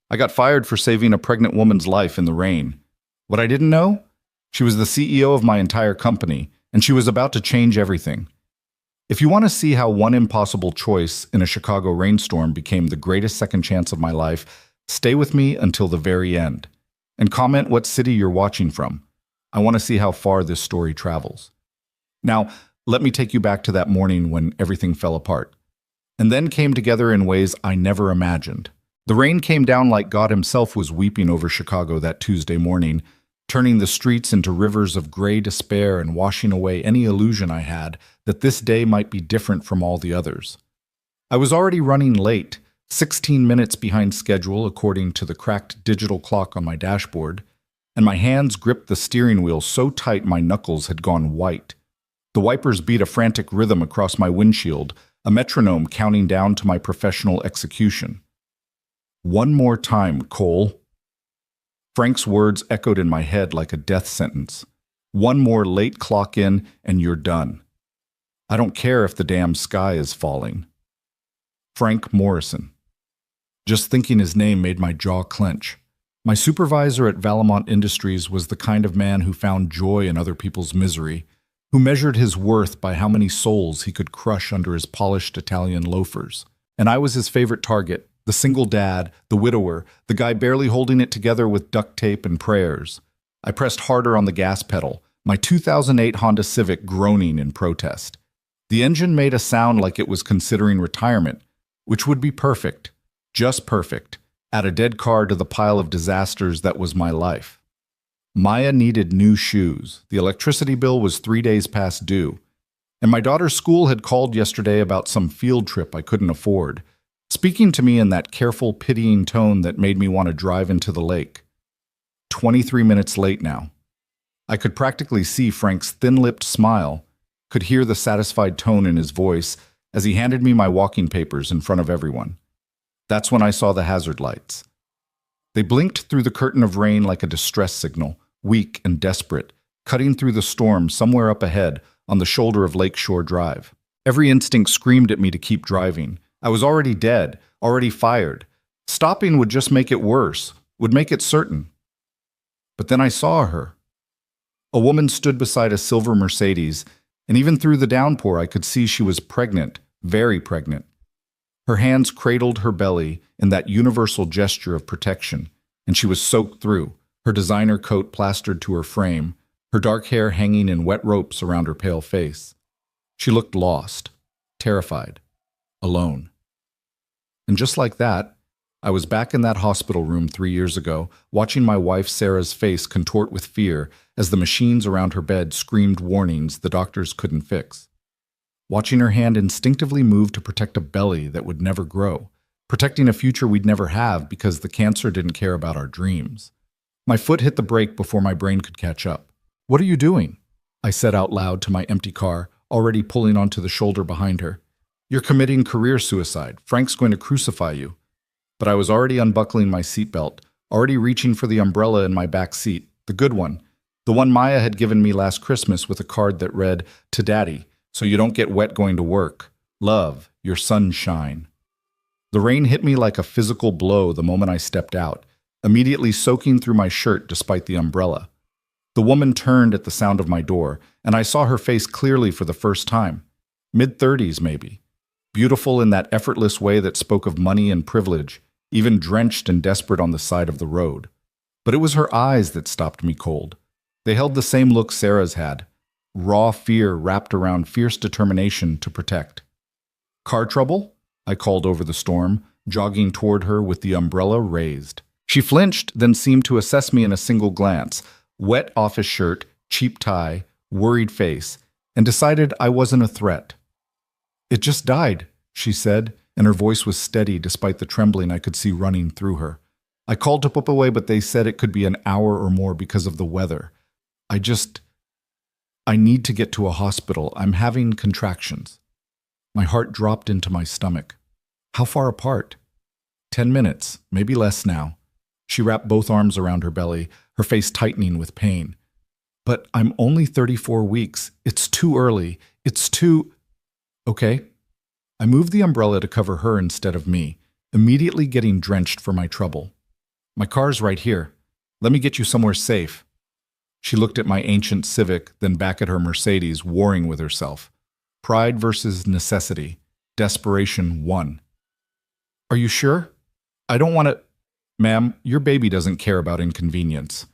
I got fired for saving a pregnant woman's life in the rain. What I didn't know? She was the CEO of my entire company, and she was about to change everything. If you want to see how one impossible choice in a Chicago rainstorm became the greatest second chance of my life, stay with me until the very end. And comment what city you're watching from. I want to see how far this story travels. Now, let me take you back to that morning when everything fell apart, and then came together in ways I never imagined. The rain came down like God himself was weeping over Chicago that Tuesday morning, turning the streets into rivers of gray despair and washing away any illusion I had that this day might be different from all the others. I was already running late, 16 minutes behind schedule according to the cracked digital clock on my dashboard, and my hands gripped the steering wheel so tight my knuckles had gone white. The wipers beat a frantic rhythm across my windshield, a metronome counting down to my professional execution. One more time, Cole. Frank's words echoed in my head like a death sentence. One more late clock in, and you're done. I don't care if the damn sky is falling. Frank Morrison. Just thinking his name made my jaw clench. My supervisor at Valamont Industries was the kind of man who found joy in other people's misery, who measured his worth by how many souls he could crush under his polished Italian loafers. And I was his favorite target, the single dad, the widower, the guy barely holding it together with duct tape and prayers. I pressed harder on the gas pedal, my 2008 Honda Civic groaning in protest. The engine made a sound like it was considering retirement, which would be perfect, just perfect, add a dead car to the pile of disasters that was my life. Maya needed new shoes. The electricity bill was 3 days past due. And my daughter's school had called yesterday about some field trip I couldn't afford, speaking to me in that careful, pitying tone that made me want to drive into the lake. 23 minutes late now. I could practically see Frank's thin-lipped smile, could hear the satisfied tone in his voice as he handed me my walking papers in front of everyone. That's when I saw the hazard lights. They blinked through the curtain of rain like a distress signal, weak and desperate, cutting through the storm somewhere up ahead on the shoulder of Lakeshore Drive. Every instinct screamed at me to keep driving. I was already dead, already fired. Stopping would just make it worse, would make it certain. But then I saw her. A woman stood beside a silver Mercedes, and even through the downpour I could see she was pregnant, very pregnant. Her hands cradled her belly in that universal gesture of protection, and she was soaked through, her designer coat plastered to her frame, her dark hair hanging in wet ropes around her pale face. She looked lost, terrified, alone. And just like that, I was back in that hospital room 3 years ago, watching my wife Sarah's face contort with fear as the machines around her bed screamed warnings the doctors couldn't fix. Watching her hand instinctively move to protect a belly that would never grow, protecting a future we'd never have because the cancer didn't care about our dreams. My foot hit the brake before my brain could catch up. "What are you doing?" I said out loud to my empty car, already pulling onto the shoulder behind her. "You're committing career suicide. Frank's going to crucify you." But I was already unbuckling my seatbelt, already reaching for the umbrella in my back seat, the good one, the one Maya had given me last Christmas with a card that read, "To Daddy, so you don't get wet going to work. Love, your sunshine." The rain hit me like a physical blow the moment I stepped out, immediately soaking through my shirt despite the umbrella. The woman turned at the sound of my door, and I saw her face clearly for the first time. Mid-30s, maybe. Beautiful in that effortless way that spoke of money and privilege, even drenched and desperate on the side of the road. But it was her eyes that stopped me cold. They held the same look Sarah's had, raw fear wrapped around fierce determination to protect. "Car trouble?" I called over the storm, jogging toward her with the umbrella raised. She flinched, then seemed to assess me in a single glance, wet office shirt, cheap tie, worried face, and decided I wasn't a threat. "It just died," she said, and her voice was steady despite the trembling I could see running through her. "I called to put away, but they said it could be an hour or more because of the weather. I need to get to a hospital. I'm having contractions." My heart dropped into my stomach. How far apart? 10 minutes, maybe less now. She wrapped both arms around her belly, her face tightening with pain. "But I'm only 34 weeks. It's too early. It's too—" "Okay." I moved the umbrella to cover her instead of me, immediately getting drenched for my trouble. My car's right here. Let me get you somewhere safe. She looked at my ancient Civic, then back at her Mercedes, warring with herself. Pride versus necessity. Desperation won. Are you sure? I don't want to... Ma'am, your baby doesn't care about inconvenience.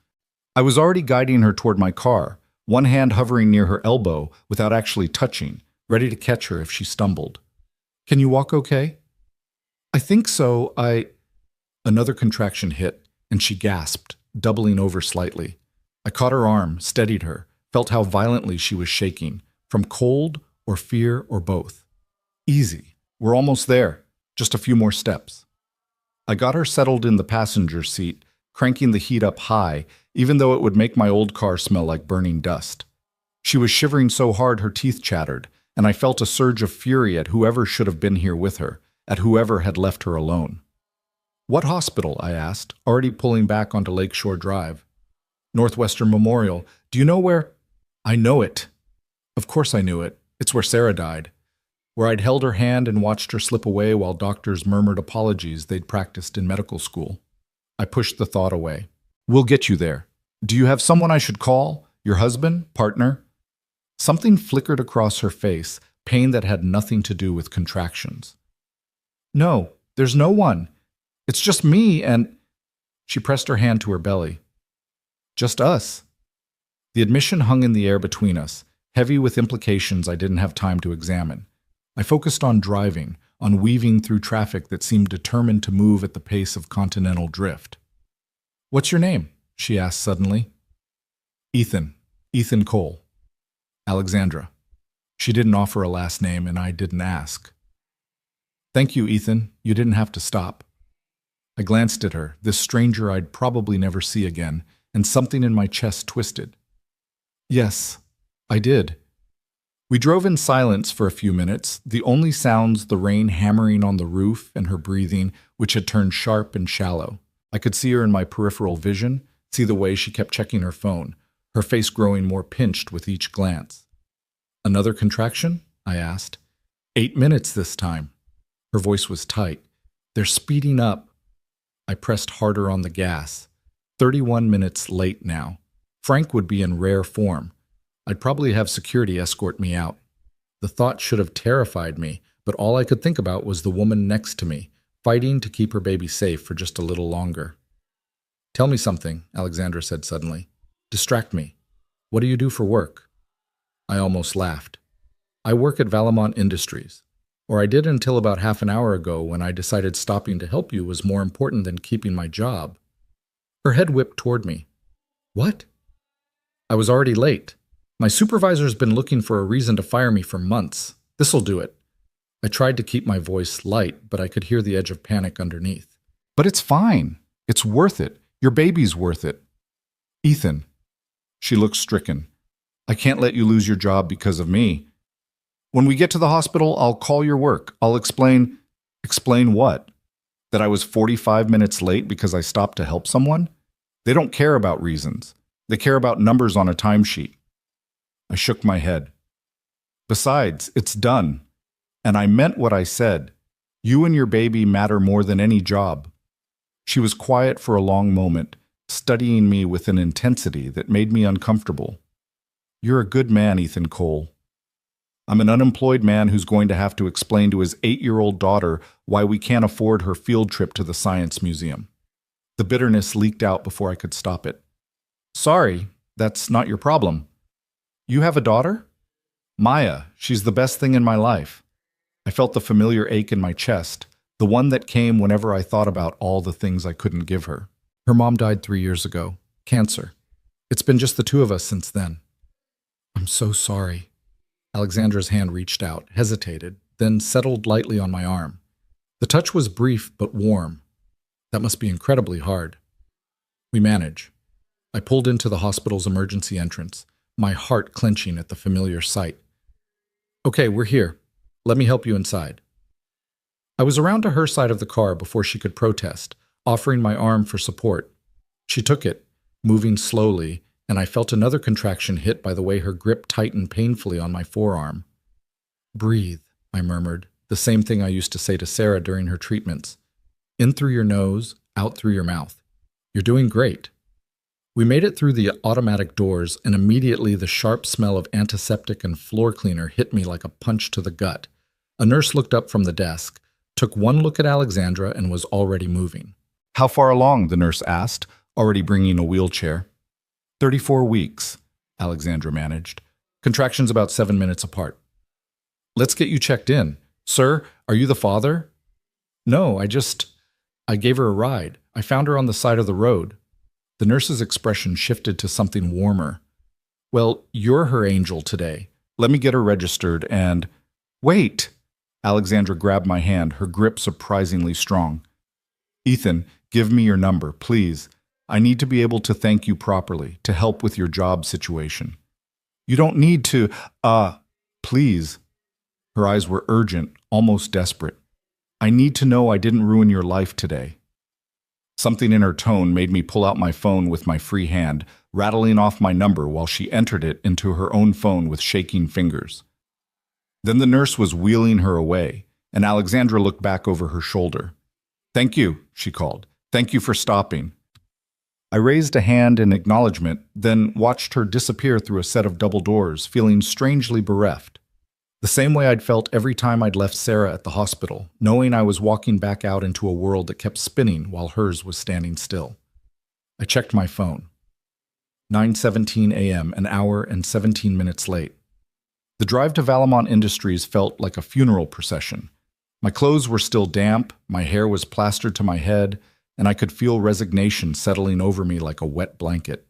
I was already guiding her toward my car, one hand hovering near her elbow without actually touching, ready to catch her if she stumbled. Can you walk okay? I think so. Another contraction hit, and she gasped, doubling over slightly. I caught her arm, steadied her, felt how violently she was shaking, from cold or fear or both. Easy. We're almost there. Just a few more steps. I got her settled in the passenger seat, cranking the heat up high, even though it would make my old car smell like burning dust. She was shivering so hard her teeth chattered, and I felt a surge of fury at whoever should have been here with her, at whoever had left her alone. What hospital? I asked, already pulling back onto Lakeshore Drive. Northwestern Memorial. Do you know where? I know it. Of course I knew it. It's where Sarah died. Where I'd held her hand and watched her slip away while doctors murmured apologies they'd practiced in medical school. I pushed the thought away. We'll get you there. Do you have someone I should call? Your husband? Partner? Something flickered across her face, pain that had nothing to do with contractions. No, there's no one. It's just me and... She pressed her hand to her belly. Just us. The admission hung in the air between us, heavy with implications I didn't have time to examine. I focused on driving, on weaving through traffic that seemed determined to move at the pace of continental drift. What's your name? She asked suddenly. Ethan. Ethan Cole. Alexandra. She didn't offer a last name, and I didn't ask. Thank you, Ethan. You didn't have to stop. I glanced at her, this stranger I'd probably never see again, and something in my chest twisted. Yes, I did. We drove in silence for a few minutes, the only sounds the rain hammering on the roof and her breathing, which had turned sharp and shallow. I could see her in my peripheral vision, see the way she kept checking her phone, her face growing more pinched with each glance. Another contraction? I asked. 8 minutes this time. Her voice was tight. They're speeding up. I pressed harder on the gas. 31 minutes late now. Frank would be in rare form. I'd probably have security escort me out. The thought should have terrified me, but all I could think about was the woman next to me, fighting to keep her baby safe for just a little longer. Tell me something, Alexandra said suddenly. Distract me. What do you do for work? I almost laughed. I work at Valamont Industries. Or I did until about half an hour ago when I decided stopping to help you was more important than keeping my job. Her head whipped toward me. What? I was already late. My supervisor's been looking for a reason to fire me for months. This'll do it. I tried to keep my voice light, but I could hear the edge of panic underneath. But it's fine. It's worth it. Your baby's worth it. Ethan. She looked stricken. I can't let you lose your job because of me. When we get to the hospital, I'll call your work. I'll explain... Explain what? That I was 45 minutes late because I stopped to help someone? They don't care about reasons. They care about numbers on a timesheet. I shook my head. Besides, it's done. And I meant what I said. You and your baby matter more than any job. She was quiet for a long moment, studying me with an intensity that made me uncomfortable. You're a good man, Ethan Cole. I'm an unemployed man who's going to have to explain to his 8-year-old daughter why we can't afford her field trip to the Science Museum. The bitterness leaked out before I could stop it. Sorry, that's not your problem. You have a daughter? Maya, she's the best thing in my life. I felt the familiar ache in my chest, the one that came whenever I thought about all the things I couldn't give her. Her mom died 3 years ago. Cancer. It's been just the two of us since then. I'm so sorry. Alexandra's hand reached out, hesitated, then settled lightly on my arm. The touch was brief but warm. That must be incredibly hard. We manage. I pulled into the hospital's emergency entrance, my heart clenching at the familiar sight. Okay, we're here. Let me help you inside. I was around to her side of the car before she could protest, offering my arm for support. She took it, moving slowly, and I felt another contraction hit by the way her grip tightened painfully on my forearm. Breathe, I murmured, the same thing I used to say to Sarah during her treatments. In through your nose, out through your mouth. You're doing great. We made it through the automatic doors, and immediately the sharp smell of antiseptic and floor cleaner hit me like a punch to the gut. A nurse looked up from the desk, took one look at Alexandra, and was already moving. How far along? The nurse asked, already bringing a wheelchair. 34 weeks, Alexandra managed. Contractions about 7 minutes apart. Let's get you checked in. Sir, are you the father? No, I gave her a ride. I found her on the side of the road. The nurse's expression shifted to something warmer. Well, you're her angel today. Let me get her registered and... Wait! Alexandra grabbed my hand, her grip surprisingly strong. Ethan, give me your number, please. I need to be able to thank you properly, to help with your job situation. You don't need to, please. Her eyes were urgent, almost desperate. I need to know I didn't ruin your life today. Something in her tone made me pull out my phone with my free hand, rattling off my number while she entered it into her own phone with shaking fingers. Then the nurse was wheeling her away, and Alexandra looked back over her shoulder. Thank you, she called. Thank you for stopping. I raised a hand in acknowledgement, then watched her disappear through a set of double doors, feeling strangely bereft. The same way I'd felt every time I'd left Sarah at the hospital, knowing I was walking back out into a world that kept spinning while hers was standing still. I checked my phone. 9:17 a.m., an hour and 17 minutes late. The drive to Valamont Industries felt like a funeral procession. My clothes were still damp, my hair was plastered to my head, and I could feel resignation settling over me like a wet blanket.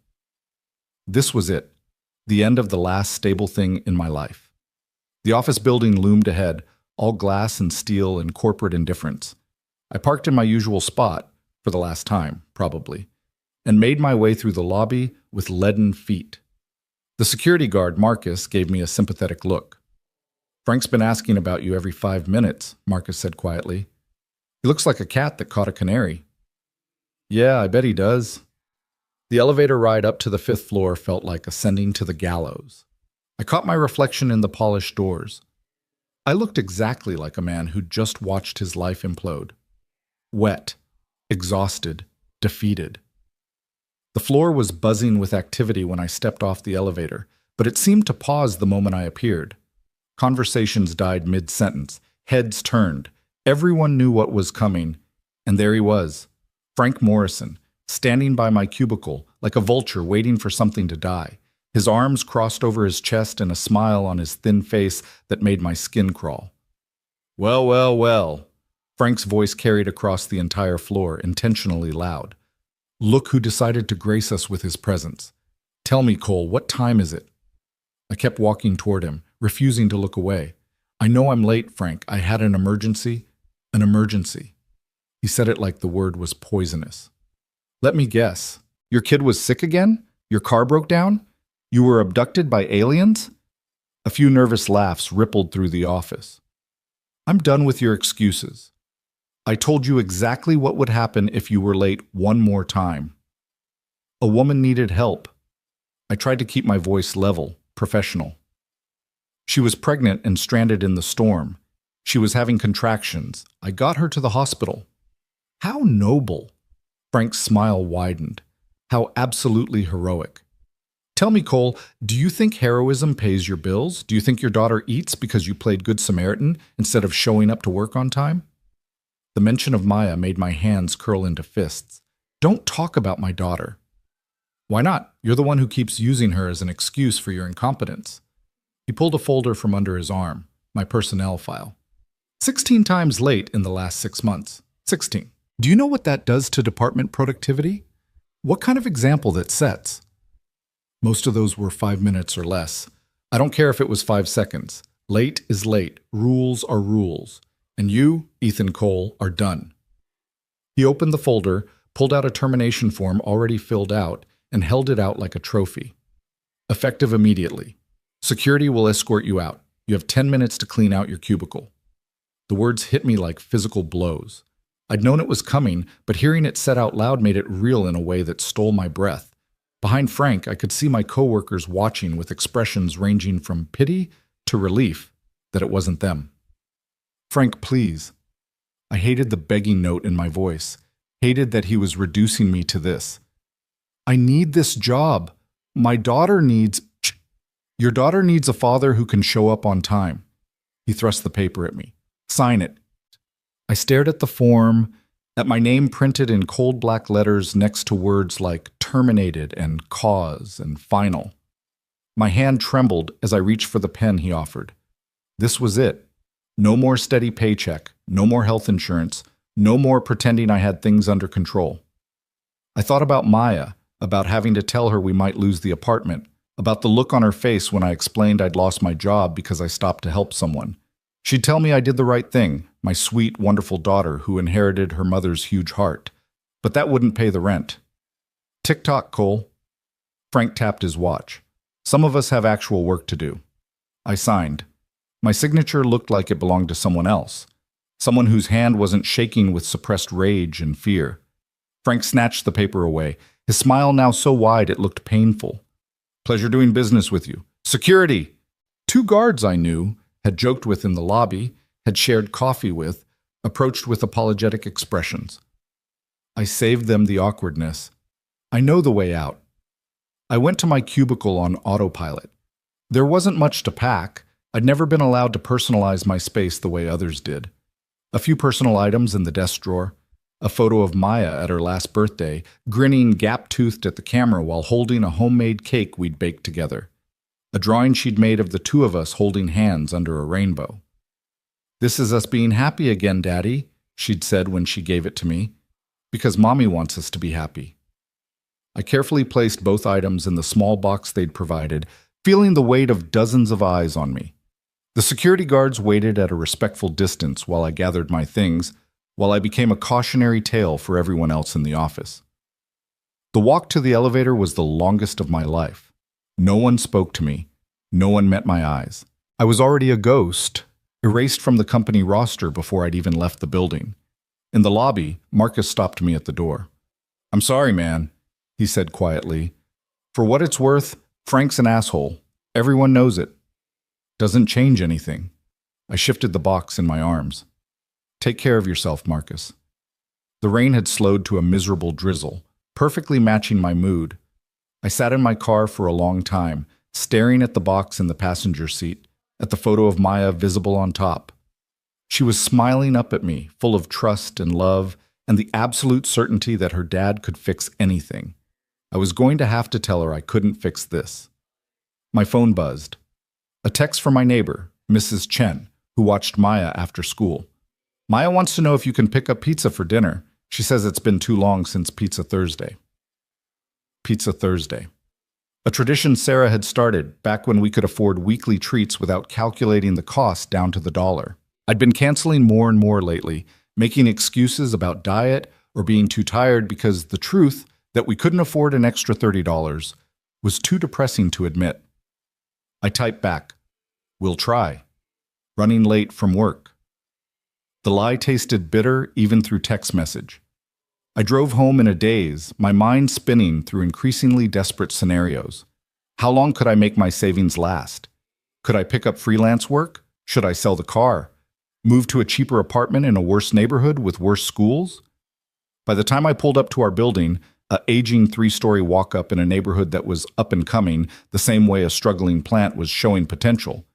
This was it, the end of the last stable thing in my life. The office building loomed ahead, all glass and steel and corporate indifference. I parked in my usual spot, for the last time, probably, and made my way through the lobby with leaden feet. The security guard, Marcus, gave me a sympathetic look. Frank's been asking about you every 5 minutes, Marcus said quietly. He looks like a cat that caught a canary. Yeah, I bet he does. The elevator ride up to the 5th floor felt like ascending to the gallows. I caught my reflection in the polished doors. I looked exactly like a man who'd just watched his life implode. Wet, exhausted, defeated. The floor was buzzing with activity when I stepped off the elevator, but it seemed to pause the moment I appeared. Conversations died mid-sentence, heads turned. Everyone knew what was coming, and there he was, Frank Morrison, standing by my cubicle like a vulture waiting for something to die. His arms crossed over his chest and a smile on his thin face that made my skin crawl. Well, well, well. Frank's voice carried across the entire floor, intentionally loud. Look who decided to grace us with his presence. Tell me, Cole, what time is it? I kept walking toward him, refusing to look away. I know I'm late, Frank. I had an emergency. An emergency. He said it like the word was poisonous. Let me guess. Your kid was sick again? Your car broke down? You were abducted by aliens? A few nervous laughs rippled through the office. I'm done with your excuses. I told you exactly what would happen if you were late one more time. A woman needed help. I tried to keep my voice level, professional. She was pregnant and stranded in the storm. She was having contractions. I got her to the hospital. How noble! Frank's smile widened. How absolutely heroic. Tell me, Cole, do you think heroism pays your bills? Do you think your daughter eats because you played Good Samaritan instead of showing up to work on time? The mention of Maya made my hands curl into fists. Don't talk about my daughter. Why not? You're the one who keeps using her as an excuse for your incompetence. He pulled a folder from under his arm, my personnel file. 16 times late in the last 6 months. 16. Do you know what that does to department productivity? What kind of example that sets? Most of those were 5 minutes or less. I don't care if it was 5 seconds. Late is late. Rules are rules. And you, Ethan Cole, are done. He opened the folder, pulled out a termination form already filled out, and held it out like a trophy. Effective immediately. Security will escort you out. You have 10 minutes to clean out your cubicle. The words hit me like physical blows. I'd known it was coming, but hearing it said out loud made it real in a way that stole my breath. Behind Frank, I could see my coworkers watching with expressions ranging from pity to relief that it wasn't them. Frank, please. I hated the begging note in my voice. Hated that he was reducing me to this. I need this job. My daughter needs... Your daughter needs a father who can show up on time. He thrust the paper at me. Sign it. I stared at the form, at my name printed in cold black letters next to words like terminated and cause and final. My hand trembled as I reached for the pen he offered. This was it. No more steady paycheck, no more health insurance, no more pretending I had things under control. I thought about Maya, about having to tell her we might lose the apartment, about the look on her face when I explained I'd lost my job because I stopped to help someone. She'd tell me I did the right thing, my sweet, wonderful daughter who inherited her mother's huge heart. But that wouldn't pay the rent. Tick-tock, Cole. Frank tapped his watch. Some of us have actual work to do. I signed. My signature looked like it belonged to someone else, someone whose hand wasn't shaking with suppressed rage and fear. Frank snatched the paper away, his smile now so wide it looked painful. Pleasure doing business with you. Security! 2 guards I knew, had joked with in the lobby, had shared coffee with, approached with apologetic expressions. I saved them the awkwardness. I know the way out. I went to my cubicle on autopilot. There wasn't much to pack. I'd never been allowed to personalize my space the way others did. A few personal items in the desk drawer, a photo of Maya at her last birthday, grinning gap-toothed at the camera while holding a homemade cake we'd baked together. A drawing she'd made of the 2 of us holding hands under a rainbow. This is us being happy again, Daddy, she'd said when she gave it to me, because Mommy wants us to be happy. I carefully placed both items in the small box they'd provided, feeling the weight of dozens of eyes on me. The security guards waited at a respectful distance while I gathered my things, while I became a cautionary tale for everyone else in the office. The walk to the elevator was the longest of my life. No one spoke to me. No one met my eyes. I was already a ghost, erased from the company roster before I'd even left the building. In the lobby, Marcus stopped me at the door. I'm sorry, man, he said quietly. For what it's worth, Frank's an asshole. Everyone knows it. Doesn't change anything. I shifted the box in my arms. Take care of yourself, Marcus. The rain had slowed to a miserable drizzle, perfectly matching my mood. I sat in my car for a long time, staring at the box in the passenger seat, at the photo of Maya visible on top. She was smiling up at me, full of trust and love, and the absolute certainty that her dad could fix anything. I was going to have to tell her I couldn't fix this. My phone buzzed. A text from my neighbor, Mrs. Chen, who watched Maya after school. Maya wants to know if you can pick up pizza for dinner. She says it's been too long since Pizza Thursday. Pizza Thursday. A tradition Sarah had started back when we could afford weekly treats without calculating the cost down to the dollar. I'd been canceling more and more lately, making excuses about diet or being too tired because the truth that we couldn't afford an extra $30 was too depressing to admit. I typed back, "We'll try." Running late from work. The lie tasted bitter even through text message. I drove home in a daze, my mind spinning through increasingly desperate scenarios. How long could I make my savings last? Could I pick up freelance work? Should I sell the car? Move to a cheaper apartment in a worse neighborhood with worse schools? By the time I pulled up to our building, an aging 3-story walk-up in a neighborhood that was up and coming, the same way a struggling plant was showing potential,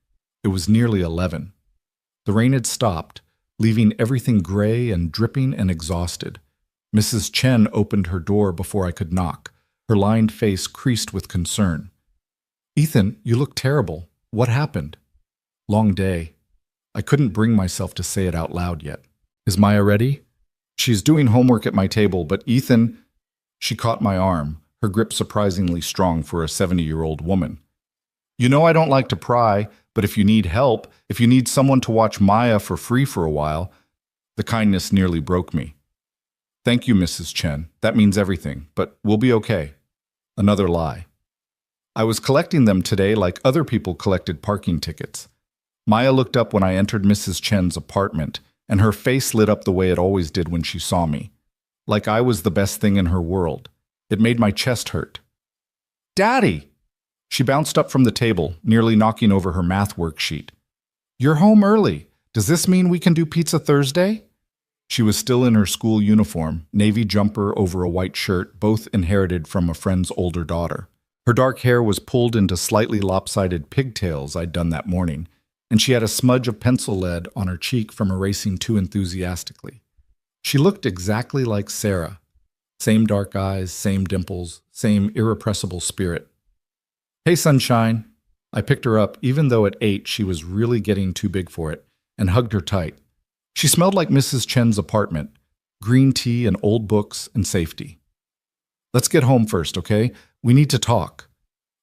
it was nearly 11. The rain had stopped, leaving everything gray and dripping and exhausted. Mrs. Chen opened her door before I could knock, her lined face creased with concern. "Ethan, you look terrible. What happened?" "Long day." I couldn't bring myself to say it out loud yet. "Is Maya ready?" "She's doing homework at my table, but Ethan..." She caught my arm, her grip surprisingly strong for a 70-year-old woman. "You know I don't like to pry, but if you need help, if you need someone to watch Maya for free for a while..." The kindness nearly broke me. "Thank you, Mrs. Chen. That means everything, but we'll be okay." Another lie. I was collecting them today like other people collected parking tickets. Maya looked up when I entered Mrs. Chen's apartment, and her face lit up the way it always did when she saw me. Like I was the best thing in her world. It made my chest hurt. "Daddy!" She bounced up from the table, nearly knocking over her math worksheet. "You're home early. Does this mean we can do Pizza Thursday?" She was still in her school uniform, navy jumper over a white shirt, both inherited from a friend's older daughter. Her dark hair was pulled into slightly lopsided pigtails I'd done that morning, and she had a smudge of pencil lead on her cheek from erasing too enthusiastically. She looked exactly like Sarah. Same dark eyes, same dimples, same irrepressible spirit. "Hey, sunshine." I picked her up, even though at 8 she was really getting too big for it, and hugged her tight. She smelled like Mrs. Chen's apartment, green tea and old books and safety. "Let's get home first, okay? We need to talk."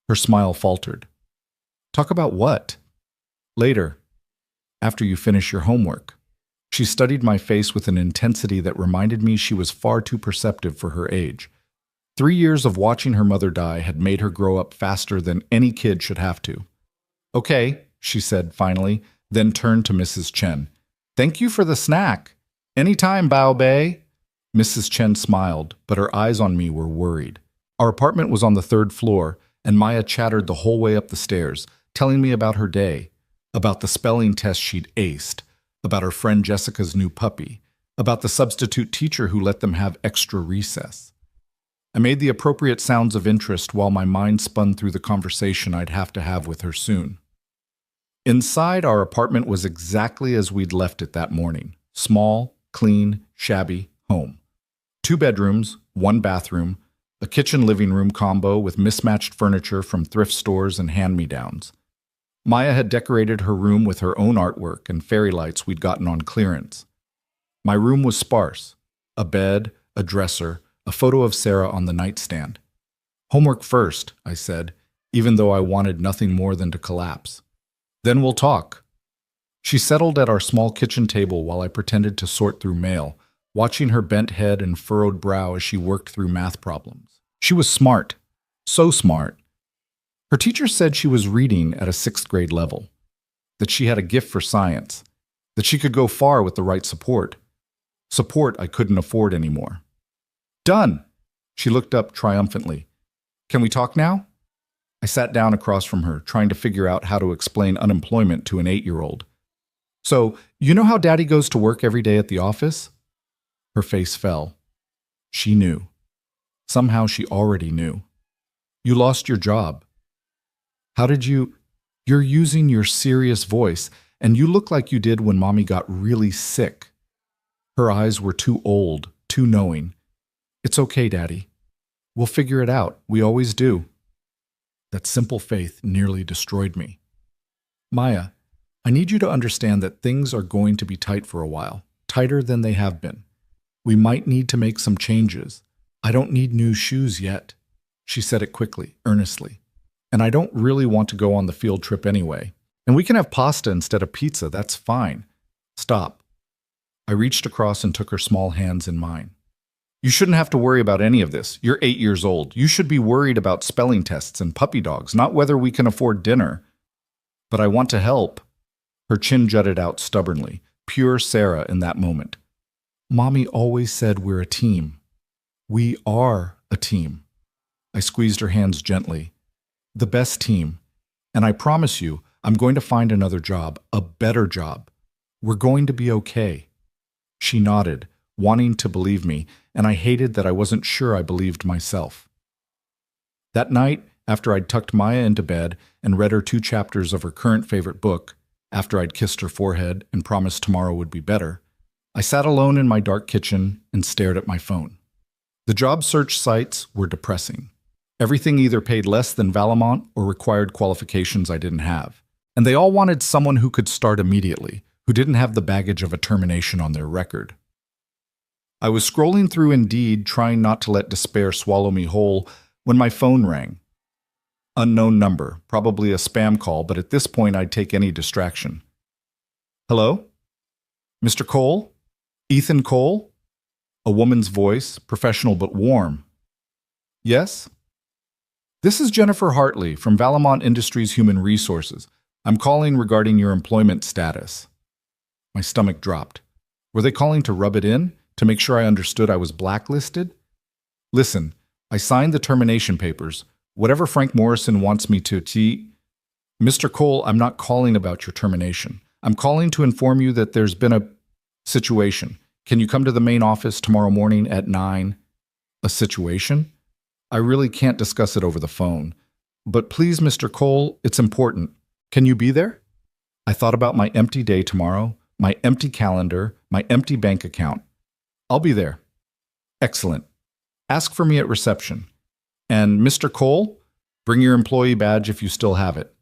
Her smile faltered. "Talk about what?" "Later, after you finish your homework." She studied my face with an intensity that reminded me she was far too perceptive for her age. 3 years of watching her mother die had made her grow up faster than any kid should have to. "Okay," she said finally, then turned to Mrs. Chen. "Thank you for the snack. Anytime, Bao Bei." Mrs. Chen smiled, but her eyes on me were worried. Our apartment was on the 3rd floor, and Maya chattered the whole way up the stairs, telling me about her day, about the spelling test she'd aced, about her friend Jessica's new puppy, about the substitute teacher who let them have extra recess. I made the appropriate sounds of interest while my mind spun through the conversation I'd have to have with her soon. Inside, our apartment was exactly as we'd left it that morning. Small, clean, shabby home. 2 bedrooms, 1 bathroom, a kitchen-living room combo with mismatched furniture from thrift stores and hand-me-downs. Maya had decorated her room with her own artwork and fairy lights we'd gotten on clearance. My room was sparse. A bed, a dresser, a photo of Sarah on the nightstand. "Homework first," I said, even though I wanted nothing more than to collapse. "Then we'll talk." She settled at our small kitchen table while I pretended to sort through mail, watching her bent head and furrowed brow as she worked through math problems. She was smart. So smart. Her teacher said she was reading at a 6th grade level, that she had a gift for science, that she could go far with the right support. Support I couldn't afford anymore. "Done!" She looked up triumphantly. "Can we talk now?" I sat down across from her, trying to figure out how to explain unemployment to an 8-year-old. "So, you know how Daddy goes to work every day at the office?" Her face fell. She knew. Somehow she already knew. "You lost your job." "How did you—" "You're using your serious voice, and you look like you did when Mommy got really sick." Her eyes were too old, too knowing. "It's okay, Daddy. We'll figure it out. We always do." That simple faith nearly destroyed me. "Maya, I need you to understand that things are going to be tight for a while, tighter than they have been. We might need to make some changes. I don't need new shoes yet." She said it quickly, earnestly. "And I don't really want to go on the field trip anyway. And we can have pasta instead of pizza, that's fine." "Stop." I reached across and took her small hands in mine. "You shouldn't have to worry about any of this. You're 8 years old. You should be worried about spelling tests and puppy dogs, not whether we can afford dinner." "But I want to help." Her chin jutted out stubbornly, pure Sarah in that moment. "Mommy always said we're a team." "We are a team." I squeezed her hands gently. "The best team. And I promise you, I'm going to find another job, a better job. We're going to be okay." She nodded, wanting to believe me, and I hated that I wasn't sure I believed myself. That night, after I'd tucked Maya into bed and read her 2 chapters of her current favorite book, after I'd kissed her forehead and promised tomorrow would be better, I sat alone in my dark kitchen and stared at my phone. The job search sites were depressing. Everything either paid less than Valamont or required qualifications I didn't have. And they all wanted someone who could start immediately, who didn't have the baggage of a termination on their record. I was scrolling through Indeed, trying not to let despair swallow me whole, when my phone rang. Unknown number, probably a spam call, but at this point I'd take any distraction. "Hello? Mr. Cole? Ethan Cole?" A woman's voice, professional but warm. "Yes?" "This is Jennifer Hartley from Valamont Industries Human Resources. I'm calling regarding your employment status." My stomach dropped. Were they calling to rub it in? To make sure I understood I was blacklisted? "Listen, I signed the termination papers. Whatever Frank Morrison wants me to Mr. Cole, I'm not calling about your termination. I'm calling to inform you that there's been a situation. Can you come to the main office tomorrow morning at 9? A situation? I really can't discuss it over the phone. But please, Mr. Cole, it's important. Can you be there? I thought about my empty day tomorrow, my empty calendar, my empty bank account. I'll be there. Excellent. Ask for me at reception. And Mr. Cole, bring your employee badge if you still have it.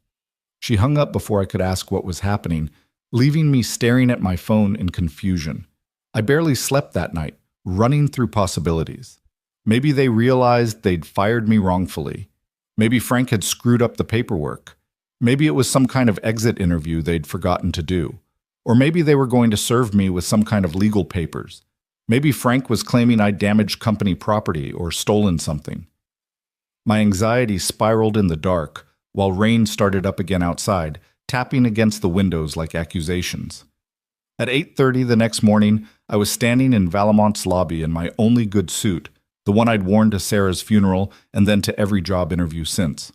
She hung up before I could ask what was happening, leaving me staring at my phone in confusion. I barely slept that night, running through possibilities. Maybe they realized they'd fired me wrongfully. Maybe Frank had screwed up the paperwork. Maybe it was some kind of exit interview they'd forgotten to do. Or maybe they were going to serve me with some kind of legal papers. Maybe Frank was claiming I'd damaged company property or stolen something. My anxiety spiraled in the dark while rain started up again outside, tapping against the windows like accusations. At 8:30 the next morning, I was standing in Valamont's lobby in my only good suit, the one I'd worn to Sarah's funeral and then to every job interview since.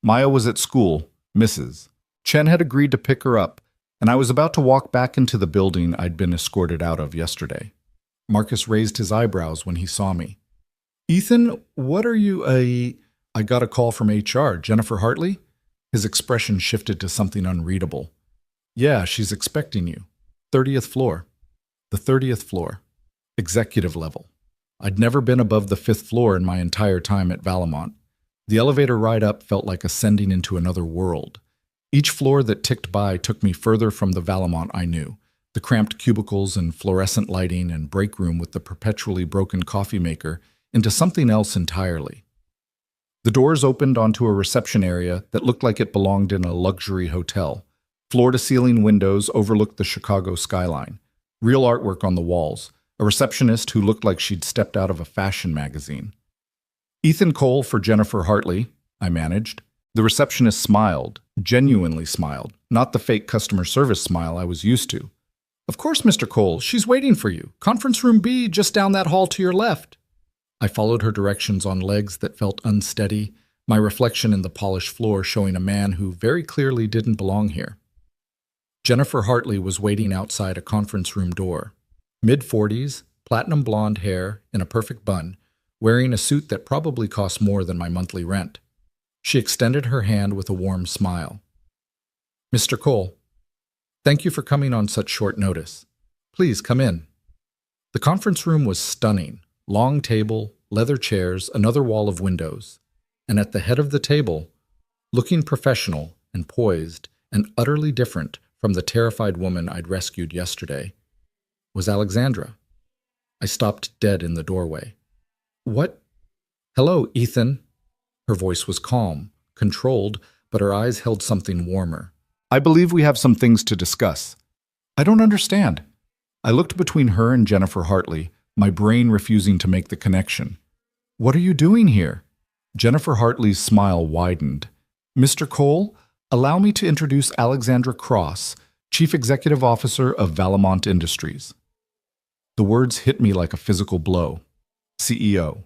Maya was at school, Mrs. Chen had agreed to pick her up, and I was about to walk back into the building I'd been escorted out of yesterday. Marcus raised his eyebrows when he saw me. Ethan, what are you I got a call from HR, Jennifer Hartley? His expression shifted to something unreadable. Yeah, she's expecting you. 30th floor. The 30th floor. Executive level. I'd never been above the 5th floor in my entire time at Valamont. The elevator ride up felt like ascending into another world. Each floor that ticked by took me further from the Valamont I knew, the cramped cubicles and fluorescent lighting and break room with the perpetually broken coffee maker, into something else entirely. The doors opened onto a reception area that looked like it belonged in a luxury hotel. Floor-to-ceiling windows overlooked the Chicago skyline, real artwork on the walls, a receptionist who looked like she'd stepped out of a fashion magazine. Ethan Cole for Jennifer Hartley, I managed. The receptionist smiled, genuinely smiled, not the fake customer service smile I was used to. Of course, Mr. Cole, she's waiting for you. Conference room B, just down that hall to your left. I followed her directions on legs that felt unsteady, my reflection in the polished floor showing a man who very clearly didn't belong here. Jennifer Hartley was waiting outside a conference room door. Mid-40s, platinum blonde hair in a perfect bun, wearing a suit that probably cost more than my monthly rent. She extended her hand with a warm smile. Mr. Cole, thank you for coming on such short notice. Please come in. The conference room was stunning. Long table, leather chairs, another wall of windows. And at the head of the table, looking professional and poised and utterly different from the terrified woman I'd rescued yesterday, was Alexandra. I stopped dead in the doorway. What? Hello, Ethan. Her voice was calm, controlled, but her eyes held something warmer. I believe we have some things to discuss. I don't understand. I looked between her and Jennifer Hartley, my brain refusing to make the connection. What are you doing here? Jennifer Hartley's smile widened. Mr. Cole, allow me to introduce Alexandra Cross, Chief Executive Officer of Valamont Industries. The words hit me like a physical blow. CEO.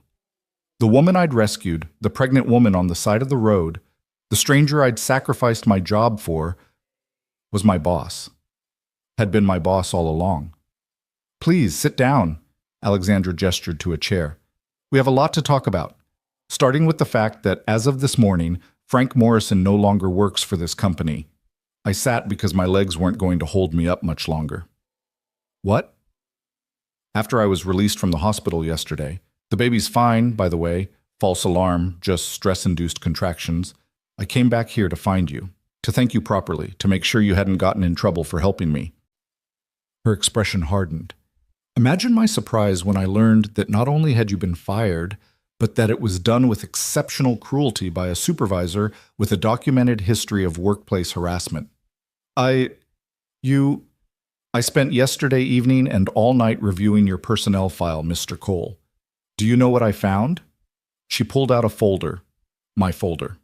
The woman I'd rescued, the pregnant woman on the side of the road, the stranger I'd sacrificed my job for, was my boss. Had been my boss all along. Please, sit down. Alexandra gestured to a chair. We have a lot to talk about, starting with the fact that as of this morning, Frank Morrison no longer works for this company. I sat because my legs weren't going to hold me up much longer. What? After I was released from the hospital yesterday, the baby's fine, by the way, false alarm, just stress-induced contractions. I came back here to find you, to thank you properly, to make sure you hadn't gotten in trouble for helping me. Her expression hardened. Imagine my surprise when I learned that not only had you been fired, but that it was done with exceptional cruelty by a supervisor with a documented history of workplace harassment. I spent yesterday evening and all night reviewing your personnel file, Mr. Cole. Do you know what I found? She pulled out a folder. My folder.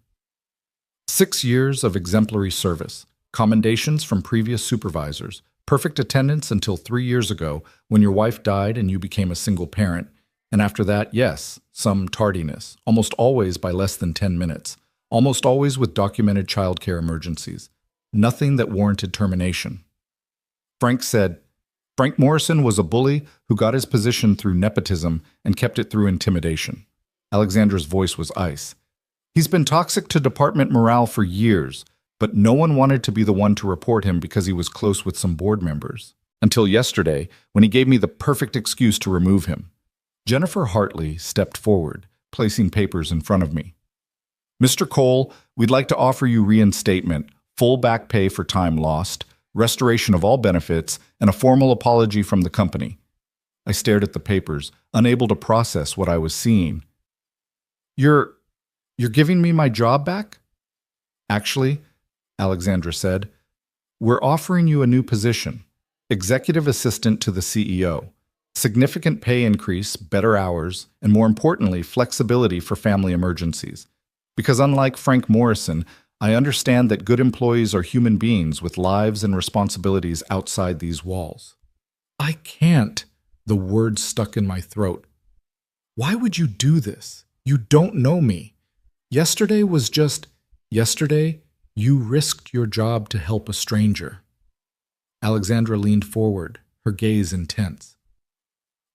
6 years of exemplary service, commendations from previous supervisors, perfect attendance until 3 years ago when your wife died and you became a single parent, and after that, yes, some tardiness, almost always by less than 10 minutes, almost always with documented childcare emergencies, nothing that warranted termination. Frank said, Frank Morrison was a bully who got his position through nepotism and kept it through intimidation. Alexandra's voice was ice. He's been toxic to department morale for years, but no one wanted to be the one to report him because he was close with some board members. Until yesterday, when he gave me the perfect excuse to remove him. Jennifer Hartley stepped forward, placing papers in front of me. Mr. Cole, we'd like to offer you reinstatement, full back pay for time lost, restoration of all benefits, and a formal apology from the company. I stared at the papers, unable to process what I was seeing. You're giving me my job back? Actually, Alexandra said, we're offering you a new position, executive assistant to the CEO. Significant pay increase, better hours, and more importantly, flexibility for family emergencies. Because unlike Frank Morrison, I understand that good employees are human beings with lives and responsibilities outside these walls. I can't. The words stuck in my throat. Why would you do this? You don't know me. Yesterday was just yesterday. You risked your job to help a stranger. Alexandra leaned forward, her gaze intense.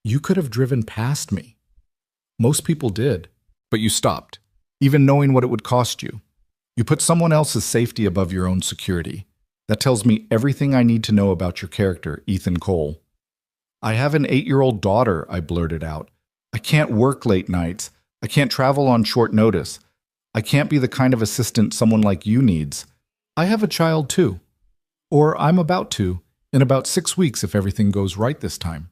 You could have driven past me. Most people did, but you stopped, even knowing what it would cost you. You put someone else's safety above your own security. That tells me everything I need to know about your character, Ethan Cole. I have an 8-year-old daughter, I blurted out. I can't work late nights. I can't travel on short notice. I can't be the kind of assistant someone like you needs. I have a child too. Or I'm about to, in about 6 weeks if everything goes right this time.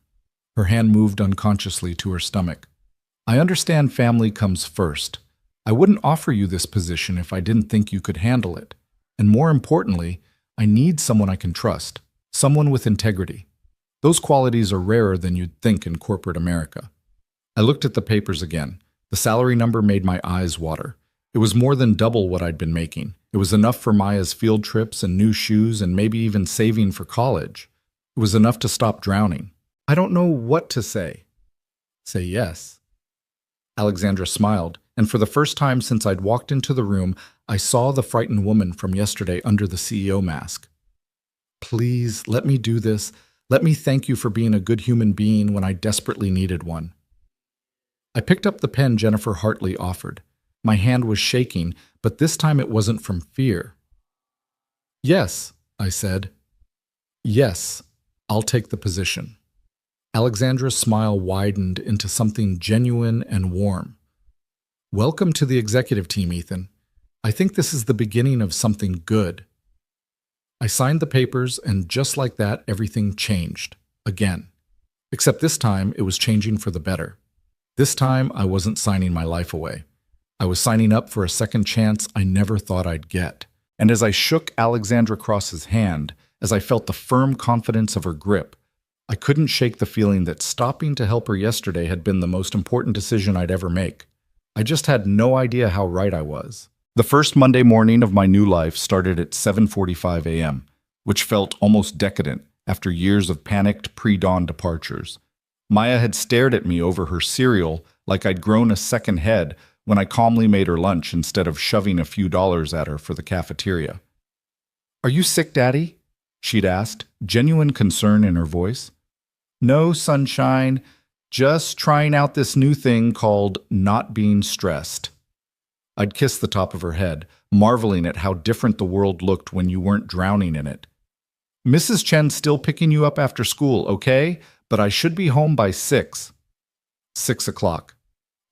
Her hand moved unconsciously to her stomach. I understand family comes first. I wouldn't offer you this position if I didn't think you could handle it. And more importantly, I need someone I can trust, someone with integrity. Those qualities are rarer than you'd think in corporate America. I looked at the papers again. The salary number made my eyes water. It was more than double what I'd been making. It was enough for Maya's field trips and new shoes and maybe even saving for college. It was enough to stop drowning. I don't know what to say. Say yes. Alexandra smiled, and for the first time since I'd walked into the room, I saw the frightened woman from yesterday under the CEO mask. Please, let me do this. Let me thank you for being a good human being when I desperately needed one. I picked up the pen Jennifer Hartley offered. My hand was shaking, but this time it wasn't from fear. Yes, I said. Yes, I'll take the position. Alexandra's smile widened into something genuine and warm. Welcome to the executive team, Ethan. I think this is the beginning of something good. I signed the papers, and just like that, everything changed. Again. Except this time, it was changing for the better. This time, I wasn't signing my life away. I was signing up for a second chance I never thought I'd get. And as I shook Alexandra Cross's hand, as I felt the firm confidence of her grip, I couldn't shake the feeling that stopping to help her yesterday had been the most important decision I'd ever make. I just had no idea how right I was. The first Monday morning of my new life started at 7:45 a.m., which felt almost decadent after years of panicked pre-dawn departures. Maya had stared at me over her cereal like I'd grown a second head when I calmly made her lunch instead of shoving a few dollars at her for the cafeteria. "Are you sick, Daddy?" she'd asked, genuine concern in her voice. "No, sunshine. Just trying out this new thing called not being stressed." I'd kissed the top of her head, marveling at how different the world looked when you weren't drowning in it. "Mrs. Chen's still picking you up after school, okay? But I should be home by 6. 6 o'clock.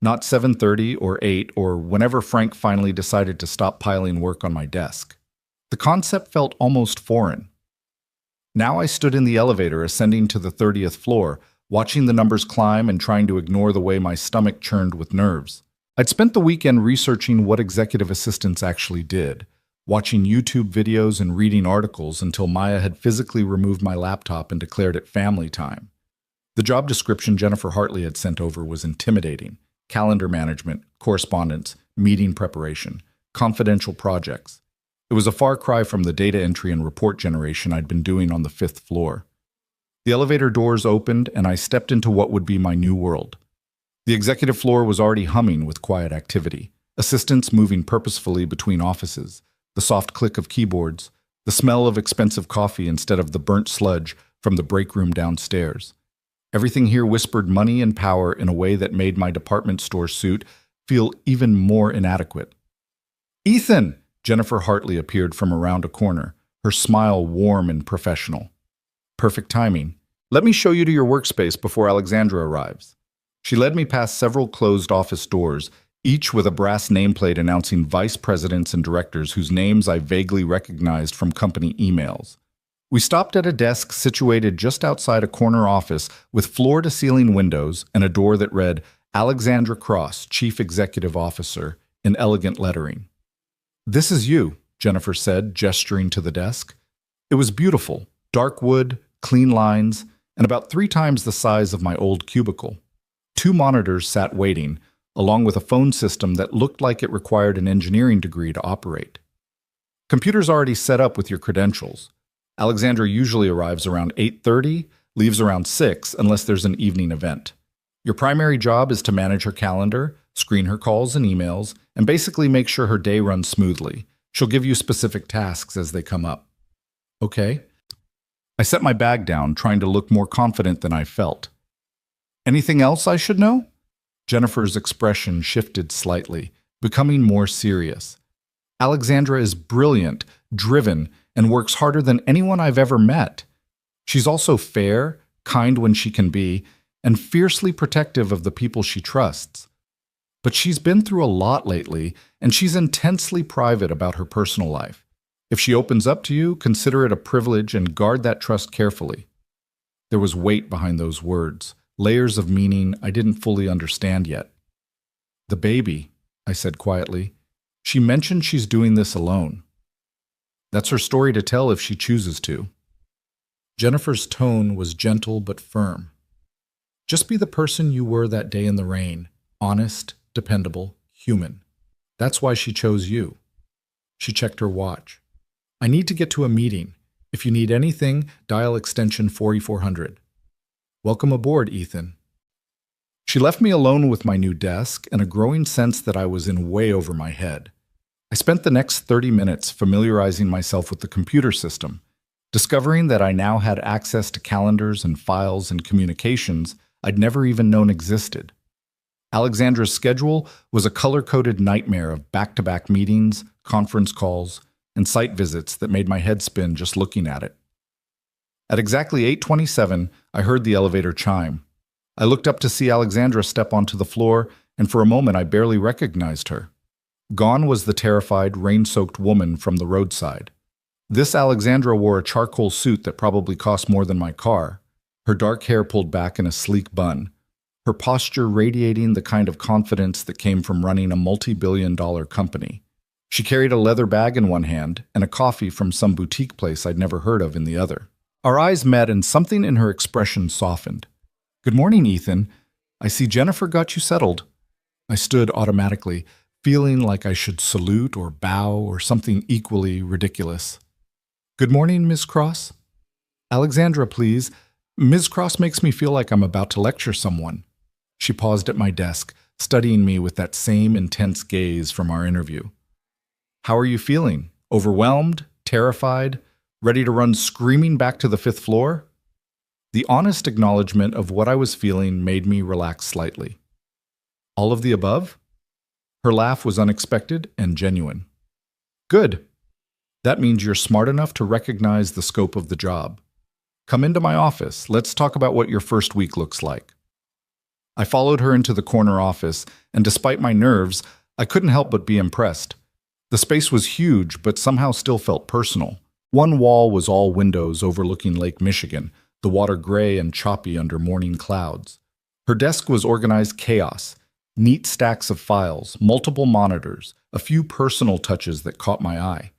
Not 7:30 or 8 or whenever Frank finally decided to stop piling work on my desk. The concept felt almost foreign. Now I stood in the elevator ascending to the 30th floor, watching the numbers climb and trying to ignore the way my stomach churned with nerves. I'd spent the weekend researching what executive assistants actually did, watching YouTube videos and reading articles until Maya had physically removed my laptop and declared it family time. The job description Jennifer Hartley had sent over was intimidating. Calendar management, correspondence, meeting preparation, confidential projects. It was a far cry from the data entry and report generation I'd been doing on the 5th floor. The elevator doors opened and I stepped into what would be my new world. The executive floor was already humming with quiet activity, assistants moving purposefully between offices, the soft click of keyboards, the smell of expensive coffee instead of the burnt sludge from the break room downstairs. Everything here whispered money and power in a way that made my department store suit feel even more inadequate. "Ethan!" Jennifer Hartley appeared from around a corner, her smile warm and professional. Perfect timing. "Let me show you to your workspace before Alexandra arrives." She led me past several closed office doors, each with a brass nameplate announcing vice presidents and directors whose names I vaguely recognized from company emails. We stopped at a desk situated just outside a corner office with floor-to-ceiling windows and a door that read Alexandra Cross, Chief Executive Officer, in elegant lettering. "This is you," Jennifer said, gesturing to the desk. It was beautiful, dark wood, clean lines, and about 3 times the size of my old cubicle. 2 monitors sat waiting, along with a phone system that looked like it required an engineering degree to operate. "Computer's already set up with your credentials. Alexandra usually arrives around 8:30, leaves around 6 unless there's an evening event. Your primary job is to manage her calendar, screen her calls and emails, and basically make sure her day runs smoothly. She'll give you specific tasks as they come up." "Okay." I set my bag down, trying to look more confident than I felt. "Anything else I should know?" Jennifer's expression shifted slightly, becoming more serious. "Alexandra is brilliant, driven, and works harder than anyone I've ever met. She's also fair, kind when she can be, and fiercely protective of the people she trusts. But she's been through a lot lately, and she's intensely private about her personal life. If she opens up to you, consider it a privilege and guard that trust carefully." There was weight behind those words, layers of meaning I didn't fully understand yet. "The baby," I said quietly. "She mentioned she's doing this alone. That's her story to tell if she chooses to." Jennifer's tone was gentle but firm. "Just be the person you were that day in the rain, honest, dependable, human. That's why she chose you." She checked her watch. "I need to get to a meeting. If you need anything, dial extension 4400. Welcome aboard, Ethan." She left me alone with my new desk and a growing sense that I was in way over my head. I spent the next 30 minutes familiarizing myself with the computer system, discovering that I now had access to calendars and files and communications I'd never even known existed. Alexandra's schedule was a color-coded nightmare of back-to-back meetings, conference calls, and site visits that made my head spin just looking at it. At exactly 8:27, I heard the elevator chime. I looked up to see Alexandra step onto the floor, and for a moment I barely recognized her. Gone was the terrified, rain-soaked woman from the roadside. This Alexandra wore a charcoal suit that probably cost more than my car, her dark hair pulled back in a sleek bun, her posture radiating the kind of confidence that came from running a multi-billion-dollar company. She carried a leather bag in one hand and a coffee from some boutique place I'd never heard of in the other. Our eyes met and something in her expression softened. "Good morning, Ethan. I see Jennifer got you settled." I stood automatically, feeling like I should salute or bow or something equally ridiculous. "Good morning, Ms. Cross." "Alexandra, please. Ms. Cross makes me feel like I'm about to lecture someone." She paused at my desk, studying me with that same intense gaze from our interview. "How are you feeling? Overwhelmed? Terrified? Ready to run screaming back to the 5th floor?" The honest acknowledgement of what I was feeling made me relax slightly. "All of the above?" Her laugh was unexpected and genuine. "Good. That means you're smart enough to recognize the scope of the job. Come into my office. Let's talk about what your first week looks like." I followed her into the corner office, and despite my nerves, I couldn't help but be impressed. The space was huge, but somehow still felt personal. One wall was all windows overlooking Lake Michigan, the water gray and choppy under morning clouds. Her desk was organized chaos, neat stacks of files, multiple monitors, a few personal touches that caught my eye.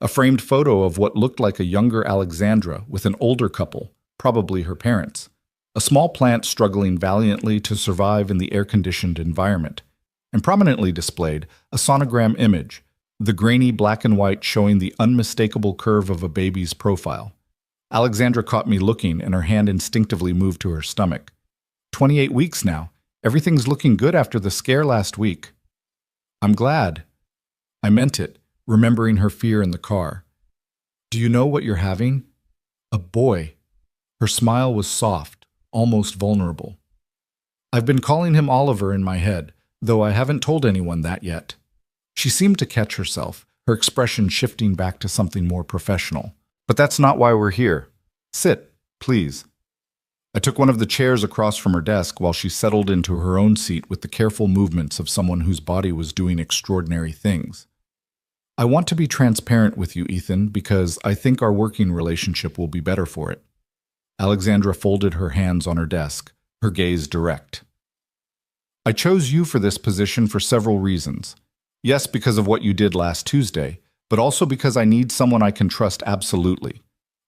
A framed photo of what looked like a younger Alexandra with an older couple, probably her parents. A small plant struggling valiantly to survive in the air-conditioned environment. And prominently displayed, a sonogram image, the grainy black and white showing the unmistakable curve of a baby's profile. Alexandra caught me looking, and her hand instinctively moved to her stomach. 28 weeks now. Everything's looking good after the scare last week. "I'm glad." I meant it, remembering her fear in the car. "Do you know what you're having?" "A boy." Her smile was soft, almost vulnerable. I've been calling him Oliver in my head, though I haven't told anyone that yet. She seemed to catch herself, her expression shifting back to something more professional. But that's not why we're here. Sit, please. I took one of the chairs across from her desk while she settled into her own seat with the careful movements of someone whose body was doing extraordinary things. I want to be transparent with you, Ethan, because I think our working relationship will be better for it. Alexandra folded her hands on her desk, her gaze direct. I chose you for this position for several reasons. Yes, because of what you did last Tuesday, but also because I need someone I can trust absolutely.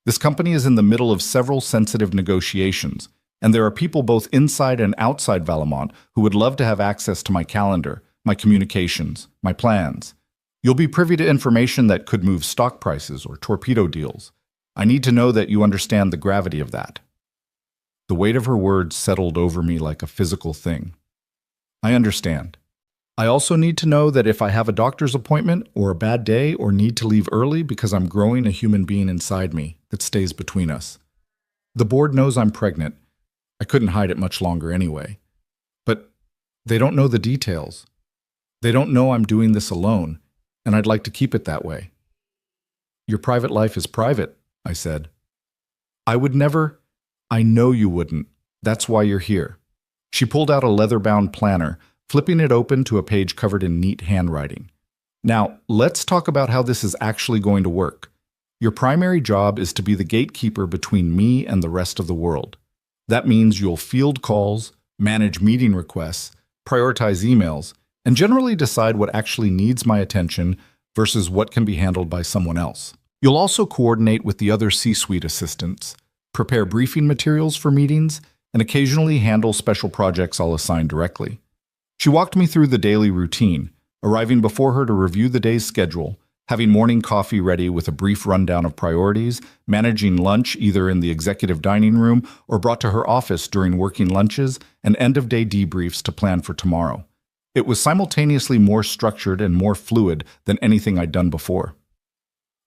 This company is in the middle of several sensitive negotiations, and there are people both inside and outside Valamont who would love to have access to my calendar, my communications, my plans. You'll be privy to information that could move stock prices or torpedo deals. I need to know that you understand the gravity of that. The weight of her words settled over me like a physical thing. I understand. I also need to know that if I have a doctor's appointment or a bad day or need to leave early because I'm growing a human being inside me that stays between us. The board knows I'm pregnant. I couldn't hide it much longer anyway. But they don't know the details. They don't know I'm doing this alone, and I'd like to keep it that way. Your private life is private, I said. I would never. I know you wouldn't. That's why you're here. She pulled out a leather-bound planner, flipping it open to a page covered in neat handwriting. Now, let's talk about how this is actually going to work. Your primary job is to be the gatekeeper between me and the rest of the world. That means you'll field calls, manage meeting requests, prioritize emails, and generally decide what actually needs my attention versus what can be handled by someone else. You'll also coordinate with the other C-suite assistants, prepare briefing materials for meetings, and occasionally handle special projects I'll assign directly. She walked me through the daily routine, arriving before her to review the day's schedule, having morning coffee ready with a brief rundown of priorities, managing lunch either in the executive dining room or brought to her office during working lunches, and end-of-day debriefs to plan for tomorrow. It was simultaneously more structured and more fluid than anything I'd done before.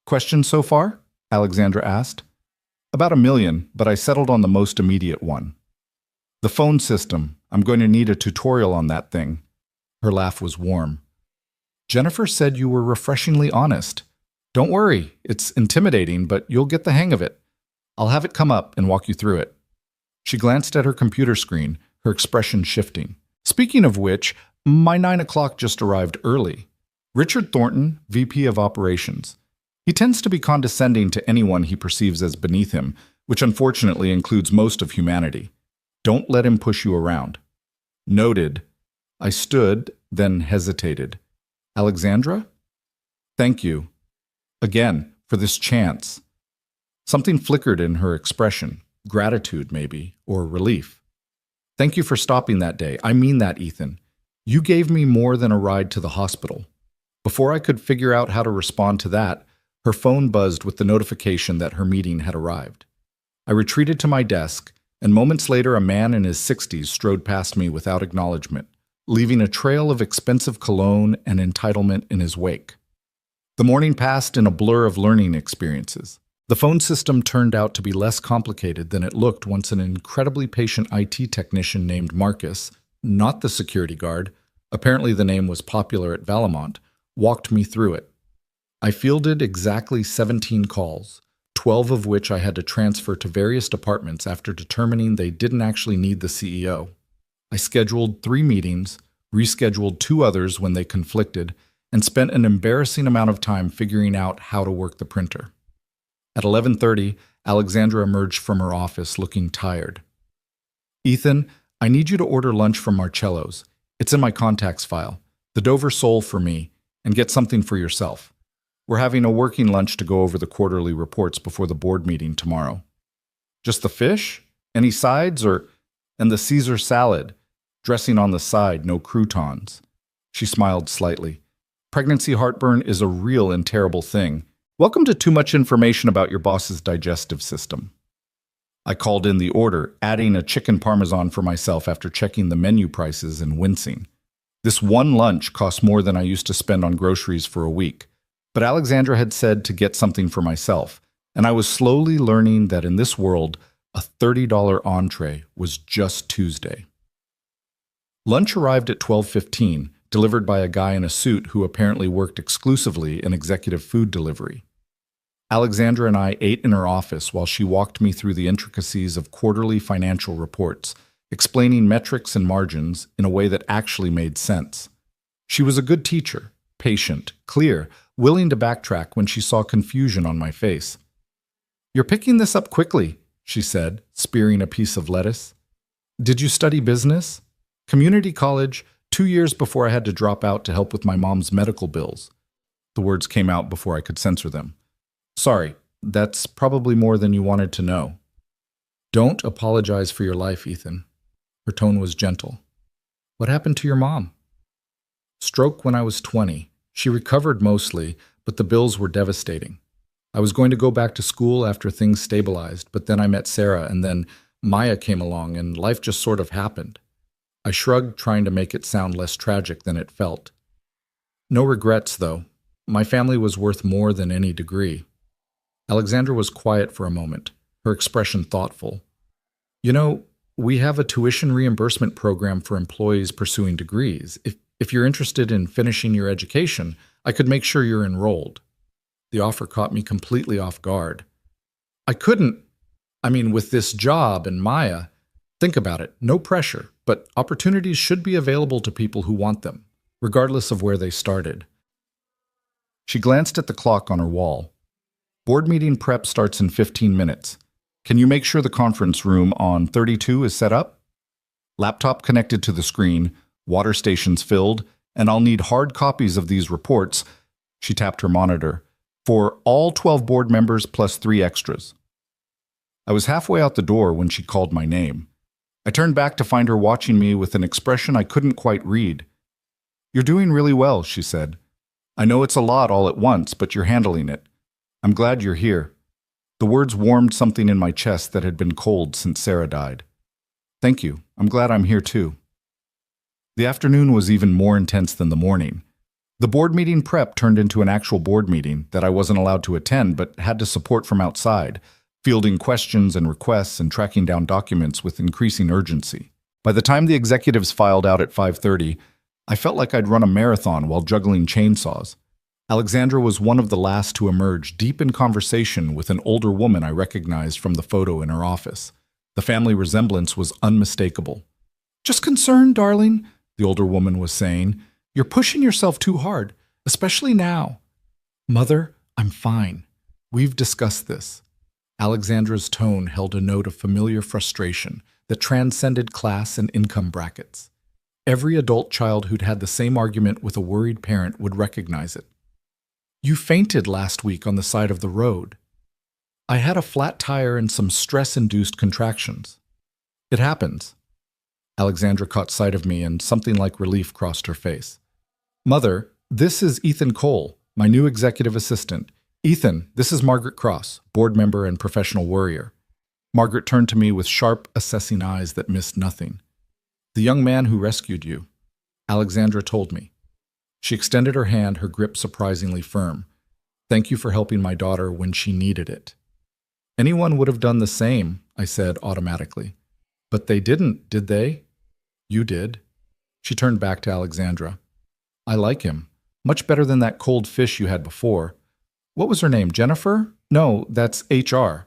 Questions so far? Alexandra asked. About 1 million, but I settled on the most immediate one. The phone system. I'm going to need a tutorial on that thing. Her laugh was warm. Jennifer said you were refreshingly honest. Don't worry, it's intimidating, but you'll get the hang of it. I'll have it come up and walk you through it. She glanced at her computer screen, her expression shifting. Speaking of which, my 9 o'clock just arrived early. Richard Thornton, VP of Operations. He tends to be condescending to anyone he perceives as beneath him, which unfortunately includes most of humanity. Don't let him push you around. Noted. I stood, then hesitated. Alexandra? Thank you. Again, for this chance. Something flickered in her expression. Gratitude, maybe, or relief. Thank you for stopping that day. I mean that, Ethan. You gave me more than a ride to the hospital. Before I could figure out how to respond to that, her phone buzzed with the notification that her meeting had arrived. I retreated to my desk, and moments later a man in his 60s strode past me without acknowledgement, leaving a trail of expensive cologne and entitlement in his wake. The morning passed in a blur of learning experiences. The phone system turned out to be less complicated than it looked once an incredibly patient IT technician named Marcus, not the security guard, apparently the name was popular at Valamont, walked me through it. I fielded exactly 17 calls, 12 of which I had to transfer to various departments after determining they didn't actually need the CEO. I scheduled 3 meetings, rescheduled 2 others when they conflicted, and spent an embarrassing amount of time figuring out how to work the printer. At 11:30, Alexandra emerged from her office looking tired. Ethan, I need you to order lunch from Marcello's. It's in my contacts file. The Dover sole for me, and get something for yourself. We're having a working lunch to go over the quarterly reports before the board meeting tomorrow. Just the fish? Any sides and the Caesar salad? Dressing on the side, no croutons. She smiled slightly. Pregnancy heartburn is a real and terrible thing. Welcome to too much information about your boss's digestive system. I called in the order, adding a chicken parmesan for myself after checking the menu prices and wincing. This one lunch cost more than I used to spend on groceries for a week. But Alexandra had said to get something for myself, and I was slowly learning that in this world, A $30 entree was just Tuesday. Lunch arrived at 12:15, delivered by a guy in a suit who apparently worked exclusively in executive food delivery. Alexandra and I ate in her office while she walked me through the intricacies of quarterly financial reports, explaining metrics and margins in a way that actually made sense. She was a good teacher, patient, clear, willing to backtrack when she saw confusion on my face. "You're picking this up quickly," she said, spearing a piece of lettuce. "Did you study business?" "Community college, 2 years before I had to drop out to help with my mom's medical bills." The words came out before I could censor them. "Sorry, that's probably more than you wanted to know." "Don't apologize for your life, Ethan." Her tone was gentle. "What happened to your mom?" "Stroke when I was 20. She recovered mostly, but the bills were devastating. I was going to go back to school after things stabilized, but then I met Sarah, and then Maya came along, and life just sort of happened." I shrugged, trying to make it sound less tragic than it felt. "No regrets, though. My family was worth more than any degree." Alexandra was quiet for a moment, her expression thoughtful. "You know, we have a tuition reimbursement program for employees pursuing degrees. If you're interested in finishing your education, I could make sure you're enrolled." The offer caught me completely off guard. I couldn't. With this job and Maya, think about it, no pressure, but opportunities should be available to people who want them, regardless of where they started. She glanced at the clock on her wall. "Board meeting prep starts in 15 minutes. Can you make sure the conference room on 32 is set up? Laptop connected to the screen, water stations filled, and I'll need hard copies of these reports," she tapped her monitor, "for all 12 board members plus 3 extras." I was halfway out the door when she called my name. I turned back to find her watching me with an expression I couldn't quite read. "You're doing really well," she said. "I know it's a lot all at once, but you're handling it. I'm glad you're here." The words warmed something in my chest that had been cold since Sarah died. "Thank you. I'm glad I'm here too." The afternoon was even more intense than the morning. The board meeting prep turned into an actual board meeting that I wasn't allowed to attend but had to support from outside, fielding questions and requests and tracking down documents with increasing urgency. By the time the executives filed out at 5:30, I felt like I'd run a marathon while juggling chainsaws. Alexandra was one of the last to emerge, deep in conversation with an older woman I recognized from the photo in her office. The family resemblance was unmistakable. "Just concerned, darling," the older woman was saying. "You're pushing yourself too hard, especially now." "Mother, I'm fine. We've discussed this." Alexandra's tone held a note of familiar frustration that transcended class and income brackets. Every adult child who'd had the same argument with a worried parent would recognize it. "You fainted last week on the side of the road." "I had a flat tire and some stress-induced contractions." "It happens." Alexandra caught sight of me and something like relief crossed her face. "Mother, this is Ethan Cole, my new executive assistant. Ethan, this is Margaret Cross, board member and professional worrier." Margaret turned to me with sharp, assessing eyes that missed nothing. "The young man who rescued you," Alexandra told me. She extended her hand, her grip surprisingly firm. "Thank you for helping my daughter when she needed it." "Anyone would have done the same," I said automatically. "But they didn't, did they?" "You did." She turned back to Alexandra. "I like him. Much better than that cold fish you had before. What was her name, Jennifer? No, that's HR.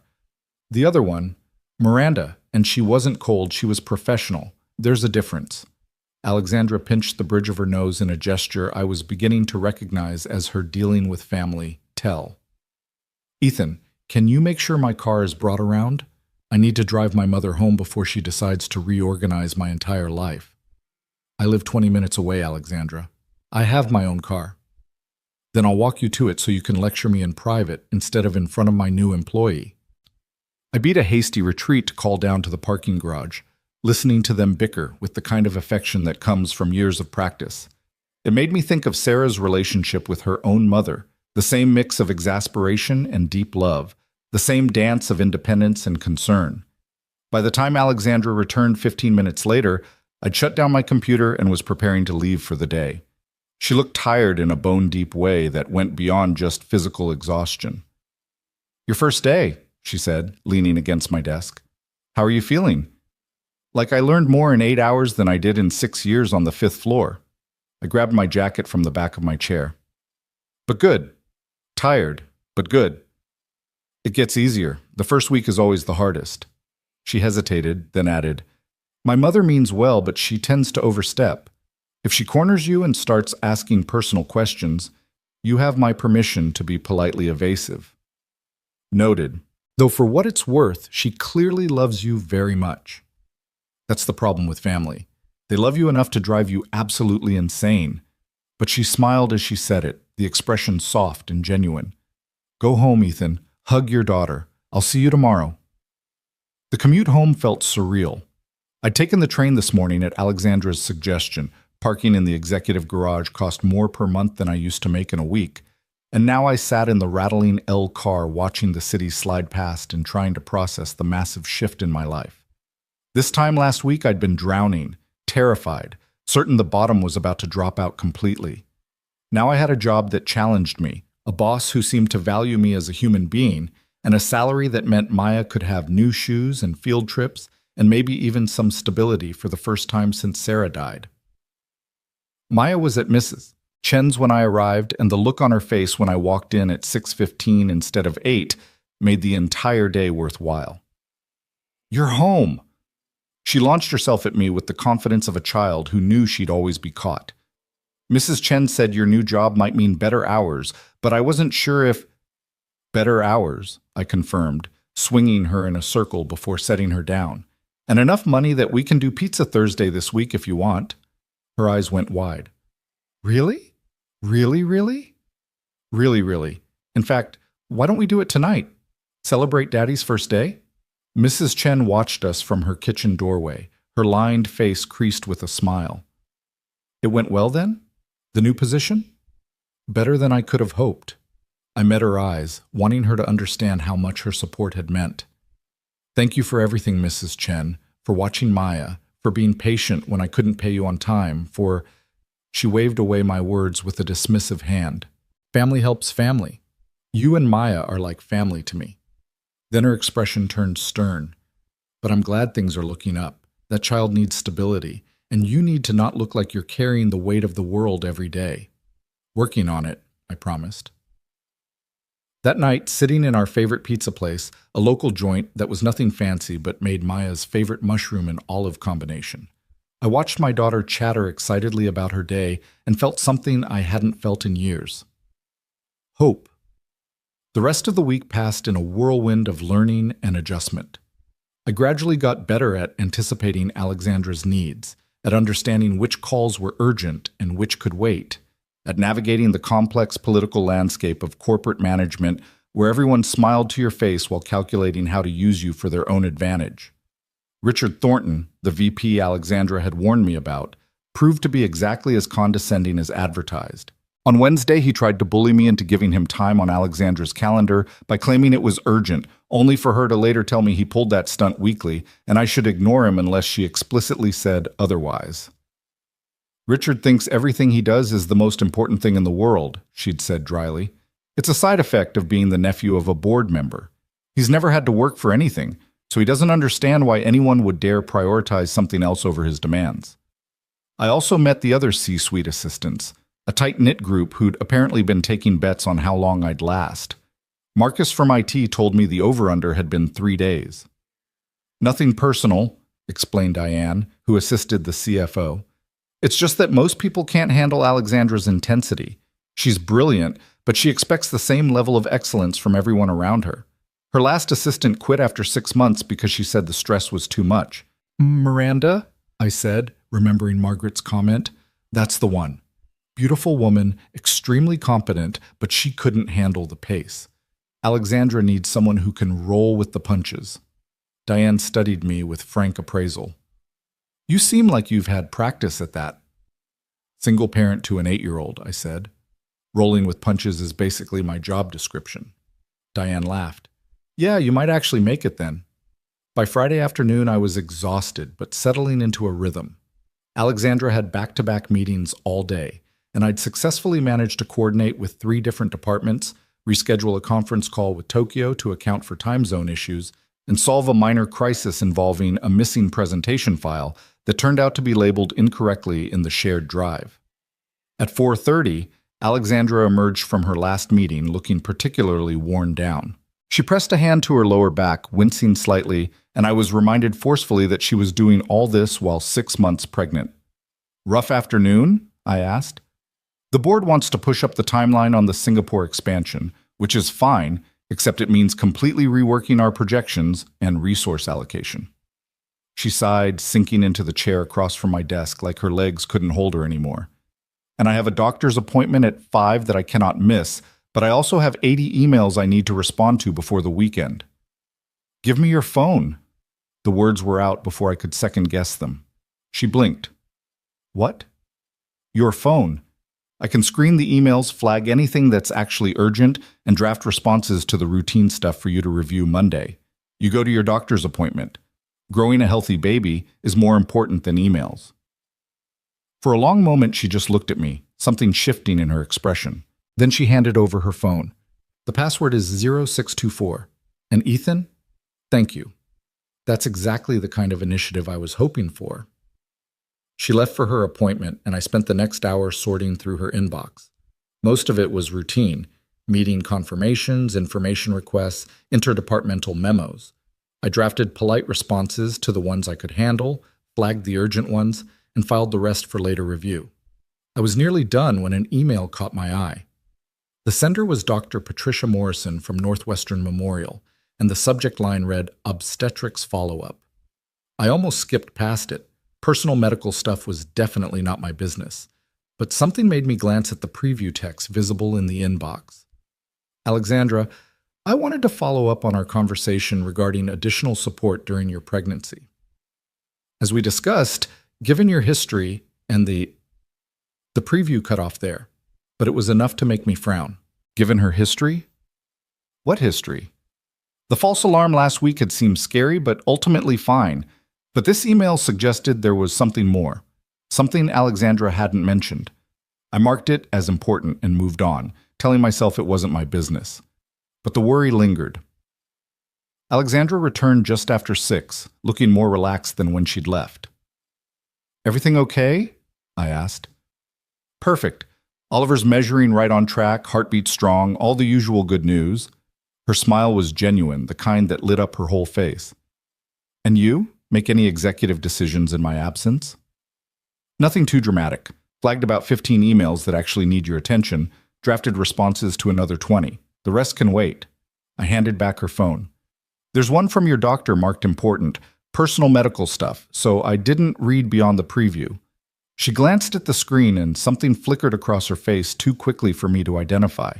The other one, Miranda, and she wasn't cold, she was professional. There's a difference." Alexandra pinched the bridge of her nose in a gesture I was beginning to recognize as her dealing with family tell. "Ethan, can you make sure my car is brought around? I need to drive my mother home before she decides to reorganize my entire life." "I live 20 minutes away, Alexandra. I have my own car." "Then I'll walk you to it so you can lecture me in private instead of in front of my new employee." I beat a hasty retreat to call down to the parking garage, listening to them bicker with the kind of affection that comes from years of practice. It made me think of Sarah's relationship with her own mother, the same mix of exasperation and deep love, the same dance of independence and concern. By the time Alexandra returned 15 minutes later, I'd shut down my computer and was preparing to leave for the day. She looked tired in a bone-deep way that went beyond just physical exhaustion. "Your first day," she said, leaning against my desk. How are you feeling? Like I learned more in 8 hours than I did in 6 years on the fifth floor. I grabbed my jacket from the back of my chair. But good. Tired, but good. It gets easier. The first week is always the hardest. She hesitated, then added, My mother means well, but she tends to overstep. If she corners you and starts asking personal questions, you have my permission to be politely evasive. Noted. Though for what it's worth, she clearly loves you very much. That's the problem with family. They love you enough to drive you absolutely insane. But she smiled as she said it, the expression soft and genuine. Go home, Ethan. Hug your daughter. I'll see you tomorrow. The commute home felt surreal. I'd taken the train this morning at Alexandra's suggestion. Parking in the executive garage cost more per month than I used to make in a week. And now I sat in the rattling L car watching the city slide past and trying to process the massive shift in my life. This time last week I'd been drowning, terrified, certain the bottom was about to drop out completely. Now I had a job that challenged me, a boss who seemed to value me as a human being, and a salary that meant Maya could have new shoes and field trips and maybe even some stability for the first time since Sarah died. Maya was at Mrs. Chen's when I arrived, and the look on her face when I walked in at 6:15 instead of 8 made the entire day worthwhile. You're home! She launched herself at me with the confidence of a child who knew she'd always be caught. Mrs. Chen said your new job might mean better hours, but I wasn't sure if... Better hours, I confirmed, swinging her in a circle before setting her down. And enough money that we can do Pizza Thursday this week if you want. Her eyes went wide. Really? Really, really? Really, really. In fact, why don't we do it tonight? Celebrate Daddy's first day? Mrs. Chen watched us from her kitchen doorway, her lined face creased with a smile. It went well then? The new position? Better than I could have hoped. I met her eyes, wanting her to understand how much her support had meant. Thank you for everything, Mrs. Chen, for watching Maya, for being patient when I couldn't pay you on time, for... She waved away my words with a dismissive hand. Family helps family. You and Maya are like family to me. Then her expression turned stern. But I'm glad things are looking up. That child needs stability, and you need to not look like you're carrying the weight of the world every day. Working on it, I promised. That night, sitting in our favorite pizza place, a local joint that was nothing fancy but made Maya's favorite mushroom and olive combination, I watched my daughter chatter excitedly about her day and felt something I hadn't felt in years. Hope. The rest of the week passed in a whirlwind of learning and adjustment. I gradually got better at anticipating Alexandra's needs, at understanding which calls were urgent and which could wait, at navigating the complex political landscape of corporate management where everyone smiled to your face while calculating how to use you for their own advantage. Richard Thornton, the VP Alexandra had warned me about, proved to be exactly as condescending as advertised. On Wednesday, he tried to bully me into giving him time on Alexandra's calendar by claiming it was urgent, only for her to later tell me he pulled that stunt weekly, and I should ignore him unless she explicitly said otherwise. Richard thinks everything he does is the most important thing in the world, she'd said dryly. It's a side effect of being the nephew of a board member. He's never had to work for anything, so he doesn't understand why anyone would dare prioritize something else over his demands. I also met the other C-suite assistants, a tight-knit group who'd apparently been taking bets on how long I'd last. Marcus from IT told me the over-under had been 3 days. Nothing personal, explained Diane, who assisted the CFO. It's just that most people can't handle Alexandra's intensity. She's brilliant, but she expects the same level of excellence from everyone around her. Her last assistant quit after 6 months because she said the stress was too much. Miranda, I said, remembering Margaret's comment. That's the one. Beautiful woman, extremely competent, but she couldn't handle the pace. Alexandra needs someone who can roll with the punches. Diane studied me with frank appraisal. You seem like you've had practice at that. Single parent to an 8-year-old, I said. Rolling with punches is basically my job description. Diane laughed. Yeah, you might actually make it then. By Friday afternoon, I was exhausted, but settling into a rhythm. Alexandra had back-to-back meetings all day, and I'd successfully managed to coordinate with 3 different departments, reschedule a conference call with Tokyo to account for time zone issues, and solve a minor crisis involving a missing presentation file that turned out to be labeled incorrectly in the shared drive. At 4:30, Alexandra emerged from her last meeting looking particularly worn down. She pressed a hand to her lower back, wincing slightly, and I was reminded forcefully that she was doing all this while 6 months pregnant. "Rough afternoon?" I asked. "The board wants to push up the timeline on the Singapore expansion, which is fine, except it means completely reworking our projections and resource allocation." She sighed, sinking into the chair across from my desk like her legs couldn't hold her anymore. "And I have a doctor's appointment at 5 that I cannot miss, but I also have 80 emails I need to respond to before the weekend." "Give me your phone." The words were out before I could second-guess them. She blinked. "What?" "Your phone. I can screen the emails, flag anything that's actually urgent, and draft responses to the routine stuff for you to review Monday. You go to your doctor's appointment. Growing a healthy baby is more important than emails." For a long moment, she just looked at me, something shifting in her expression. Then she handed over her phone. "The password is 0624. And Ethan? Thank you. That's exactly the kind of initiative I was hoping for." She left for her appointment, and I spent the next hour sorting through her inbox. Most of it was routine: meeting confirmations, information requests, interdepartmental memos. I drafted polite responses to the ones I could handle, flagged the urgent ones, and filed the rest for later review. I was nearly done when an email caught my eye. The sender was Dr. Patricia Morrison from Northwestern Memorial, and the subject line read, "Obstetrics Follow-Up." I almost skipped past it. Personal medical stuff was definitely not my business, but something made me glance at the preview text visible in the inbox. "Alexandra, I wanted to follow up on our conversation regarding additional support during your pregnancy. As we discussed, given your history," and the preview cut off there, but it was enough to make me frown. Given her history? What history? The false alarm last week had seemed scary, but ultimately fine. But this email suggested there was something more, something Alexandra hadn't mentioned. I marked it as important and moved on, telling myself it wasn't my business. But the worry lingered. Alexandra returned just after 6, looking more relaxed than when she'd left. "Everything okay?" I asked. "Perfect. Oliver's measuring right on track, heartbeat strong, all the usual good news." Her smile was genuine, the kind that lit up her whole face. "And you? Make any executive decisions in my absence?" "Nothing too dramatic. Flagged about 15 emails that actually need your attention, drafted responses to another 20. The rest can wait." I handed back her phone. "There's one from your doctor marked important, personal medical stuff, so I didn't read beyond the preview." She glanced at the screen and something flickered across her face too quickly for me to identify.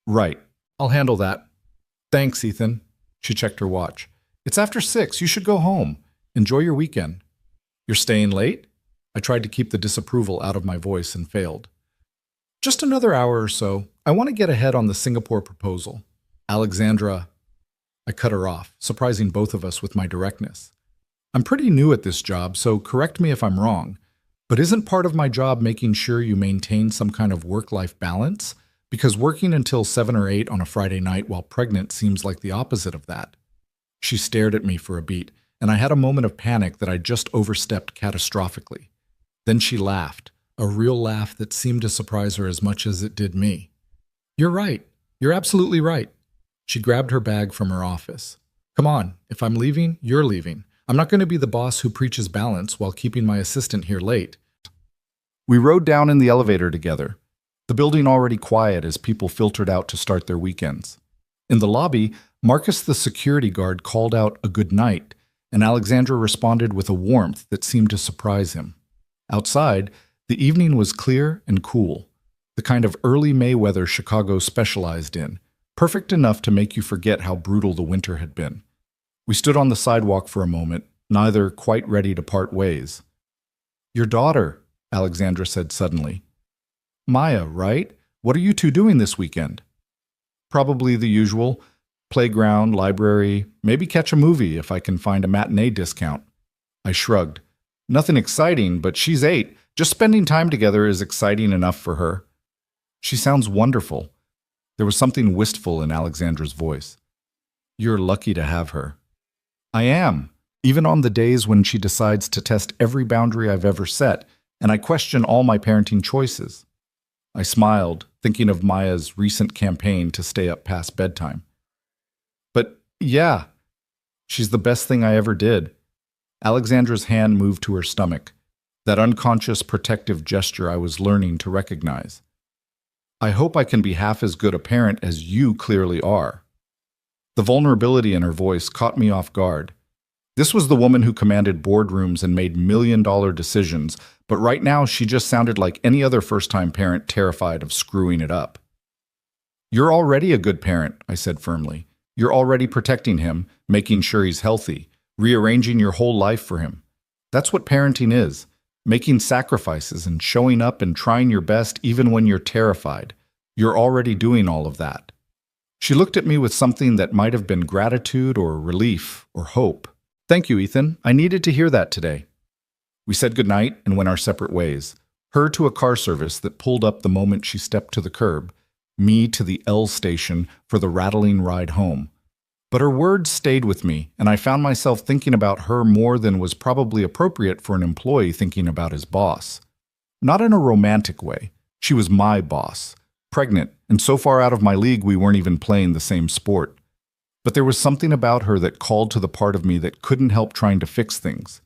"Right. I'll handle that." "Thanks, Ethan." She checked her watch. "It's after 6. You should go home. Enjoy your weekend." "You're staying late?" I tried to keep the disapproval out of my voice and failed. "Just another hour or so. I want to get ahead on the Singapore proposal." "Alexandra." I cut her off, surprising both of us with my directness. "I'm pretty new at this job, so correct me if I'm wrong. But isn't part of my job making sure you maintain some kind of work-life balance? Because working until 7 or 8 on a Friday night while pregnant seems like the opposite of that." She stared at me for a beat, and I had a moment of panic that I just overstepped catastrophically. Then she laughed, a real laugh that seemed to surprise her as much as it did me. "You're right. You're absolutely right." She grabbed her bag from her office. "Come on, if I'm leaving, you're leaving. I'm not going to be the boss who preaches balance while keeping my assistant here late." We rode down in the elevator together, the building already quiet as people filtered out to start their weekends. In the lobby, Marcus the security guard called out a good night, and Alexandra responded with a warmth that seemed to surprise him. Outside, the evening was clear and cool, the kind of early May weather Chicago specialized in, perfect enough to make you forget how brutal the winter had been. We stood on the sidewalk for a moment, neither quite ready to part ways. "Your daughter," Alexandra said suddenly. "Maya, right? What are you two doing this weekend?" "Probably the usual. Playground, library, maybe catch a movie if I can find a matinee discount." I shrugged. "Nothing exciting, but she's 8. Just spending time together is exciting enough for her." "She sounds wonderful." There was something wistful in Alexandra's voice. "You're lucky to have her." I am, even on the days when she decides to test every boundary I've ever set, and I question all my parenting choices. I smiled, thinking of Maya's recent campaign to stay up past bedtime. But yeah, she's the best thing I ever did. Alexandra's hand moved to her stomach, that unconscious protective gesture I was learning to recognize. I hope I can be half as good a parent as you clearly are. The vulnerability in her voice caught me off guard. This was the woman who commanded boardrooms and made million-dollar decisions, but right now she just sounded like any other first-time parent terrified of screwing it up. You're already a good parent, I said firmly. You're already protecting him, making sure he's healthy, rearranging your whole life for him. That's what parenting is, making sacrifices and showing up and trying your best even when you're terrified. You're already doing all of that. She looked at me with something that might have been gratitude or relief or hope. Thank you, Ethan. I needed to hear that today. We said goodnight and went our separate ways, her to a car service that pulled up the moment she stepped to the curb, me to the L station for the rattling ride home. But her words stayed with me, and I found myself thinking about her more than was probably appropriate for an employee thinking about his boss. Not in a romantic way. She was my boss, pregnant, and so far out of my league we weren't even playing the same sport. But there was something about her that called to the part of me that couldn't help trying to fix things.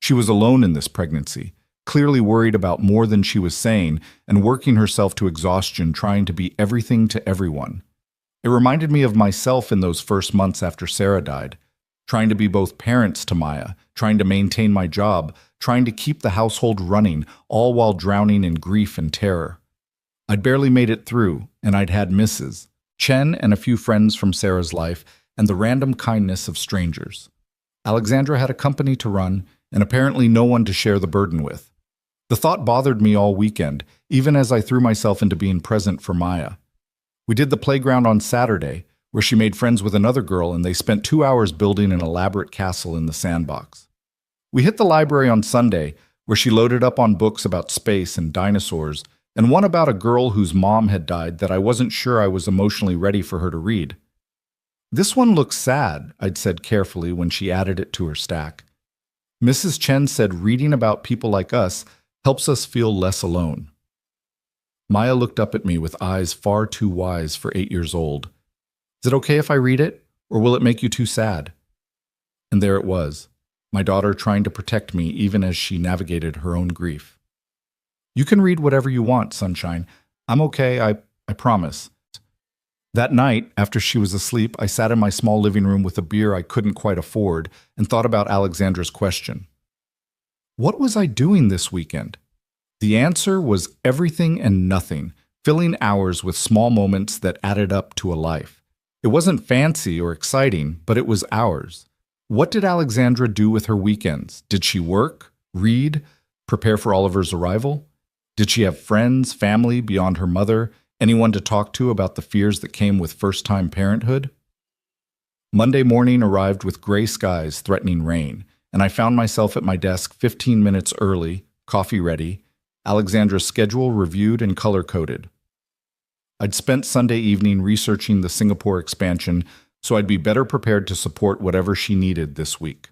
She was alone in this pregnancy, clearly worried about more than she was saying and working herself to exhaustion trying to be everything to everyone. It reminded me of myself in those first months after Sarah died, trying to be both parents to Maya, trying to maintain my job, trying to keep the household running, all while drowning in grief and terror. I'd barely made it through, and I'd had misses, Chen and a few friends from Sarah's life, and the random kindness of strangers. Alexandra had a company to run, and apparently no one to share the burden with. The thought bothered me all weekend, even as I threw myself into being present for Maya. We did the playground on Saturday, where she made friends with another girl and they spent 2 hours building an elaborate castle in the sandbox. We hit the library on Sunday, where she loaded up on books about space and dinosaurs, and one about a girl whose mom had died that I wasn't sure I was emotionally ready for her to read. This one looks sad, I'd said carefully when she added it to her stack. Mrs. Chen said reading about people like us helps us feel less alone. Maya looked up at me with eyes far too wise for 8 years old. Is it okay if I read it, or will it make you too sad? And there it was, my daughter trying to protect me even as she navigated her own grief. You can read whatever you want, Sunshine. I'm okay, I promise. That night, after she was asleep, I sat in my small living room with a beer I couldn't quite afford and thought about Alexandra's question. What was I doing this weekend? The answer was everything and nothing, filling hours with small moments that added up to a life. It wasn't fancy or exciting, but it was ours. What did Alexandra do with her weekends? Did she work, read, prepare for Oliver's arrival? Did she have friends, family beyond her mother, anyone to talk to about the fears that came with first-time parenthood? Monday morning arrived with gray skies threatening rain, and I found myself at my desk 15 minutes early, coffee ready, Alexandra's schedule reviewed and color-coded. I'd spent Sunday evening researching the Singapore expansion, so I'd be better prepared to support whatever she needed this week.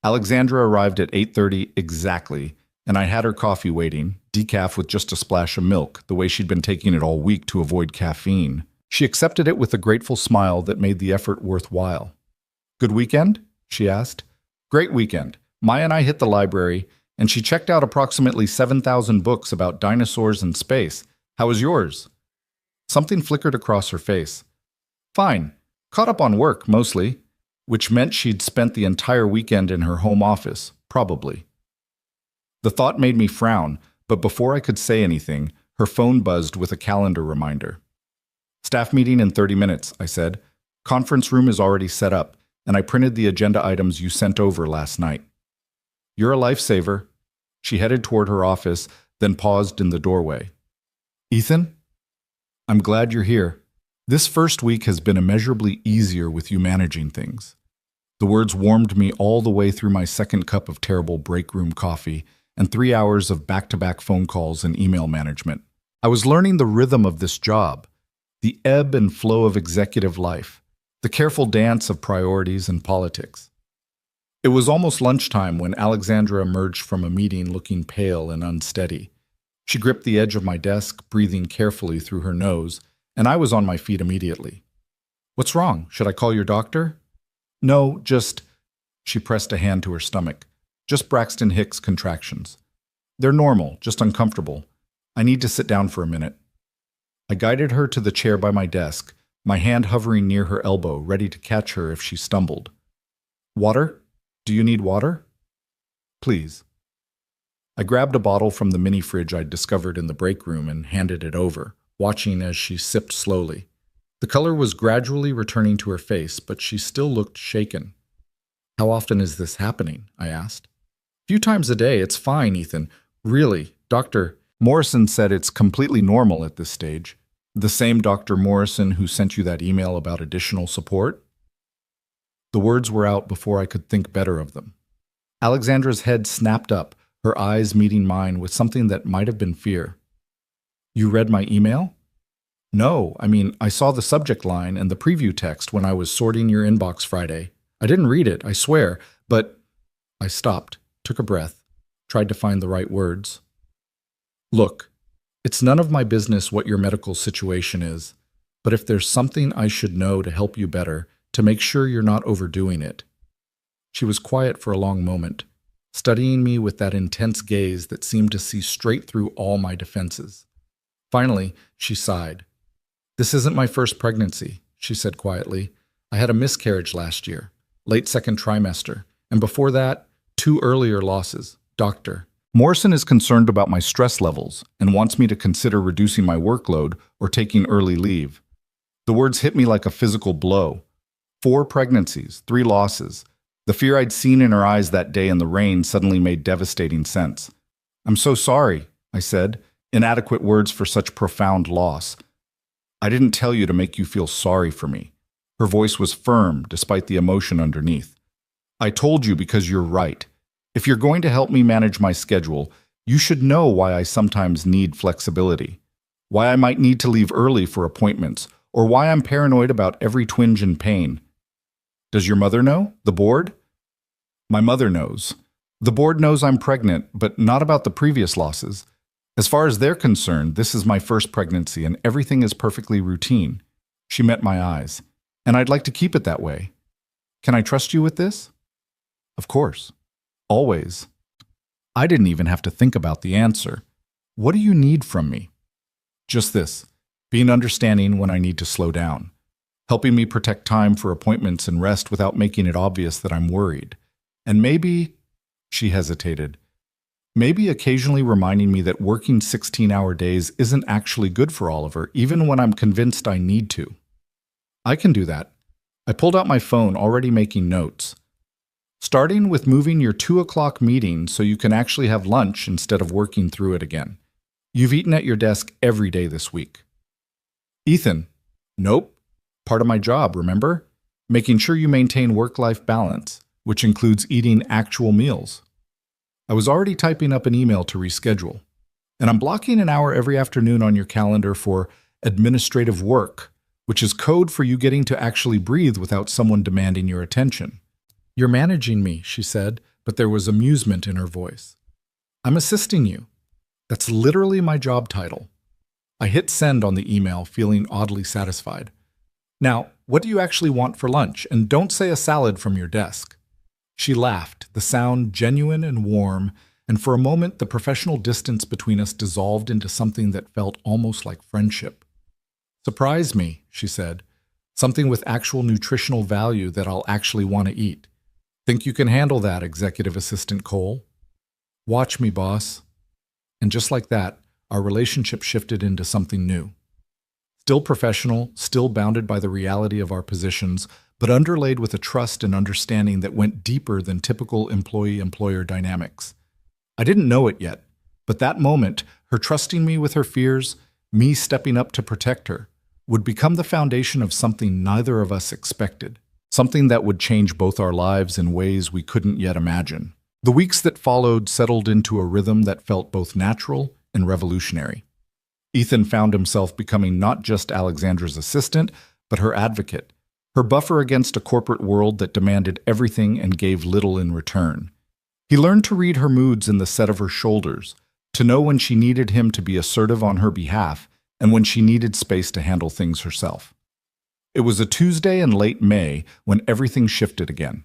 Alexandra arrived at 8:30 exactly, and I had her coffee waiting, decaf with just a splash of milk, the way she'd been taking it all week to avoid caffeine. She accepted it with a grateful smile that made the effort worthwhile. Good weekend? She asked. Great weekend. Maya and I hit the library, and she checked out approximately 7,000 books about dinosaurs and space. How was yours? Something flickered across her face. Fine. Caught up on work, mostly, which meant she'd spent the entire weekend in her home office, probably. The thought made me frown, but before I could say anything, her phone buzzed with a calendar reminder. Staff meeting in 30 minutes, I said. Conference room is already set up, and I printed the agenda items you sent over last night. You're a lifesaver. She headed toward her office, then paused in the doorway. Ethan? I'm glad you're here. This first week has been immeasurably easier with you managing things. The words warmed me all the way through my second cup of terrible break room coffee and 3 hours of back-to-back phone calls and email management. I was learning the rhythm of this job, the ebb and flow of executive life, the careful dance of priorities and politics. It was almost lunchtime when Alexandra emerged from a meeting looking pale and unsteady. She gripped the edge of my desk, breathing carefully through her nose, and I was on my feet immediately. "What's wrong? Should I call your doctor?" "No, just—" She pressed a hand to her stomach. "Just Braxton Hicks contractions. They're normal, just uncomfortable. I need to sit down for a minute." I guided her to the chair by my desk, my hand hovering near her elbow, ready to catch her if she stumbled. "Water? Do you need water?" "Please." I grabbed a bottle from the mini fridge I'd discovered in the break room and handed it over, watching as she sipped slowly. The color was gradually returning to her face, but she still looked shaken. "How often is this happening?" I asked. "A few times a day. It's fine, Ethan. Really, Dr. Morrison said it's completely normal at this stage." "The same Dr. Morrison who sent you that email about additional support?" The words were out before I could think better of them. Alexandra's head snapped up, her eyes meeting mine with something that might have been fear. "You read my email?" "No, I saw the subject line and the preview text when I was sorting your inbox Friday. I didn't read it, I swear, but—" I stopped, took a breath, tried to find the right words. "Look, it's none of my business what your medical situation is, but if there's something I should know to help you better, to make sure you're not overdoing it." She was quiet for a long moment, studying me with that intense gaze that seemed to see straight through all my defenses. Finally, she sighed. "This isn't my first pregnancy," she said quietly. "I had a miscarriage last year, late second trimester, and before that, 2 earlier losses. Doctor Morrison is concerned about my stress levels and wants me to consider reducing my workload or taking early leave." The words hit me like a physical blow. 4 pregnancies, 3 losses. The fear I'd seen in her eyes that day in the rain suddenly made devastating sense. "I'm so sorry," I said, inadequate words for such profound loss. "I didn't tell you to make you feel sorry for me." Her voice was firm, despite the emotion underneath. "I told you because you're right. If you're going to help me manage my schedule, you should know why I sometimes need flexibility, why I might need to leave early for appointments, or why I'm paranoid about every twinge and pain." "Does your mother know? The board?" "My mother knows. The board knows I'm pregnant, but not about the previous losses. As far as they're concerned, this is my first pregnancy and everything is perfectly routine." She met my eyes. "And I'd like to keep it that way. Can I trust you with this?" "Of course. Always." I didn't even have to think about the answer. "What do you need from me?" "Just this. Being understanding when I need to slow down. Helping me protect time for appointments and rest without making it obvious that I'm worried. And maybe," she hesitated, "maybe occasionally reminding me that working 16-hour days isn't actually good for Oliver, even when I'm convinced I need to." "I can do that." I pulled out my phone, already making notes. "Starting with moving your 2 o'clock meeting so you can actually have lunch instead of working through it again. You've eaten at your desk every day this week." "Ethan." "Nope. Part of my job, remember? Making sure you maintain work-life balance, which includes eating actual meals." I was already typing up an email to reschedule. "And I'm blocking an hour every afternoon on your calendar for administrative work, which is code for you getting to actually breathe without someone demanding your attention." "You're managing me," she said, but there was amusement in her voice. "I'm assisting you. That's literally my job title." I hit send on the email, feeling oddly satisfied. "Now, what do you actually want for lunch? And don't say a salad from your desk." She laughed, the sound genuine and warm, and for a moment the professional distance between us dissolved into something that felt almost like friendship. "Surprise me," she said. "Something with actual nutritional value that I'll actually want to eat. Think you can handle that, Executive Assistant Cole?" "Watch me, boss." And just like that, our relationship shifted into something new. Still professional, still bounded by the reality of our positions, but underlaid with a trust and understanding that went deeper than typical employee-employer dynamics. I didn't know it yet, but that moment, her trusting me with her fears, me stepping up to protect her, would become the foundation of something neither of us expected. Something that would change both our lives in ways we couldn't yet imagine. The weeks that followed settled into a rhythm that felt both natural and revolutionary. Ethan found himself becoming not just Alexandra's assistant, but her advocate, her buffer against a corporate world that demanded everything and gave little in return. He learned to read her moods in the set of her shoulders, to know when she needed him to be assertive on her behalf and when she needed space to handle things herself. It was a Tuesday in late May when everything shifted again.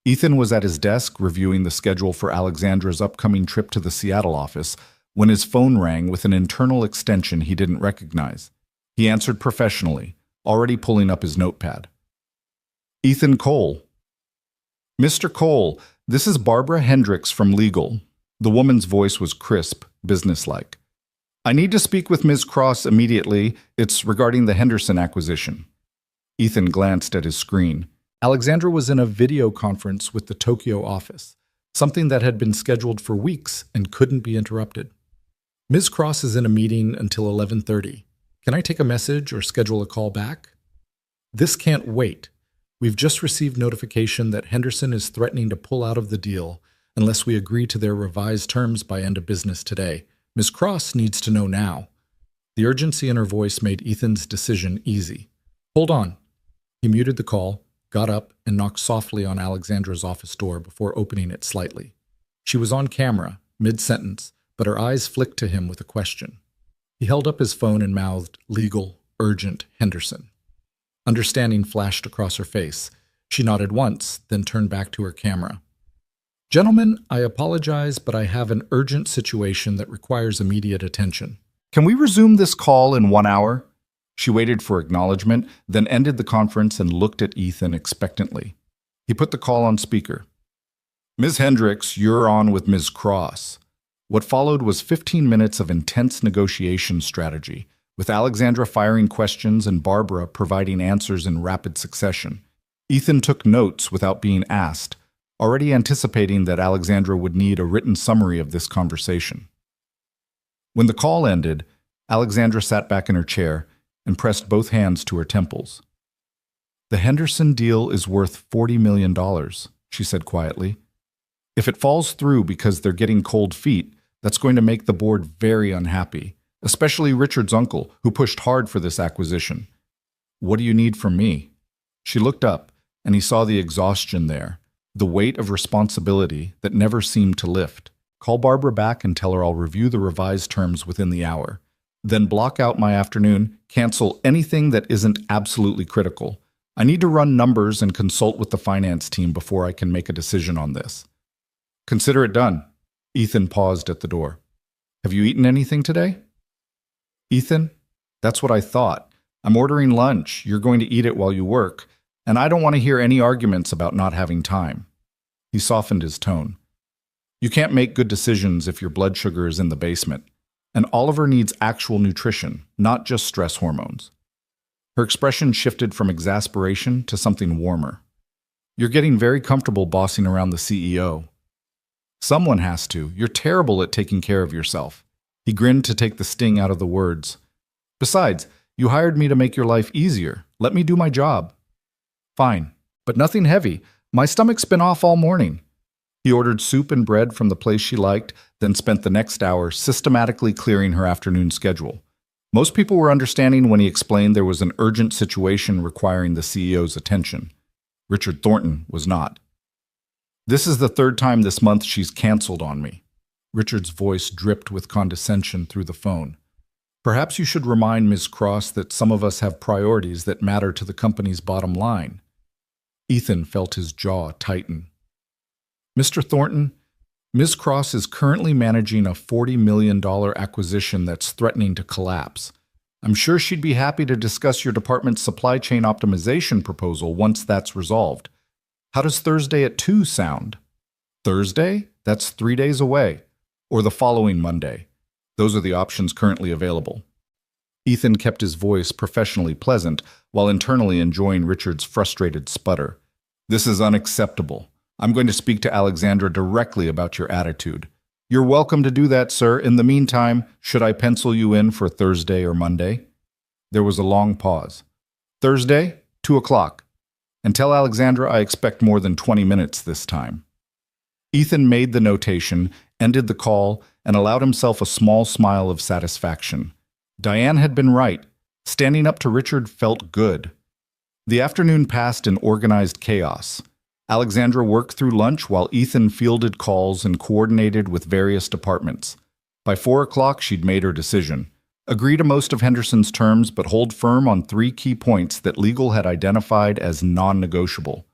Ethan was at his desk reviewing the schedule for Alexandra's upcoming trip to the Seattle office when his phone rang with an internal extension he didn't recognize. He answered professionally, already pulling up his notepad. Ethan Cole. Mr. Cole, this is Barbara Hendricks from Legal. The woman's voice was crisp, businesslike. I need to speak with Ms. Cross immediately. It's regarding the Henderson acquisition. Ethan glanced at his screen. Alexandra was in a video conference with the Tokyo office, something that had been scheduled for weeks and couldn't be interrupted. Ms. Cross is in a meeting until 11:30. Can I take a message or schedule a call back? This can't wait. We've just received notification that Henderson is threatening to pull out of the deal unless we agree to their revised terms by end of business today. Ms. Cross needs to know now. The urgency in her voice made Ethan's decision easy. Hold on. He muted the call, got up, and knocked softly on Alexandra's office door before opening it slightly. She was on camera, mid-sentence, but her eyes flicked to him with a question. He held up his phone and mouthed, "Legal, urgent, Henderson." Understanding flashed across her face. She nodded once, then turned back to her camera. "Gentlemen, I apologize, but I have an urgent situation that requires immediate attention. Can we resume this call in 1 hour?" She waited for acknowledgement, then ended the conference and looked at Ethan expectantly. He put the call on speaker. "Ms. Hendricks, you're on with Ms. Cross." What followed was 15 minutes of intense negotiation strategy, with Alexandra firing questions and Barbara providing answers in rapid succession. Ethan took notes without being asked, already anticipating that Alexandra would need a written summary of this conversation. When the call ended, Alexandra sat back in her chair and pressed both hands to her temples. "The Henderson deal is worth $40 million, she said quietly. "If it falls through because they're getting cold feet, that's going to make the board very unhappy, especially Richard's uncle, who pushed hard for this acquisition. What do you need from me?" She looked up, and he saw the exhaustion there, the weight of responsibility that never seemed to lift. "Call Barbara back and tell her I'll review the revised terms within the hour. Then block out my afternoon, cancel anything that isn't absolutely critical. I need to run numbers and consult with the finance team before I can make a decision on this." "Consider it done." Ethan paused at the door. "Have you eaten anything today?" "Ethan, that's what I thought. I'm ordering lunch. You're going to eat it while you work, and I don't want to hear any arguments about not having time." He softened his tone. "You can't make good decisions if your blood sugar is in the basement. And Oliver needs actual nutrition, not just stress hormones." Her expression shifted from exasperation to something warmer. "You're getting very comfortable bossing around the CEO." "Someone has to. You're terrible at taking care of yourself." He grinned to take the sting out of the words. "Besides, you hired me to make your life easier. Let me do my job." "Fine, but nothing heavy. My stomach's been off all morning." He ordered soup and bread from the place she liked, then spent the next hour systematically clearing her afternoon schedule. Most people were understanding when he explained there was an urgent situation requiring the CEO's attention. Richard Thornton was not. "This is the third time this month she's canceled on me." Richard's voice dripped with condescension through the phone. "Perhaps you should remind Ms. Cross that some of us have priorities that matter to the company's bottom line." Ethan felt his jaw tighten. "Mr. Thornton, Ms. Cross is currently managing a $40 million acquisition that's threatening to collapse. I'm sure she'd be happy to discuss your department's supply chain optimization proposal once that's resolved. How does Thursday at 2 sound?" "Thursday? That's 3 days away. Or the following Monday. Those are the options currently available." Ethan kept his voice professionally pleasant while internally enjoying Richard's frustrated sputter. "This is unacceptable. I'm going to speak to Alexandra directly about your attitude." "You're welcome to do that, sir. In the meantime, should I pencil you in for Thursday or Monday?" There was a long pause. "Thursday, 2 o'clock. And tell Alexandra I expect more than 20 minutes this time." Ethan made the notation, ended the call, and allowed himself a small smile of satisfaction. Diane had been right. Standing up to Richard felt good. The afternoon passed in organized chaos. Alexandra worked through lunch while Ethan fielded calls and coordinated with various departments. By 4 o'clock, she'd made her decision. Agree to most of Henderson's terms, but hold firm on 3 key points that legal had identified as non-negotiable.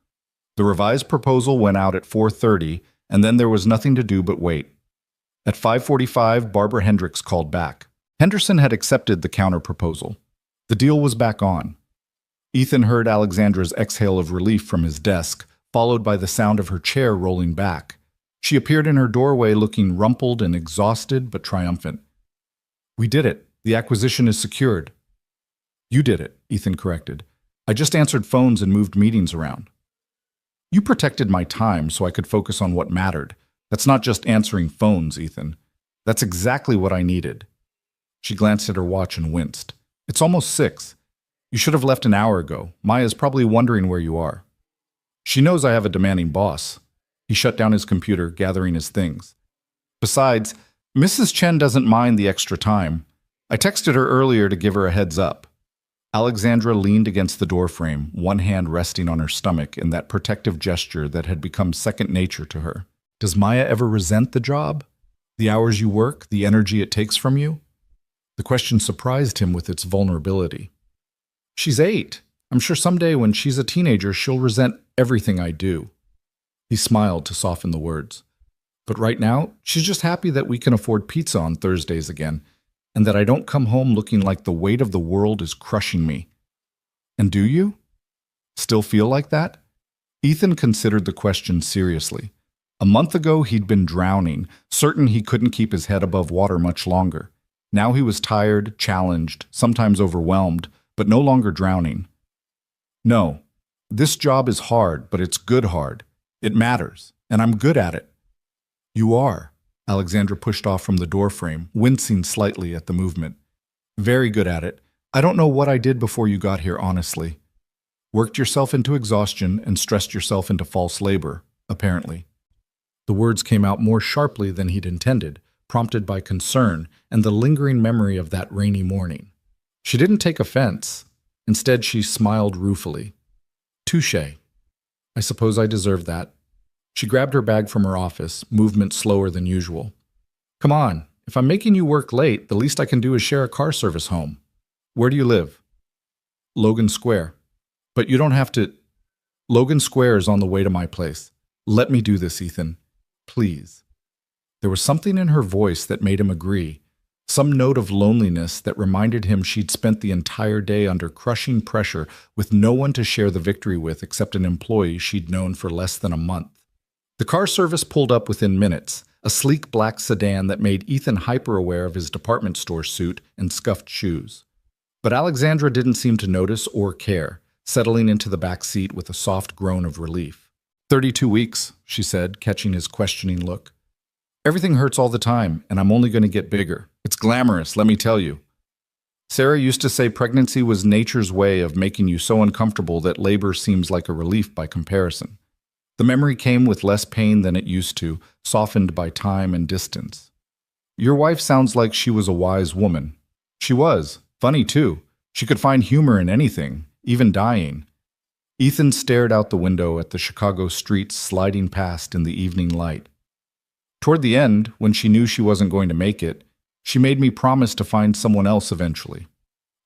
The revised proposal went out at 4:30, and then there was nothing to do but wait. At 5:45, Barbara Hendricks called back. Henderson had accepted the counter-proposal. The deal was back on. Ethan heard Alexandra's exhale of relief from his desk, followed by the sound of her chair rolling back. She appeared in her doorway looking rumpled and exhausted but triumphant. "We did it. The acquisition is secured." "You did it," Ethan corrected. "I just answered phones and moved meetings around." "You protected my time so I could focus on what mattered. That's not just answering phones, Ethan. That's exactly what I needed." She glanced at her watch and winced. "It's almost 6. You should have left an hour ago. Maya's probably wondering where you are." "She knows I have a demanding boss." He shut down his computer, gathering his things. "Besides, Mrs. Chen doesn't mind the extra time. I texted her earlier to give her a heads up." Alexandra leaned against the doorframe, one hand resting on her stomach in that protective gesture that had become second nature to her. "Does Maya ever resent the job? The hours you work, the energy it takes from you?" The question surprised him with its vulnerability. "She's 8. I'm sure someday when she's a teenager, she'll resent everything I do." He smiled to soften the words. "But right now, she's just happy that we can afford pizza on Thursdays again, and that I don't come home looking like the weight of the world is crushing me." "And do you? Still feel like that?" Ethan considered the question seriously. A month ago, he'd been drowning, certain he couldn't keep his head above water much longer. Now he was tired, challenged, sometimes overwhelmed, but no longer drowning. "No, this job is hard, but it's good hard. It matters, and I'm good at it." "You are." Alexandra pushed off from the doorframe, wincing slightly at the movement. "Very good at it. I don't know what I did before you got here, honestly. Worked yourself into exhaustion and stressed yourself into false labor, apparently." The words came out more sharply than he'd intended, prompted by concern and the lingering memory of that rainy morning. She didn't take offense. Instead, she smiled ruefully. "Touché. I suppose I deserve that." She grabbed her bag from her office, movement slower than usual. "Come on. If I'm making you work late, the least I can do is share a car service home. Where do you live?" "Logan Square." "But you don't have to—" "Logan Square is on the way to my place. Let me do this, Ethan. Please." There was something in her voice that made him agree, some note of loneliness that reminded him she'd spent the entire day under crushing pressure with no one to share the victory with except an employee she'd known for less than a month. The car service pulled up within minutes, a sleek black sedan that made Ethan hyper-aware of his department store suit and scuffed shoes. But Alexandra didn't seem to notice or care, settling into the back seat with a soft groan of relief. 32 weeks, she said, catching his questioning look. "Everything hurts all the time, and I'm only going to get bigger. It's glamorous, let me tell you. Sarah used to say pregnancy was nature's way of making you so uncomfortable that labor seems like a relief by comparison. The memory came with less pain than it used to, softened by time and distance. Your wife sounds like she was a wise woman. She was. Funny, too. She could find humor in anything, even dying." Ethan stared out the window at the Chicago streets sliding past in the evening light. "Toward the end, when she knew she wasn't going to make it, she made me promise to find someone else eventually.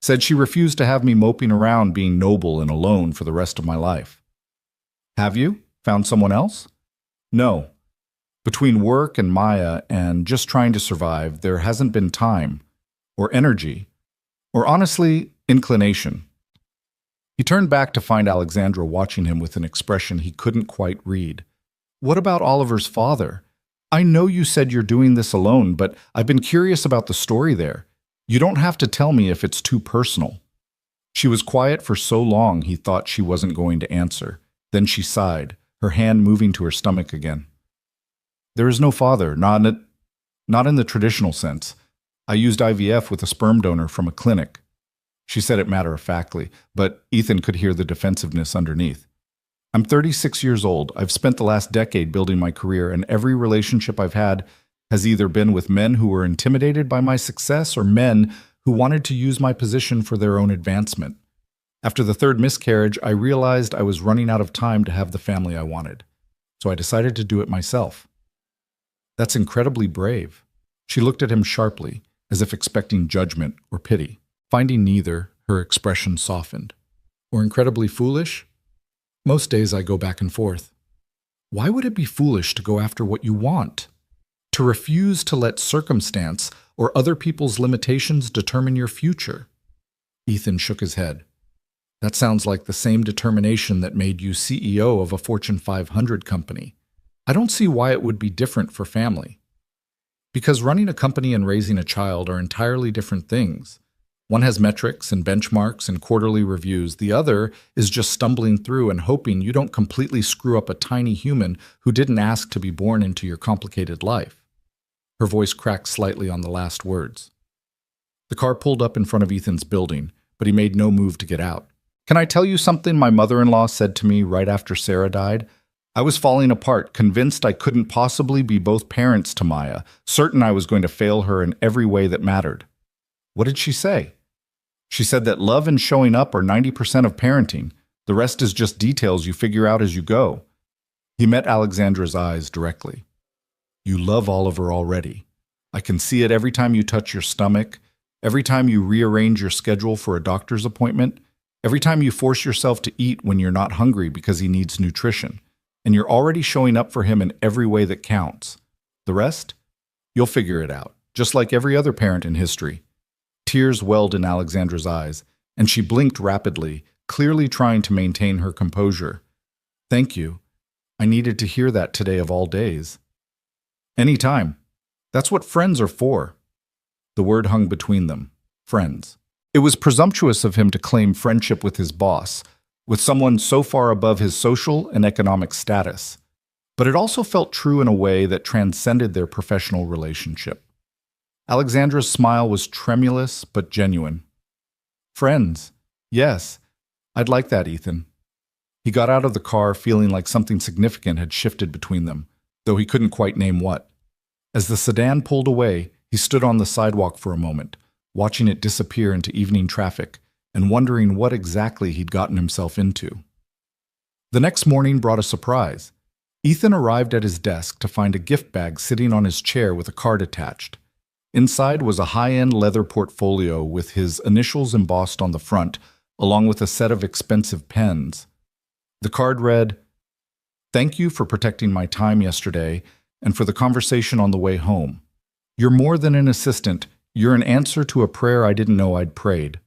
Said she refused to have me moping around being noble and alone for the rest of my life." "Have you? Found someone else?" "No. Between work and Maya and just trying to survive, there hasn't been time, or energy, or honestly, inclination." He turned back to find Alexandra watching him with an expression he couldn't quite read. "What about Oliver's father? I know you said you're doing this alone, but I've been curious about the story there. You don't have to tell me if it's too personal." She was quiet for so long he thought she wasn't going to answer. Then she sighed, her hand moving to her stomach again. "There is no father, not in the traditional sense. I used IVF with a sperm donor from a clinic." She said it matter-of-factly, but Ethan could hear the defensiveness underneath. "I'm 36 years old. I've spent the last decade building my career, and every relationship I've had has either been with men who were intimidated by my success or men who wanted to use my position for their own advancement. After the third miscarriage, I realized I was running out of time to have the family I wanted, so I decided to do it myself. That's incredibly brave. She looked at him sharply, as if expecting judgment or pity. Finding neither, her expression softened. Or incredibly foolish? Most days I go back and forth. Why would it be foolish to go after what you want? To refuse to let circumstance or other people's limitations determine your future? Ethan shook his head. That sounds like the same determination that made you CEO of a Fortune 500 company. I don't see why it would be different for family. Because running a company and raising a child are entirely different things. One has metrics and benchmarks and quarterly reviews. The other is just stumbling through and hoping you don't completely screw up a tiny human who didn't ask to be born into your complicated life. Her voice cracked slightly on the last words. The car pulled up in front of Ethan's building, but he made no move to get out. Can I tell you something my mother-in-law said to me right after Sarah died? I was falling apart, convinced I couldn't possibly be both parents to Maya, certain I was going to fail her in every way that mattered. What did she say? She said that love and showing up are 90% of parenting. The rest is just details you figure out as you go. He met Alexandra's eyes directly. You love Oliver already. I can see it every time you touch your stomach, every time you rearrange your schedule for a doctor's appointment, every time you force yourself to eat when you're not hungry because he needs nutrition. And you're already showing up for him in every way that counts. The rest? You'll figure it out, just like every other parent in history. Tears welled in Alexandra's eyes, and she blinked rapidly, clearly trying to maintain her composure. Thank you. I needed to hear that today of all days. Anytime. That's what friends are for. The word hung between them. Friends. It was presumptuous of him to claim friendship with his boss, with someone so far above his social and economic status. But it also felt true in a way that transcended their professional relationship. Alexandra's smile was tremulous but genuine. Friends. Yes, I'd like that, Ethan. He got out of the car feeling like something significant had shifted between them, though he couldn't quite name what. As the sedan pulled away, he stood on the sidewalk for a moment, watching it disappear into evening traffic and wondering what exactly he'd gotten himself into. The next morning brought a surprise. Ethan arrived at his desk to find a gift bag sitting on his chair with a card attached. Inside was a high-end leather portfolio with his initials embossed on the front, along with a set of expensive pens. The card read, "Thank you for protecting my time yesterday and for the conversation on the way home. You're more than an assistant. You're an answer to a prayer I didn't know I'd prayed.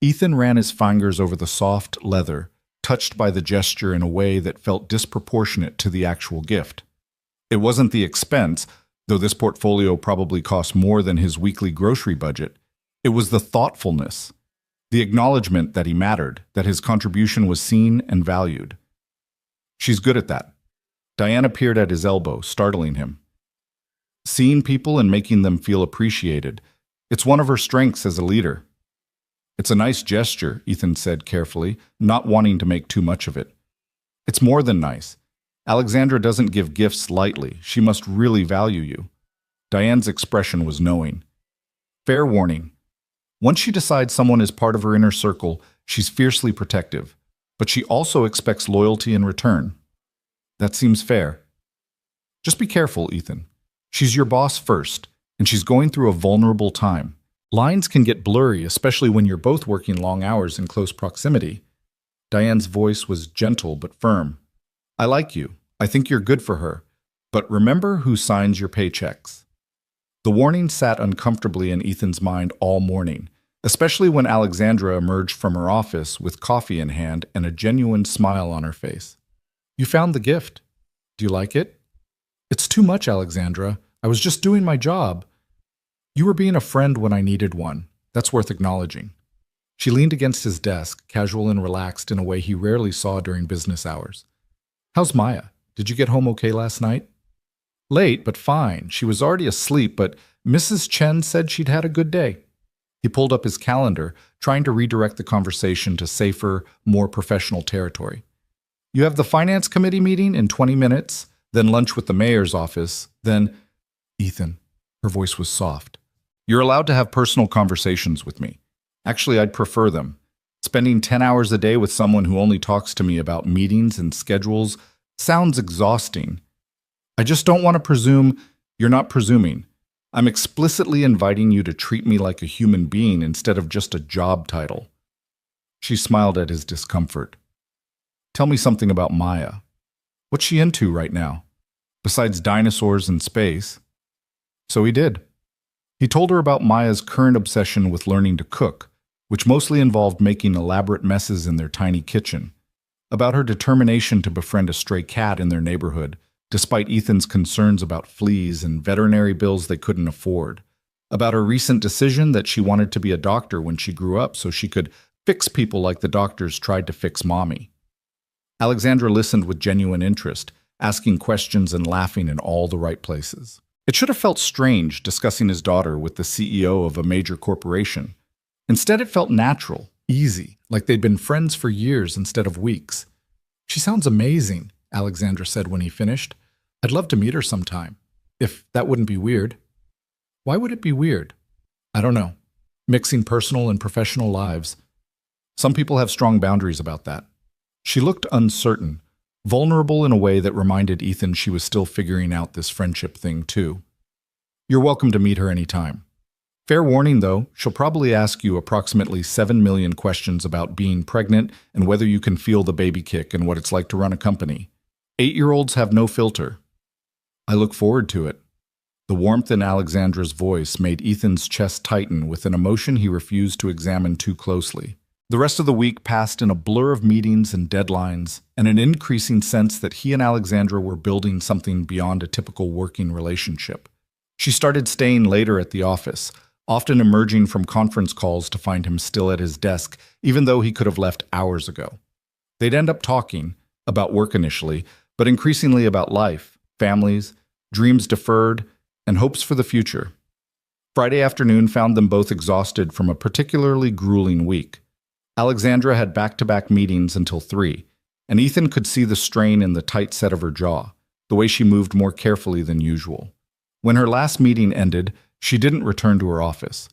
Ethan ran his fingers over the soft leather, touched by the gesture in a way that felt disproportionate to the actual gift. It wasn't the expense, though this portfolio probably cost more than his weekly grocery budget. It was the thoughtfulness, the acknowledgement that he mattered, that his contribution was seen and valued. She's good at that. Diane appeared at his elbow, startling him. Seeing people and making them feel appreciated. It's one of her strengths as a leader. It's a nice gesture, Ethan said carefully, not wanting to make too much of it. It's more than nice. Alexandra doesn't give gifts lightly. She must really value you. Diane's expression was knowing. Fair warning. Once she decides someone is part of her inner circle, she's fiercely protective, but she also expects loyalty in return. That seems fair. Just be careful, Ethan. She's your boss first, and she's going through a vulnerable time. Lines can get blurry, especially when you're both working long hours in close proximity. Diane's voice was gentle but firm. I like you. I think you're good for her. But remember who signs your paychecks. The warning sat uncomfortably in Ethan's mind all morning, especially when Alexandra emerged from her office with coffee in hand and a genuine smile on her face. You found the gift. Do you like it? It's too much, Alexandra. I was just doing my job. You were being a friend when I needed one. That's worth acknowledging. She leaned against his desk, casual and relaxed in a way he rarely saw during business hours. How's Maya? Did you get home okay last night? Late, but fine. She was already asleep, but Mrs. Chen said she'd had a good day. He pulled up his calendar, trying to redirect the conversation to safer, more professional territory. You have the finance committee meeting in 20 minutes, then lunch with the mayor's office, then... Ethan. Her voice was soft. You're allowed to have personal conversations with me. Actually, I'd prefer them. It's Spending 10 hours a day with someone who only talks to me about meetings and schedules sounds exhausting. I just don't want to presume you're not presuming. I'm explicitly inviting you to treat me like a human being instead of just a job title. She smiled at his discomfort. Tell me something about Maya. What's she into right now? Besides dinosaurs and space. So he did. He told her about Maya's current obsession with learning to cook, which mostly involved making elaborate messes in their tiny kitchen, about her determination to befriend a stray cat in their neighborhood, despite Ethan's concerns about fleas and veterinary bills they couldn't afford, about her recent decision that she wanted to be a doctor when she grew up so she could fix people like the doctors tried to fix Mommy. Alexandra listened with genuine interest, asking questions and laughing in all the right places. It should have felt strange discussing his daughter with the CEO of a major corporation. Instead, it felt natural, easy, like they'd been friends for years instead of weeks. She sounds amazing, Alexandra said when he finished. I'd love to meet her sometime, if that wouldn't be weird. Why would it be weird? I don't know. Mixing personal and professional lives. Some people have strong boundaries about that. She looked uncertain, vulnerable in a way that reminded Ethan she was still figuring out this friendship thing too. You're welcome to meet her anytime. Fair warning though, she'll probably ask you approximately 7 million questions about being pregnant and whether you can feel the baby kick and what it's like to run a company. 8-year-olds have no filter. I look forward to it. The warmth in Alexandra's voice made Ethan's chest tighten with an emotion he refused to examine too closely. The rest of the week passed in a blur of meetings and deadlines, and an increasing sense that he and Alexandra were building something beyond a typical working relationship. She started staying later at the office, often emerging from conference calls to find him still at his desk, even though he could have left hours ago. They'd end up talking, about work initially, but increasingly about life, families, dreams deferred, and hopes for the future. Friday afternoon found them both exhausted from a particularly grueling week. Alexandra had back-to-back meetings until 3, and Ethan could see the strain in the tight set of her jaw, the way she moved more carefully than usual. When her last meeting ended, she didn't return to her office.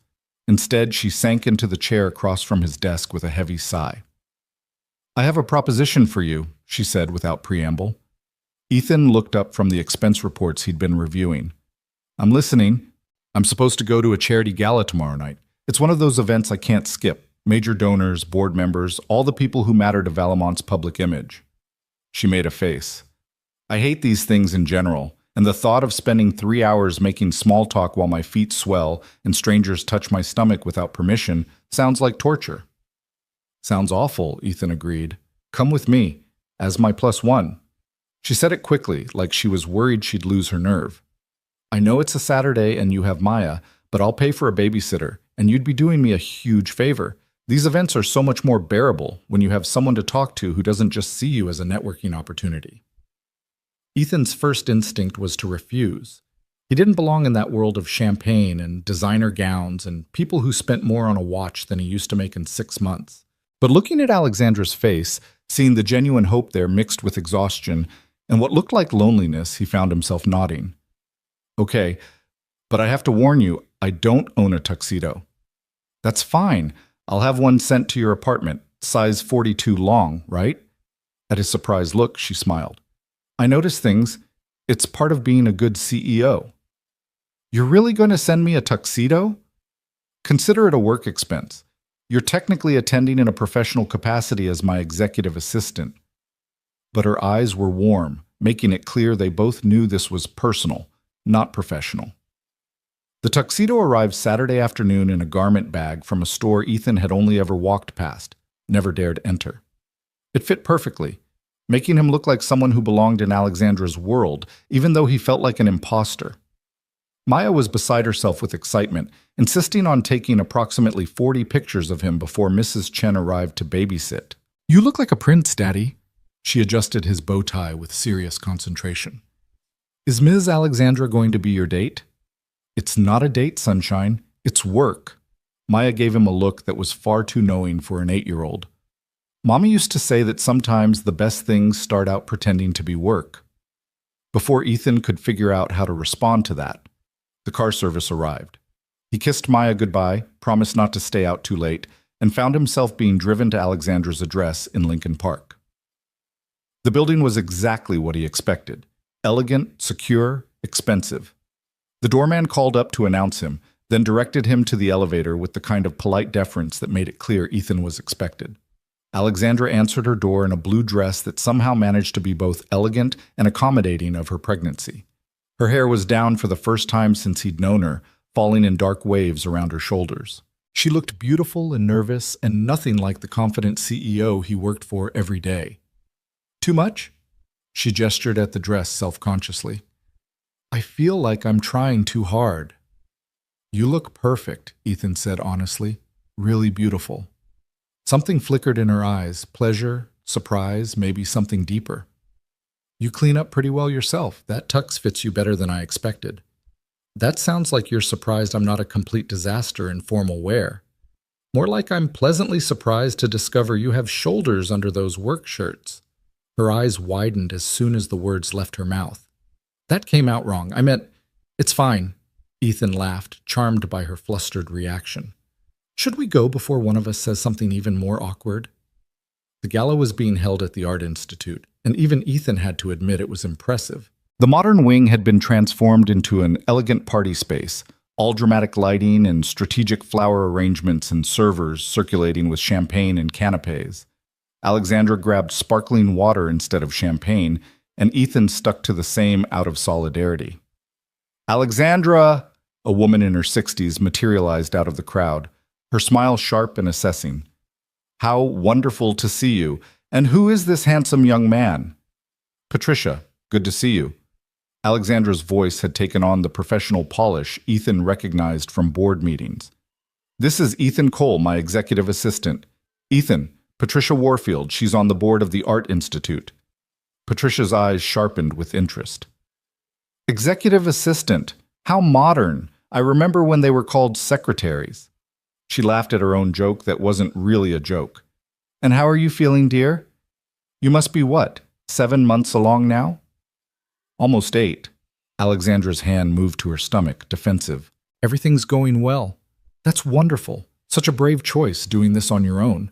Instead, she sank into the chair across from his desk with a heavy sigh. I have a proposition for you, she said without preamble. Ethan looked up from the expense reports he'd been reviewing. I'm listening. I'm supposed to go to a charity gala tomorrow night. It's one of those events I can't skip. Major donors, board members, all the people who matter to Valamont's public image. She made a face. I hate these things in general, and the thought of spending 3 hours making small talk while my feet swell and strangers touch my stomach without permission sounds like torture. Sounds awful, Ethan agreed. Come with me, as my +1. She said it quickly, like she was worried she'd lose her nerve. I know it's a Saturday and you have Maya, but I'll pay for a babysitter, and you'd be doing me a huge favor. These events are so much more bearable when you have someone to talk to who doesn't just see you as a networking opportunity. Ethan's first instinct was to refuse. He didn't belong in that world of champagne and designer gowns and people who spent more on a watch than he used to make in 6 months. But looking at Alexandra's face, seeing the genuine hope there mixed with exhaustion and what looked like loneliness, he found himself nodding. Okay, but I have to warn you, I don't own a tuxedo. That's fine. I'll have one sent to your apartment, size 42 long, right? At his surprised look, she smiled. I notice things. It's part of being a good CEO. You're really going to send me a tuxedo? Consider it a work expense. You're technically attending in a professional capacity as my executive assistant. But her eyes were warm, making it clear they both knew this was personal, not professional. The tuxedo arrived Saturday afternoon in a garment bag from a store Ethan had only ever walked past, never dared enter. It fit perfectly, making him look like someone who belonged in Alexandra's world, even though he felt like an imposter. Maya was beside herself with excitement, insisting on taking approximately 40 pictures of him before Mrs. Chen arrived to babysit. You look like a prince, Daddy. She adjusted his bow tie with serious concentration. Is Ms. Alexandra going to be your date? It's not a date, sunshine. It's work. Maya gave him a look that was far too knowing for an 8-year-old. Mommy used to say that sometimes the best things start out pretending to be work. Before Ethan could figure out how to respond to that, the car service arrived. He kissed Maya goodbye, promised not to stay out too late, and found himself being driven to Alexandra's address in Lincoln Park. The building was exactly what he expected: elegant, secure, expensive. The doorman called up to announce him, then directed him to the elevator with the kind of polite deference that made it clear Ethan was expected. Alexandra answered her door in a blue dress that somehow managed to be both elegant and accommodating of her pregnancy. Her hair was down for the first time since he'd known her, falling in dark waves around her shoulders. She looked beautiful and nervous and nothing like the confident CEO he worked for every day. "Too much?" She gestured at the dress self-consciously. "I feel like I'm trying too hard." "You look perfect," Ethan said honestly. "Really beautiful." Something flickered in her eyes, pleasure, surprise, maybe something deeper. "You clean up pretty well yourself. That tux fits you better than I expected." "That sounds like you're surprised I'm not a complete disaster in formal wear." "More like I'm pleasantly surprised to discover you have shoulders under those work shirts." Her eyes widened as soon as the words left her mouth. "That came out wrong. I meant, it's fine." Ethan laughed, charmed by her flustered reaction. "Should we go before one of us says something even more awkward?" The gala was being held at the Art Institute, and even Ethan had to admit it was impressive. The modern wing had been transformed into an elegant party space, all dramatic lighting and strategic flower arrangements and servers circulating with champagne and canapes. Alexandra grabbed sparkling water instead of champagne, and Ethan stuck to the same out of solidarity. "Alexandra!" A woman in her 60s materialized out of the crowd, her smile sharp and assessing. "How wonderful to see you. And who is this handsome young man?" "Patricia, good to see you." Alexandra's voice had taken on the professional polish Ethan recognized from board meetings. "This is Ethan Cole, my executive assistant. Ethan, Patricia Warfield, she's on the board of the Art Institute." Patricia's eyes sharpened with interest. "Executive assistant? How modern. I remember when they were called secretaries." She laughed at her own joke that wasn't really a joke. "And how are you feeling, dear? You must be what, 7 months along now?" "Almost 8. Alexandra's hand moved to her stomach, defensive. "Everything's going well." "That's wonderful. Such a brave choice, doing this on your own."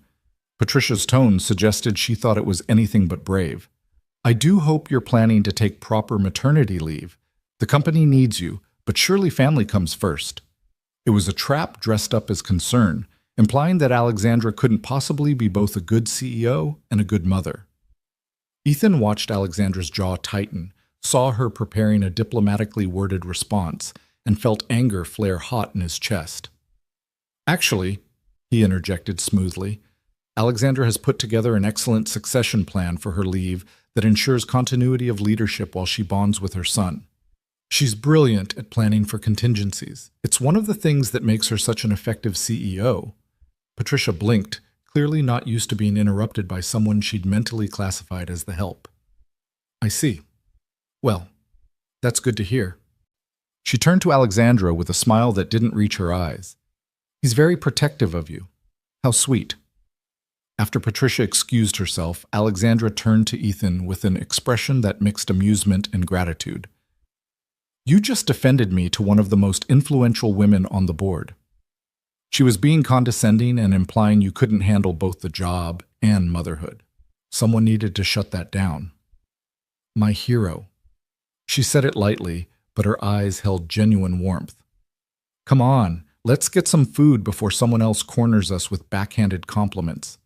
Patricia's tone suggested she thought it was anything but brave. "I do hope you're planning to take proper maternity leave. The company needs you, but surely family comes first." It was a trap dressed up as concern, implying that Alexandra couldn't possibly be both a good CEO and a good mother. Ethan watched Alexandra's jaw tighten, saw her preparing a diplomatically worded response, and felt anger flare hot in his chest. "Actually," he interjected smoothly, "Alexandra has put together an excellent succession plan for her leave that ensures continuity of leadership while she bonds with her son. She's brilliant at planning for contingencies. It's one of the things that makes her such an effective CEO." Patricia blinked, clearly not used to being interrupted by someone she'd mentally classified as the help. "I see. Well, that's good to hear." She turned to Alexandra with a smile that didn't reach her eyes. "He's very protective of you. How sweet." After Patricia excused herself, Alexandra turned to Ethan with an expression that mixed amusement and gratitude. "You just defended me to one of the most influential women on the board." She was being condescending and implying you couldn't handle both the job and motherhood. Someone needed to shut that down. "My hero." She said it lightly, but her eyes held genuine warmth. "Come on, let's get some food before someone else corners us with backhanded compliments."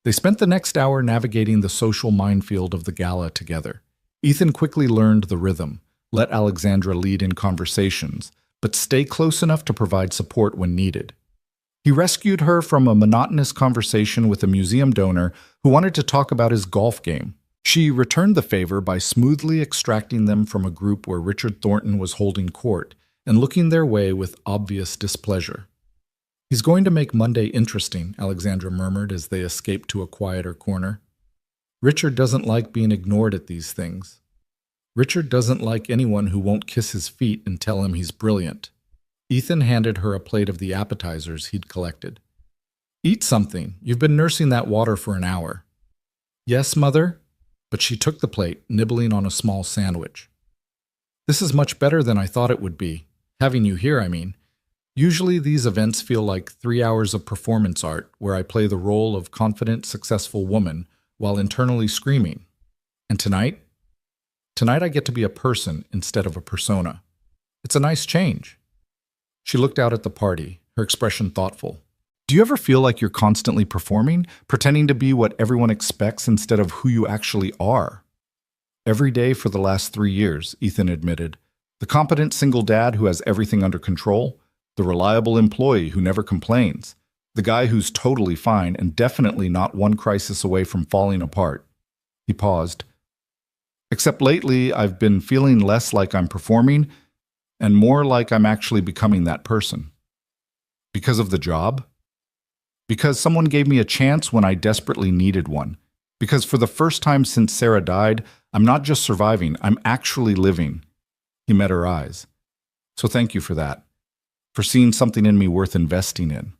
They spent the next hour navigating the social minefield of the gala together. Ethan quickly learned the rhythm. Let Alexandra lead in conversations, but stay close enough to provide support when needed. He rescued her from a monotonous conversation with a museum donor who wanted to talk about his golf game. She returned the favor by smoothly extracting them from a group where Richard Thornton was holding court and looking their way with obvious displeasure. "He's going to make Monday interesting," Alexandra murmured as they escaped to a quieter corner. "Richard doesn't like being ignored at these things. Richard doesn't like anyone who won't kiss his feet and tell him he's brilliant." Ethan handed her a plate of the appetizers he'd collected. "Eat something. You've been nursing that water for an hour." "Yes, Mother?" But she took the plate, nibbling on a small sandwich. "This is much better than I thought it would be. Having you here, I mean. Usually these events feel like 3 hours of performance art where I play the role of confident, successful woman while internally screaming. And tonight? Tonight I get to be a person instead of a persona. It's a nice change. She looked out at the party, her expression thoughtful. Do you ever feel like you're constantly performing, pretending to be what everyone expects instead of who you actually are? Every day for the last 3 years, Ethan admitted. The competent single dad who has everything under control, the reliable employee who never complains, the guy who's totally fine and definitely not one crisis away from falling apart. He paused. Except lately, I've been feeling less like I'm performing and more like I'm actually becoming that person. Because of the job? Because someone gave me a chance when I desperately needed one. Because for the first time since Sarah died, I'm not just surviving, I'm actually living. He met her eyes. So thank you for that. For seeing something in me worth investing in.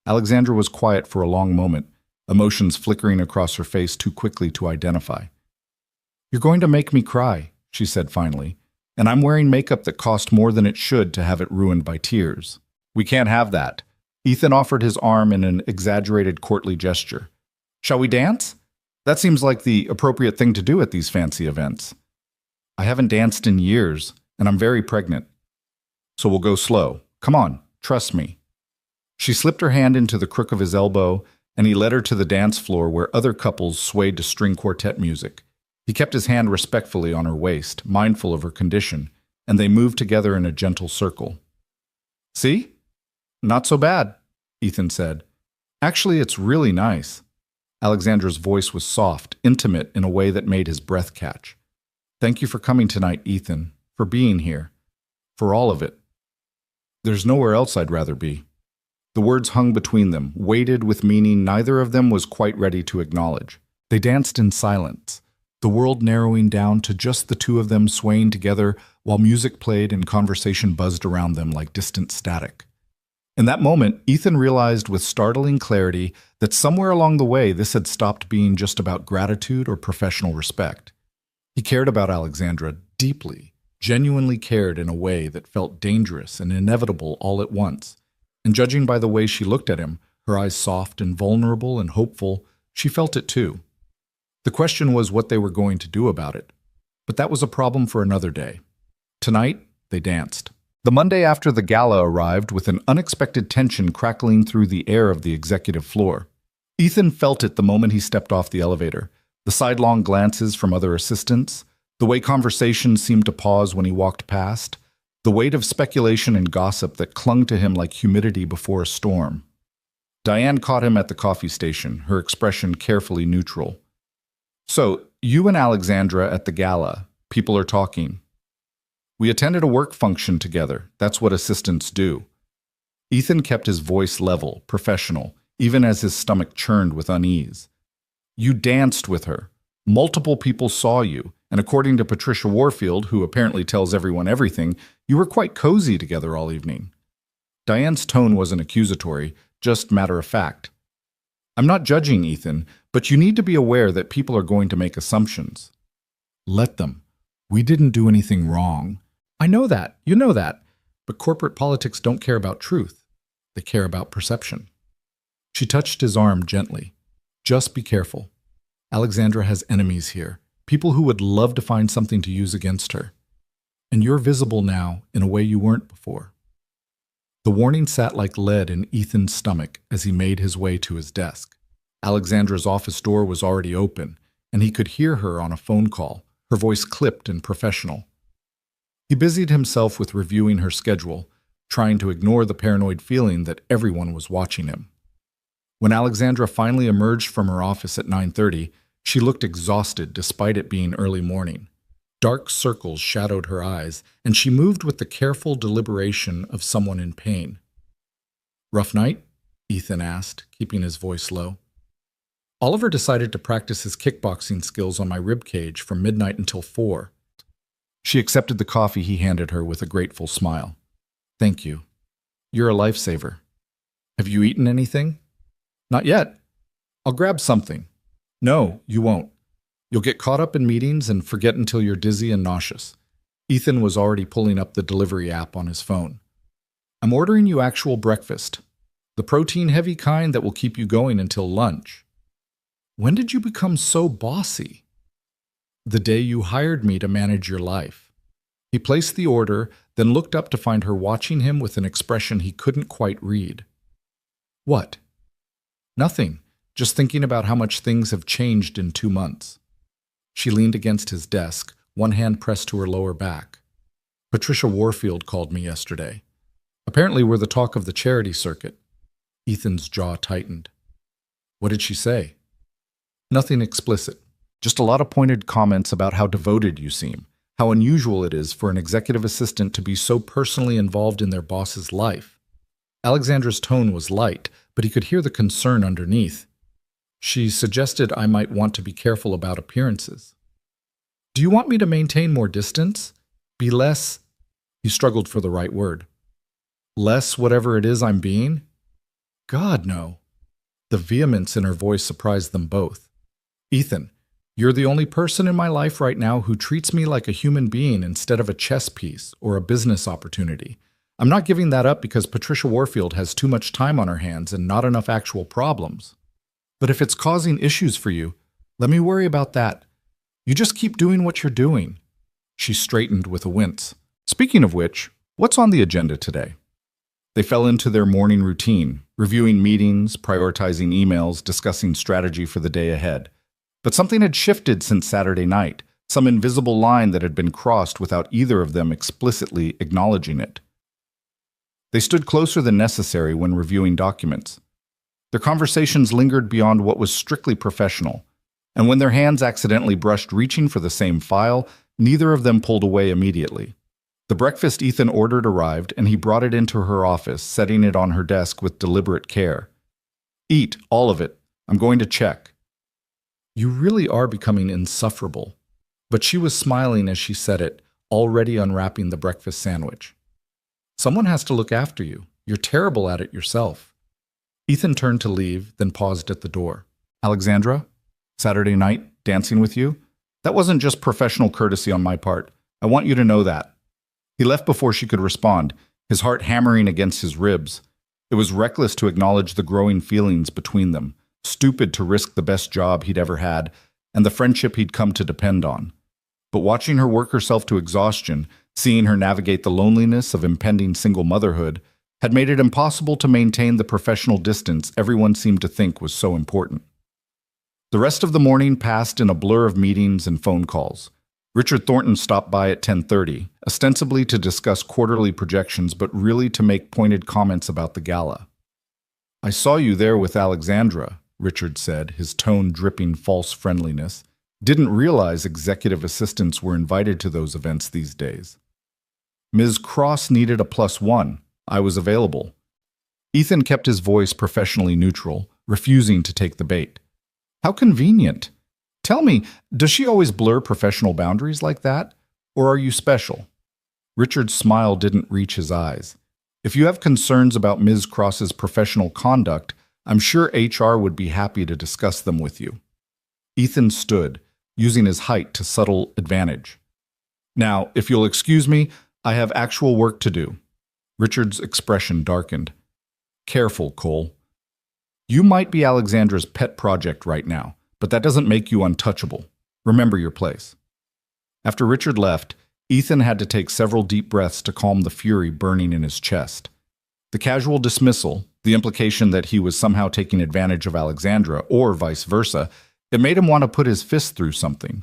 Alexandra was quiet for a long moment, emotions flickering across her face too quickly to identify. You're going to make me cry, she said finally, and I'm wearing makeup that cost more than it should to have it ruined by tears. We can't have that. Ethan offered his arm in an exaggerated courtly gesture. Shall we dance? That seems like the appropriate thing to do at these fancy events. I haven't danced in years, and I'm very pregnant. So we'll go slow. Come on, trust me. She slipped her hand into the crook of his elbow, and he led her to the dance floor where other couples swayed to string quartet music. He kept his hand respectfully on her waist, mindful of her condition, and they moved together in a gentle circle. See? Not so bad, Ethan said. Actually, it's really nice. Alexandra's voice was soft, intimate in a way that made his breath catch. Thank you for coming tonight, Ethan, for being here, for all of it. There's nowhere else I'd rather be. The words hung between them, weighted with meaning neither of them was quite ready to acknowledge. They danced in silence, the world narrowing down to just the two of them swaying together while music played and conversation buzzed around them like distant static. In that moment, Ethan realized with startling clarity that somewhere along the way this had stopped being just about gratitude or professional respect. He cared about Alexandra deeply, genuinely cared in a way that felt dangerous and inevitable all at once. And judging by the way she looked at him, her eyes soft and vulnerable and hopeful, she felt it too. The question was what they were going to do about it. But that was a problem for another day. Tonight, they danced. The Monday after the gala arrived with an unexpected tension crackling through the air of the executive floor. Ethan felt it the moment he stepped off the elevator, the sidelong glances from other assistants, the way conversation seemed to pause when he walked past, the weight of speculation and gossip that clung to him like humidity before a storm. Diane caught him at the coffee station, her expression carefully neutral. So, you and Alexandra at the gala, people are talking. We attended a work function together. That's what assistants do. Ethan kept his voice level, professional, even as his stomach churned with unease. You danced with her. Multiple people saw you, and according to Patricia Warfield, who apparently tells everyone everything, you were quite cozy together all evening. Diane's tone wasn't accusatory, just matter of fact. I'm not judging, Ethan, but you need to be aware that people are going to make assumptions. Let them. We didn't do anything wrong. I know that, you know that, but corporate politics don't care about truth. They care about perception. She touched his arm gently. Just be careful. Alexandra has enemies here, people who would love to find something to use against her. And you're visible now in a way you weren't before. The warning sat like lead in Ethan's stomach as he made his way to his desk. Alexandra's office door was already open, and he could hear her on a phone call, her voice clipped and professional. He busied himself with reviewing her schedule, trying to ignore the paranoid feeling that everyone was watching him. When Alexandra finally emerged from her office at 9:30, she looked exhausted despite it being early morning. Dark circles shadowed her eyes, and she moved with the careful deliberation of someone in pain. Rough night? Ethan asked, keeping his voice low. Oliver decided to practice his kickboxing skills on my ribcage from midnight until 4. She accepted the coffee he handed her with a grateful smile. Thank you. You're a lifesaver. Have you eaten anything? Not yet. I'll grab something. No, you won't. You'll get caught up in meetings and forget until you're dizzy and nauseous. Ethan was already pulling up the delivery app on his phone. I'm ordering you actual breakfast. The protein-heavy kind that will keep you going until lunch. When did you become so bossy? The day you hired me to manage your life. He placed the order, then looked up to find her watching him with an expression he couldn't quite read. What? Nothing. Just thinking about how much things have changed in 2 months. She leaned against his desk, one hand pressed to her lower back. Patricia Warfield called me yesterday. Apparently we're the talk of the charity circuit. Ethan's jaw tightened. What did she say? Nothing explicit. Just a lot of pointed comments about how devoted you seem, how unusual it is for an executive assistant to be so personally involved in their boss's life. Alexandra's tone was light, but he could hear the concern underneath. She suggested I might want to be careful about appearances. Do you want me to maintain more distance? Be less... He struggled for the right word. Less whatever it is I'm being? God, no. The vehemence in her voice surprised them both. Ethan, you're the only person in my life right now who treats me like a human being instead of a chess piece or a business opportunity. I'm not giving that up because Patricia Warfield has too much time on her hands and not enough actual problems. But if it's causing issues for you, let me worry about that. You just keep doing what you're doing. She straightened with a wince. Speaking of which, what's on the agenda today? They fell into their morning routine, reviewing meetings, prioritizing emails, discussing strategy for the day ahead. But something had shifted since Saturday night, some invisible line that had been crossed without either of them explicitly acknowledging it. They stood closer than necessary when reviewing documents. Their conversations lingered beyond what was strictly professional, and when their hands accidentally brushed reaching for the same file, neither of them pulled away immediately. The breakfast Ethan ordered arrived, and he brought it into her office, setting it on her desk with deliberate care. Eat, all of it. I'm going to check. You really are becoming insufferable. But she was smiling as she said it, already unwrapping the breakfast sandwich. Someone has to look after you. You're terrible at it yourself. Ethan turned to leave, then paused at the door. Alexandra? Saturday night, dancing with you? That wasn't just professional courtesy on my part. I want you to know that. He left before she could respond, his heart hammering against his ribs. It was reckless to acknowledge the growing feelings between them, stupid to risk the best job he'd ever had, and the friendship he'd come to depend on. But watching her work herself to exhaustion, seeing her navigate the loneliness of impending single motherhood, had made it impossible to maintain the professional distance everyone seemed to think was so important. The rest of the morning passed in a blur of meetings and phone calls. Richard Thornton stopped by at 10:30, ostensibly to discuss quarterly projections, but really to make pointed comments about the gala. I saw you there with Alexandra, Richard said, his tone dripping false friendliness. Didn't realize executive assistants were invited to those events these days. Ms. Cross needed a +1. I was available. Ethan kept his voice professionally neutral, refusing to take the bait. How convenient. Tell me, does she always blur professional boundaries like that? Or are you special? Richard's smile didn't reach his eyes. If you have concerns about Ms. Cross's professional conduct, I'm sure HR would be happy to discuss them with you. Ethan stood, using his height to subtle advantage. Now, if you'll excuse me, I have actual work to do. Richard's expression darkened. Careful, Cole. You might be Alexandra's pet project right now, but that doesn't make you untouchable. Remember your place. After Richard left, Ethan had to take several deep breaths to calm the fury burning in his chest. The casual dismissal, the implication that he was somehow taking advantage of Alexandra, or vice versa, it made him want to put his fist through something.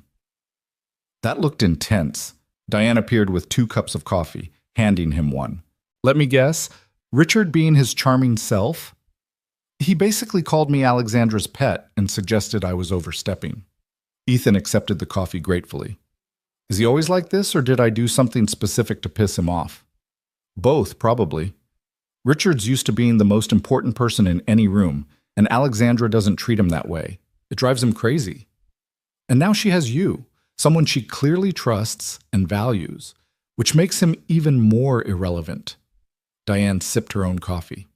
That looked intense. Diane appeared with 2 cups of coffee, handing him one. Let me guess, Richard being his charming self? He basically called me Alexandra's pet and suggested I was overstepping. Ethan accepted the coffee gratefully. Is he always like this, or did I do something specific to piss him off? Both, probably. Richard's used to being the most important person in any room, and Alexandra doesn't treat him that way. It drives him crazy. And now she has you, someone she clearly trusts and values, which makes him even more irrelevant. Diane sipped her own coffee.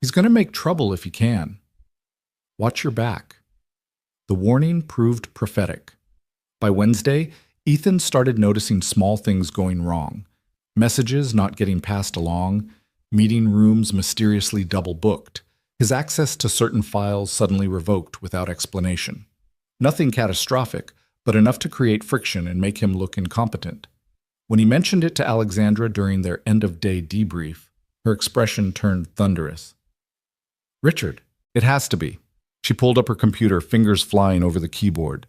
He's going to make trouble if he can. Watch your back. The warning proved prophetic. By Wednesday, Ethan started noticing small things going wrong. Messages not getting passed along, Meeting rooms mysteriously double-booked. His access to certain files suddenly revoked without explanation. Nothing catastrophic, but enough to create friction and make him look incompetent. When he mentioned it to Alexandra during their end-of-day debrief, her expression turned thunderous. "Richard, it has to be." She pulled up her computer, fingers flying over the keyboard.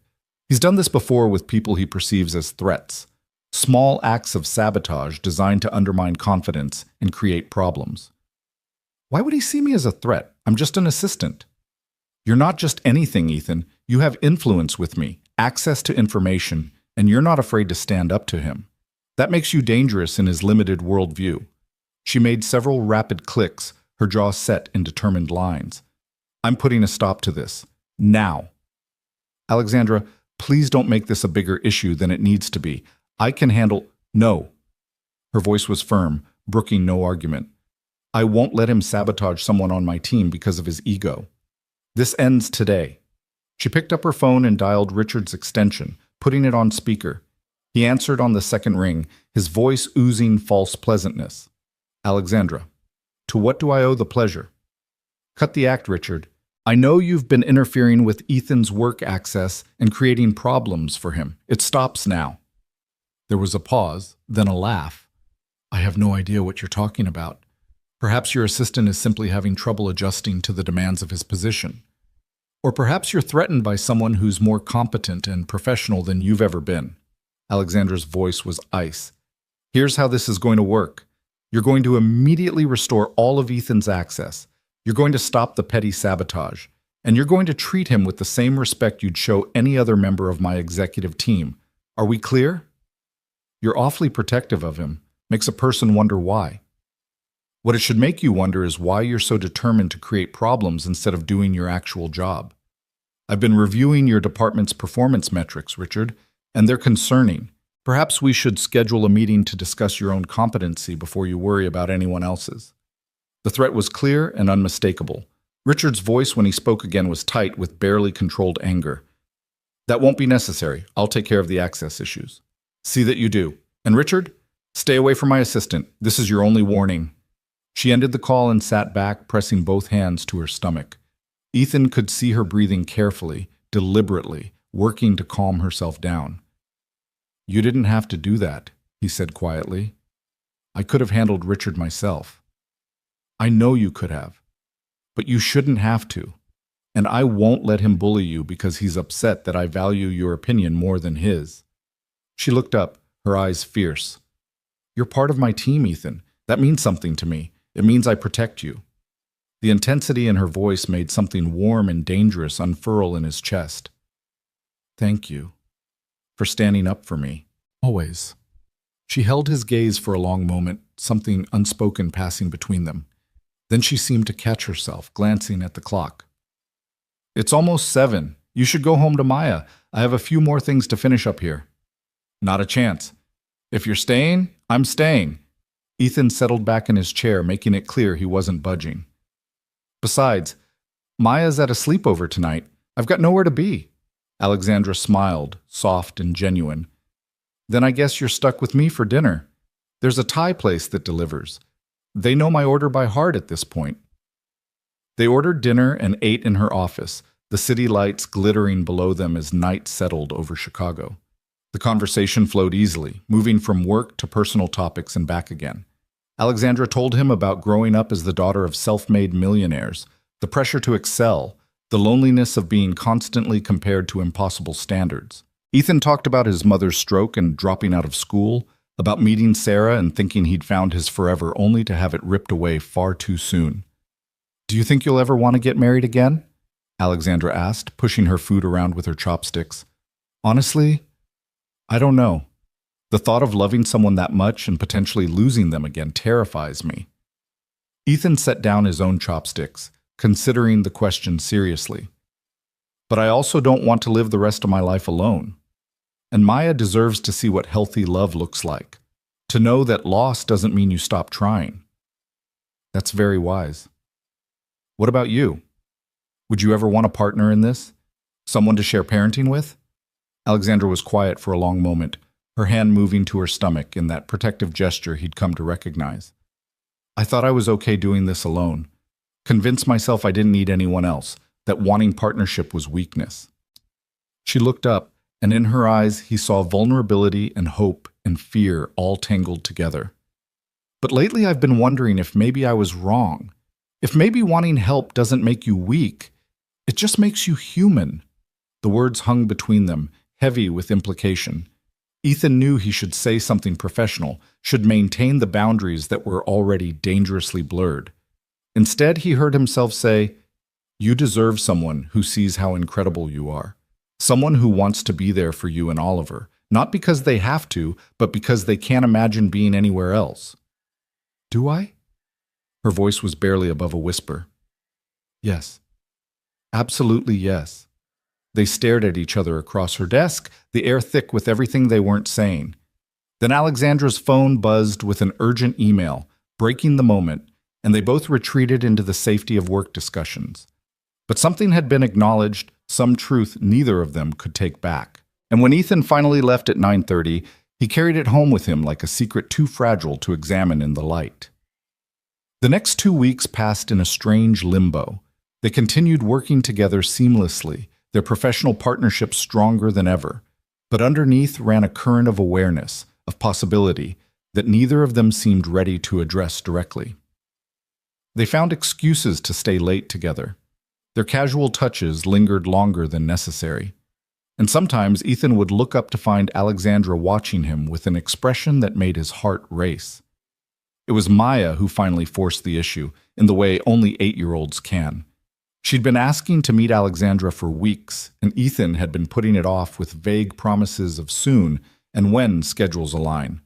He's done this before with people he perceives as threats. Small acts of sabotage designed to undermine confidence and create problems. Why would he see me as a threat? I'm just an assistant. You're not just anything, Ethan. You have influence with me, access to information, and you're not afraid to stand up to him. That makes you dangerous in his limited worldview. She made several rapid clicks, her jaw set in determined lines. I'm putting a stop to this. Now. Alexandra, please don't make this a bigger issue than it needs to be. I can handle— No. Her voice was firm, brooking no argument. I won't let him sabotage someone on my team because of his ego. This ends today. She picked up her phone and dialed Richard's extension, putting it on speaker. He answered on the second ring, his voice oozing false pleasantness. Alexandra, to what do I owe the pleasure? Cut the act, Richard. I know you've been interfering with Ethan's work access and creating problems for him. It stops now. There was a pause, then a laugh. I have no idea what you're talking about. Perhaps your assistant is simply having trouble adjusting to the demands of his position. Or perhaps you're threatened by someone who's more competent and professional than you've ever been. Alexandra's voice was ice. Here's how this is going to work. You're going to immediately restore all of Ethan's access. You're going to stop the petty sabotage. And you're going to treat him with the same respect you'd show any other member of my executive team. Are we clear? You're awfully protective of him. Makes a person wonder why. What it should make you wonder is why you're so determined to create problems instead of doing your actual job. I've been reviewing your department's performance metrics, Richard, and they're concerning. Perhaps we should schedule a meeting to discuss your own competency before you worry about anyone else's. The threat was clear and unmistakable. Richard's voice when he spoke again was tight with barely controlled anger. That won't be necessary. I'll take care of the access issues. See that you do. And Richard, stay away from my assistant. This is your only warning. She ended the call and sat back, pressing both hands to her stomach. Ethan could see her breathing carefully, deliberately, working to calm herself down. You didn't have to do that, he said quietly. I could have handled Richard myself. I know you could have. But you shouldn't have to. And I won't let him bully you because he's upset that I value your opinion more than his. She looked up, her eyes fierce. You're part of my team, Ethan. That means something to me. It means I protect you. The intensity in her voice made something warm and dangerous unfurl in his chest. Thank you for standing up for me. Always. She held his gaze for a long moment, something unspoken passing between them. Then she seemed to catch herself, glancing at the clock. It's almost 7. You should go home to Maya. I have a few more things to finish up here. Not a chance. If you're staying, I'm staying. Ethan settled back in his chair, making it clear he wasn't budging. Besides, Maya's at a sleepover tonight. I've got nowhere to be. Alexandra smiled, soft and genuine. Then I guess you're stuck with me for dinner. There's a Thai place that delivers. They know my order by heart at this point. They ordered dinner and ate in her office, the city lights glittering below them as night settled over Chicago. The conversation flowed easily, moving from work to personal topics and back again. Alexandra told him about growing up as the daughter of self-made millionaires, the pressure to excel, the loneliness of being constantly compared to impossible standards. Ethan talked about his mother's stroke and dropping out of school, about meeting Sarah and thinking he'd found his forever only to have it ripped away far too soon. Do you think you'll ever want to get married again? Alexandra asked, pushing her food around with her chopsticks. Honestly, I don't know. The thought of loving someone that much and potentially losing them again terrifies me. Ethan set down his own chopsticks, considering the question seriously. But I also don't want to live the rest of my life alone. And Maya deserves to see what healthy love looks like. To know that loss doesn't mean you stop trying. That's very wise. What about you? Would you ever want a partner in this? Someone to share parenting with? Alexandra was quiet for a long moment, her hand moving to her stomach in that protective gesture he'd come to recognize. I thought I was okay doing this alone. Convinced myself I didn't need anyone else, that wanting partnership was weakness. She looked up, and in her eyes he saw vulnerability and hope and fear all tangled together. But lately I've been wondering if maybe I was wrong. If maybe wanting help doesn't make you weak, it just makes you human. The words hung between them, heavy with implication. Ethan knew he should say something professional, should maintain the boundaries that were already dangerously blurred. Instead, he heard himself say, "You deserve someone who sees how incredible you are. Someone who wants to be there for you and Oliver, not because they have to, but because they can't imagine being anywhere else." "Do I?" Her voice was barely above a whisper. "Yes. Absolutely yes." They stared at each other across her desk, the air thick with everything they weren't saying. Then Alexandra's phone buzzed with an urgent email, breaking the moment, and they both retreated into the safety of work discussions. But something had been acknowledged, some truth neither of them could take back. And when Ethan finally left at 9:30, he carried it home with him like a secret too fragile to examine in the light. The next 2 weeks passed in a strange limbo. They continued working together seamlessly, their professional partnership stronger than ever. But underneath ran a current of awareness, of possibility, that neither of them seemed ready to address directly. They found excuses to stay late together. Their casual touches lingered longer than necessary. And sometimes Ethan would look up to find Alexandra watching him with an expression that made his heart race. It was Maya who finally forced the issue, in the way only 8-year-olds can. She'd been asking to meet Alexandra for weeks, and Ethan had been putting it off with vague promises of soon and when schedules align.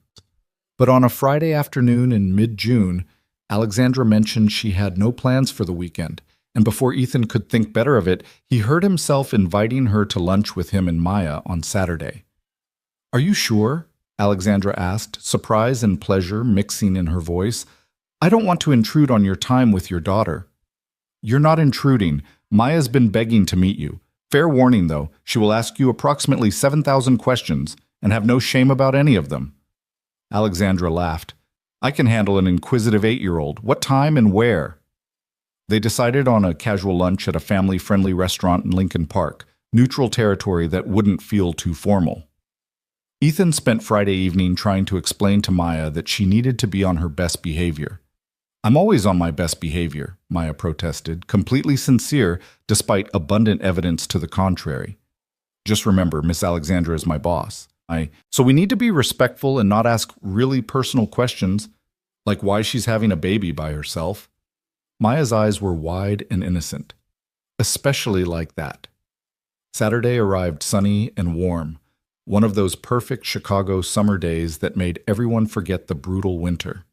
But on a Friday afternoon in mid-June, Alexandra mentioned she had no plans for the weekend, and before Ethan could think better of it, he heard himself inviting her to lunch with him and Maya on Saturday. "Are you sure?" Alexandra asked, surprise and pleasure mixing in her voice. "I don't want to intrude on your time with your daughter." "You're not intruding. Maya's been begging to meet you. Fair warning, though, she will ask you approximately 7,000 questions and have no shame about any of them." Alexandra laughed. "I can handle an inquisitive 8-year-old. What time and where?" They decided on a casual lunch at a family-friendly restaurant in Lincoln Park, neutral territory that wouldn't feel too formal. Ethan spent Friday evening trying to explain to Maya that she needed to be on her best behavior. "I'm always on my best behavior," Maya protested, completely sincere despite abundant evidence to the contrary. "Just remember, Miss Alexandra is my boss. So we need to be respectful and not ask really personal questions, like why she's having a baby by herself." Maya's eyes were wide and innocent, especially like that. Saturday arrived sunny and warm, one of those perfect Chicago summer days that made everyone forget the brutal winter.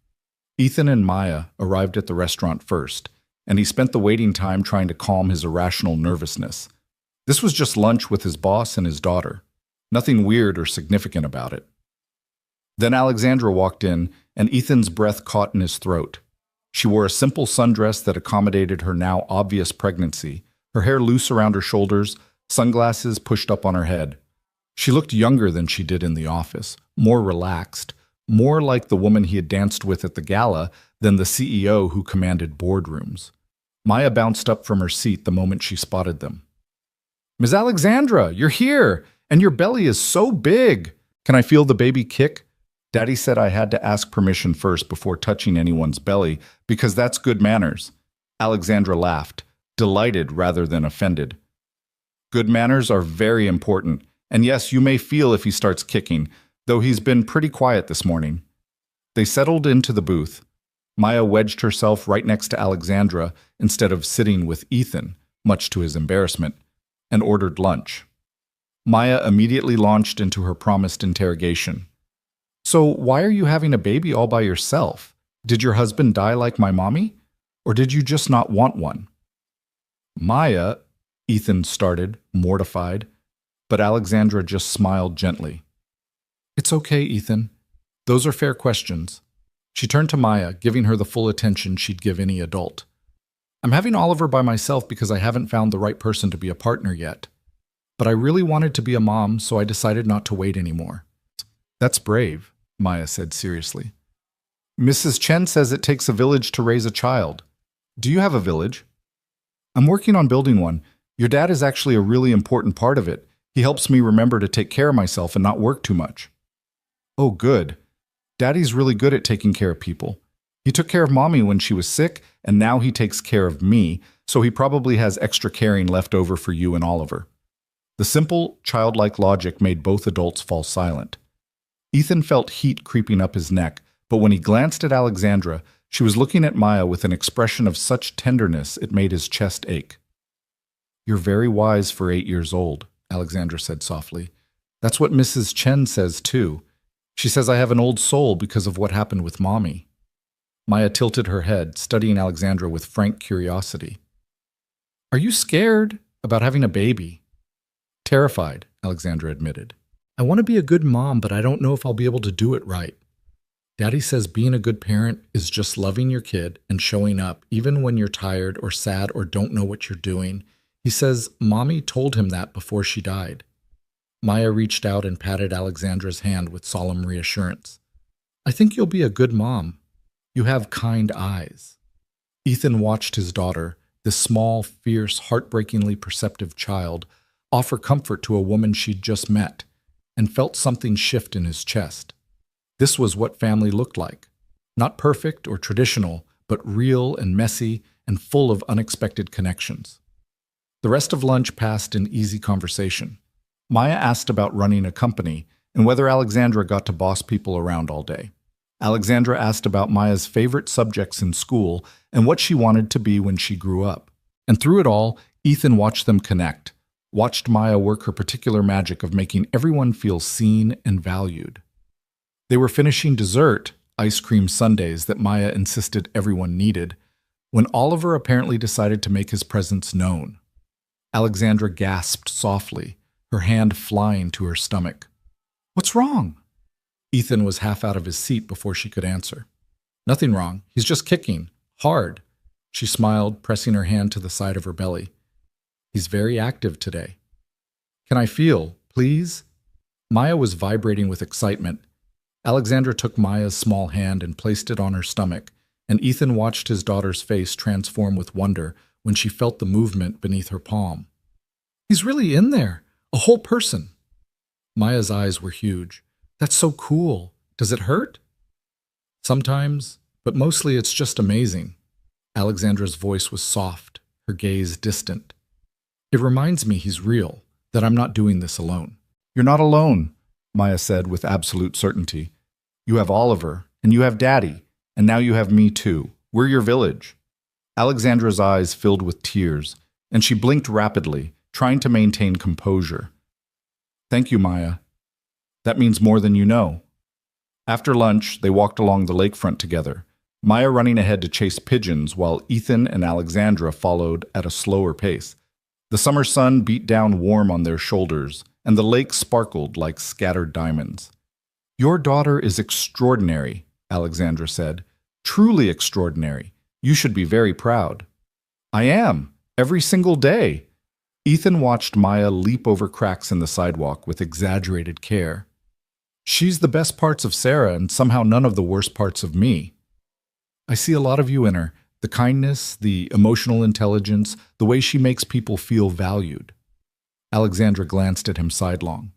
Ethan and Maya arrived at the restaurant first, and he spent the waiting time trying to calm his irrational nervousness. This was just lunch with his boss and his daughter. Nothing weird or significant about it. Then Alexandra walked in, and Ethan's breath caught in his throat. She wore a simple sundress that accommodated her now obvious pregnancy, her hair loose around her shoulders, sunglasses pushed up on her head. She looked younger than she did in the office, more relaxed, more like the woman he had danced with at the gala than the CEO who commanded boardrooms. Maya bounced up from her seat the moment she spotted them. "Ms. Alexandra, you're here, and your belly is so big. Can I feel the baby kick? Daddy said I had to ask permission first before touching anyone's belly, because that's good manners." Alexandra laughed, delighted rather than offended. "Good manners are very important, and yes, you may feel if he starts kicking, though he's been pretty quiet this morning." They settled into the booth. Maya wedged herself right next to Alexandra instead of sitting with Ethan, much to his embarrassment, and ordered lunch. Maya immediately launched into her promised interrogation. "So why are you having a baby all by yourself? Did your husband die like my mommy? Or did you just not want one?" "Maya," Ethan started, mortified, but Alexandra just smiled gently. "It's okay, Ethan. Those are fair questions." She turned to Maya, giving her the full attention she'd give any adult. "I'm having Oliver by myself because I haven't found the right person to be a partner yet. But I really wanted to be a mom, so I decided not to wait anymore." "That's brave," Maya said seriously. Mrs. Chen says it takes a village to raise a child. Do you have a village? I'm working on building one. Your dad is actually a really important part of it. He helps me remember to take care of myself and not work too much. Oh, good. Daddy's really good at taking care of people. He took care of Mommy when she was sick, and now he takes care of me, so he probably has extra caring left over for you and Oliver. The simple, childlike logic made both adults fall silent. Ethan felt heat creeping up his neck, but when he glanced at Alexandra, she was looking at Maya with an expression of such tenderness it made his chest ache. You're very wise for 8 years old, Alexandra said softly. That's what Mrs. Chen says too. She says I have an old soul because of what happened with Mommy. Maya tilted her head, studying Alexandra with frank curiosity. Are you scared about having a baby? Terrified, Alexandra admitted. I want to be a good mom, but I don't know if I'll be able to do it right. Daddy says being a good parent is just loving your kid and showing up even when you're tired or sad or don't know what you're doing. He says Mommy told him that before she died. Maya reached out and patted Alexandra's hand with solemn reassurance. I think you'll be a good mom. You have kind eyes. Ethan watched his daughter, this small, fierce, heartbreakingly perceptive child, offer comfort to a woman she'd just met, and felt something shift in his chest. This was what family looked like. Not perfect or traditional, but real and messy and full of unexpected connections. The rest of lunch passed in easy conversation. Maya asked about running a company and whether Alexandra got to boss people around all day. Alexandra asked about Maya's favorite subjects in school and what she wanted to be when she grew up. And through it all, Ethan watched them connect, watched Maya work her particular magic of making everyone feel seen and valued. They were finishing dessert, ice cream sundaes that Maya insisted everyone needed, when Oliver apparently decided to make his presence known. Alexandra gasped softly, her hand flying to her stomach. What's wrong? Ethan was half out of his seat before she could answer. Nothing wrong. He's just kicking. Hard. She smiled, pressing her hand to the side of her belly. He's very active today. Can I feel, please? Maya was vibrating with excitement. Alexandra took Maya's small hand and placed it on her stomach, and Ethan watched his daughter's face transform with wonder when she felt the movement beneath her palm. He's really in there. A whole person. Maya's eyes were huge. That's so cool. Does it hurt? Sometimes, but mostly it's just amazing. Alexandra's voice was soft, her gaze distant. It reminds me he's real, that I'm not doing this alone. You're not alone, Maya said with absolute certainty. You have Oliver, and you have Daddy, and now you have me too. We're your village. Alexandra's eyes filled with tears, and she blinked rapidly, trying to maintain composure. Thank you, Maya. That means more than you know. After lunch, they walked along the lakefront together, Maya running ahead to chase pigeons while Ethan and Alexandra followed at a slower pace. The summer sun beat down warm on their shoulders, and the lake sparkled like scattered diamonds. Your daughter is extraordinary, Alexandra said. Truly extraordinary. You should be very proud. I am, every single day. Ethan watched Maya leap over cracks in the sidewalk with exaggerated care. She's the best parts of Sarah and somehow none of the worst parts of me. I see a lot of you in her, the kindness, the emotional intelligence, the way she makes people feel valued. Alexandra glanced at him sidelong.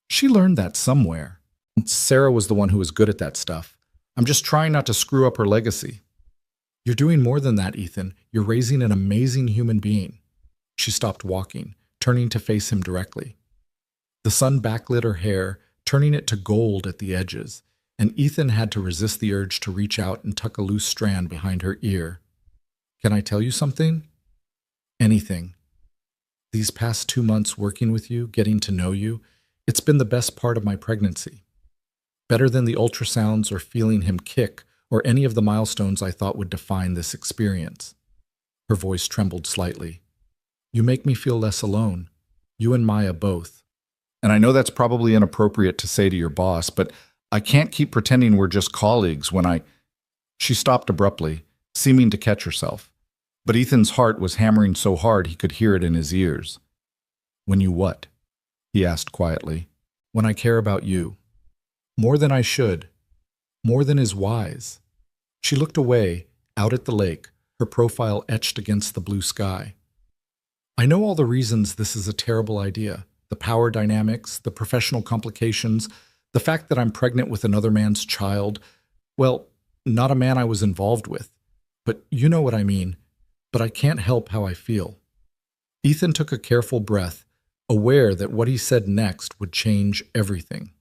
She learned that somewhere. Sarah was the one who was good at that stuff. I'm just trying not to screw up her legacy. You're doing more than that, Ethan. You're raising an amazing human being. She stopped walking, turning to face him directly. The sun backlit her hair, turning it to gold at the edges, and Ethan had to resist the urge to reach out and tuck a loose strand behind her ear. Can I tell you something? Anything. These past 2 months working with you, getting to know you, it's been the best part of my pregnancy. Better than the ultrasounds or feeling him kick or any of the milestones I thought would define this experience. Her voice trembled slightly. You make me feel less alone. You and Maya both. And I know that's probably inappropriate to say to your boss, but I can't keep pretending we're just colleagues when I... She stopped abruptly, seeming to catch herself. But Ethan's heart was hammering so hard he could hear it in his ears. When you what? He asked quietly. When I care about you. More than I should. More than is wise. She looked away, out at the lake, her profile etched against the blue sky. I know all the reasons this is a terrible idea. The power dynamics, the professional complications, the fact that I'm pregnant with another man's child. Well, not a man I was involved with. But you know what I mean. But I can't help how I feel. Ethan took a careful breath, aware that what he said next would change everything.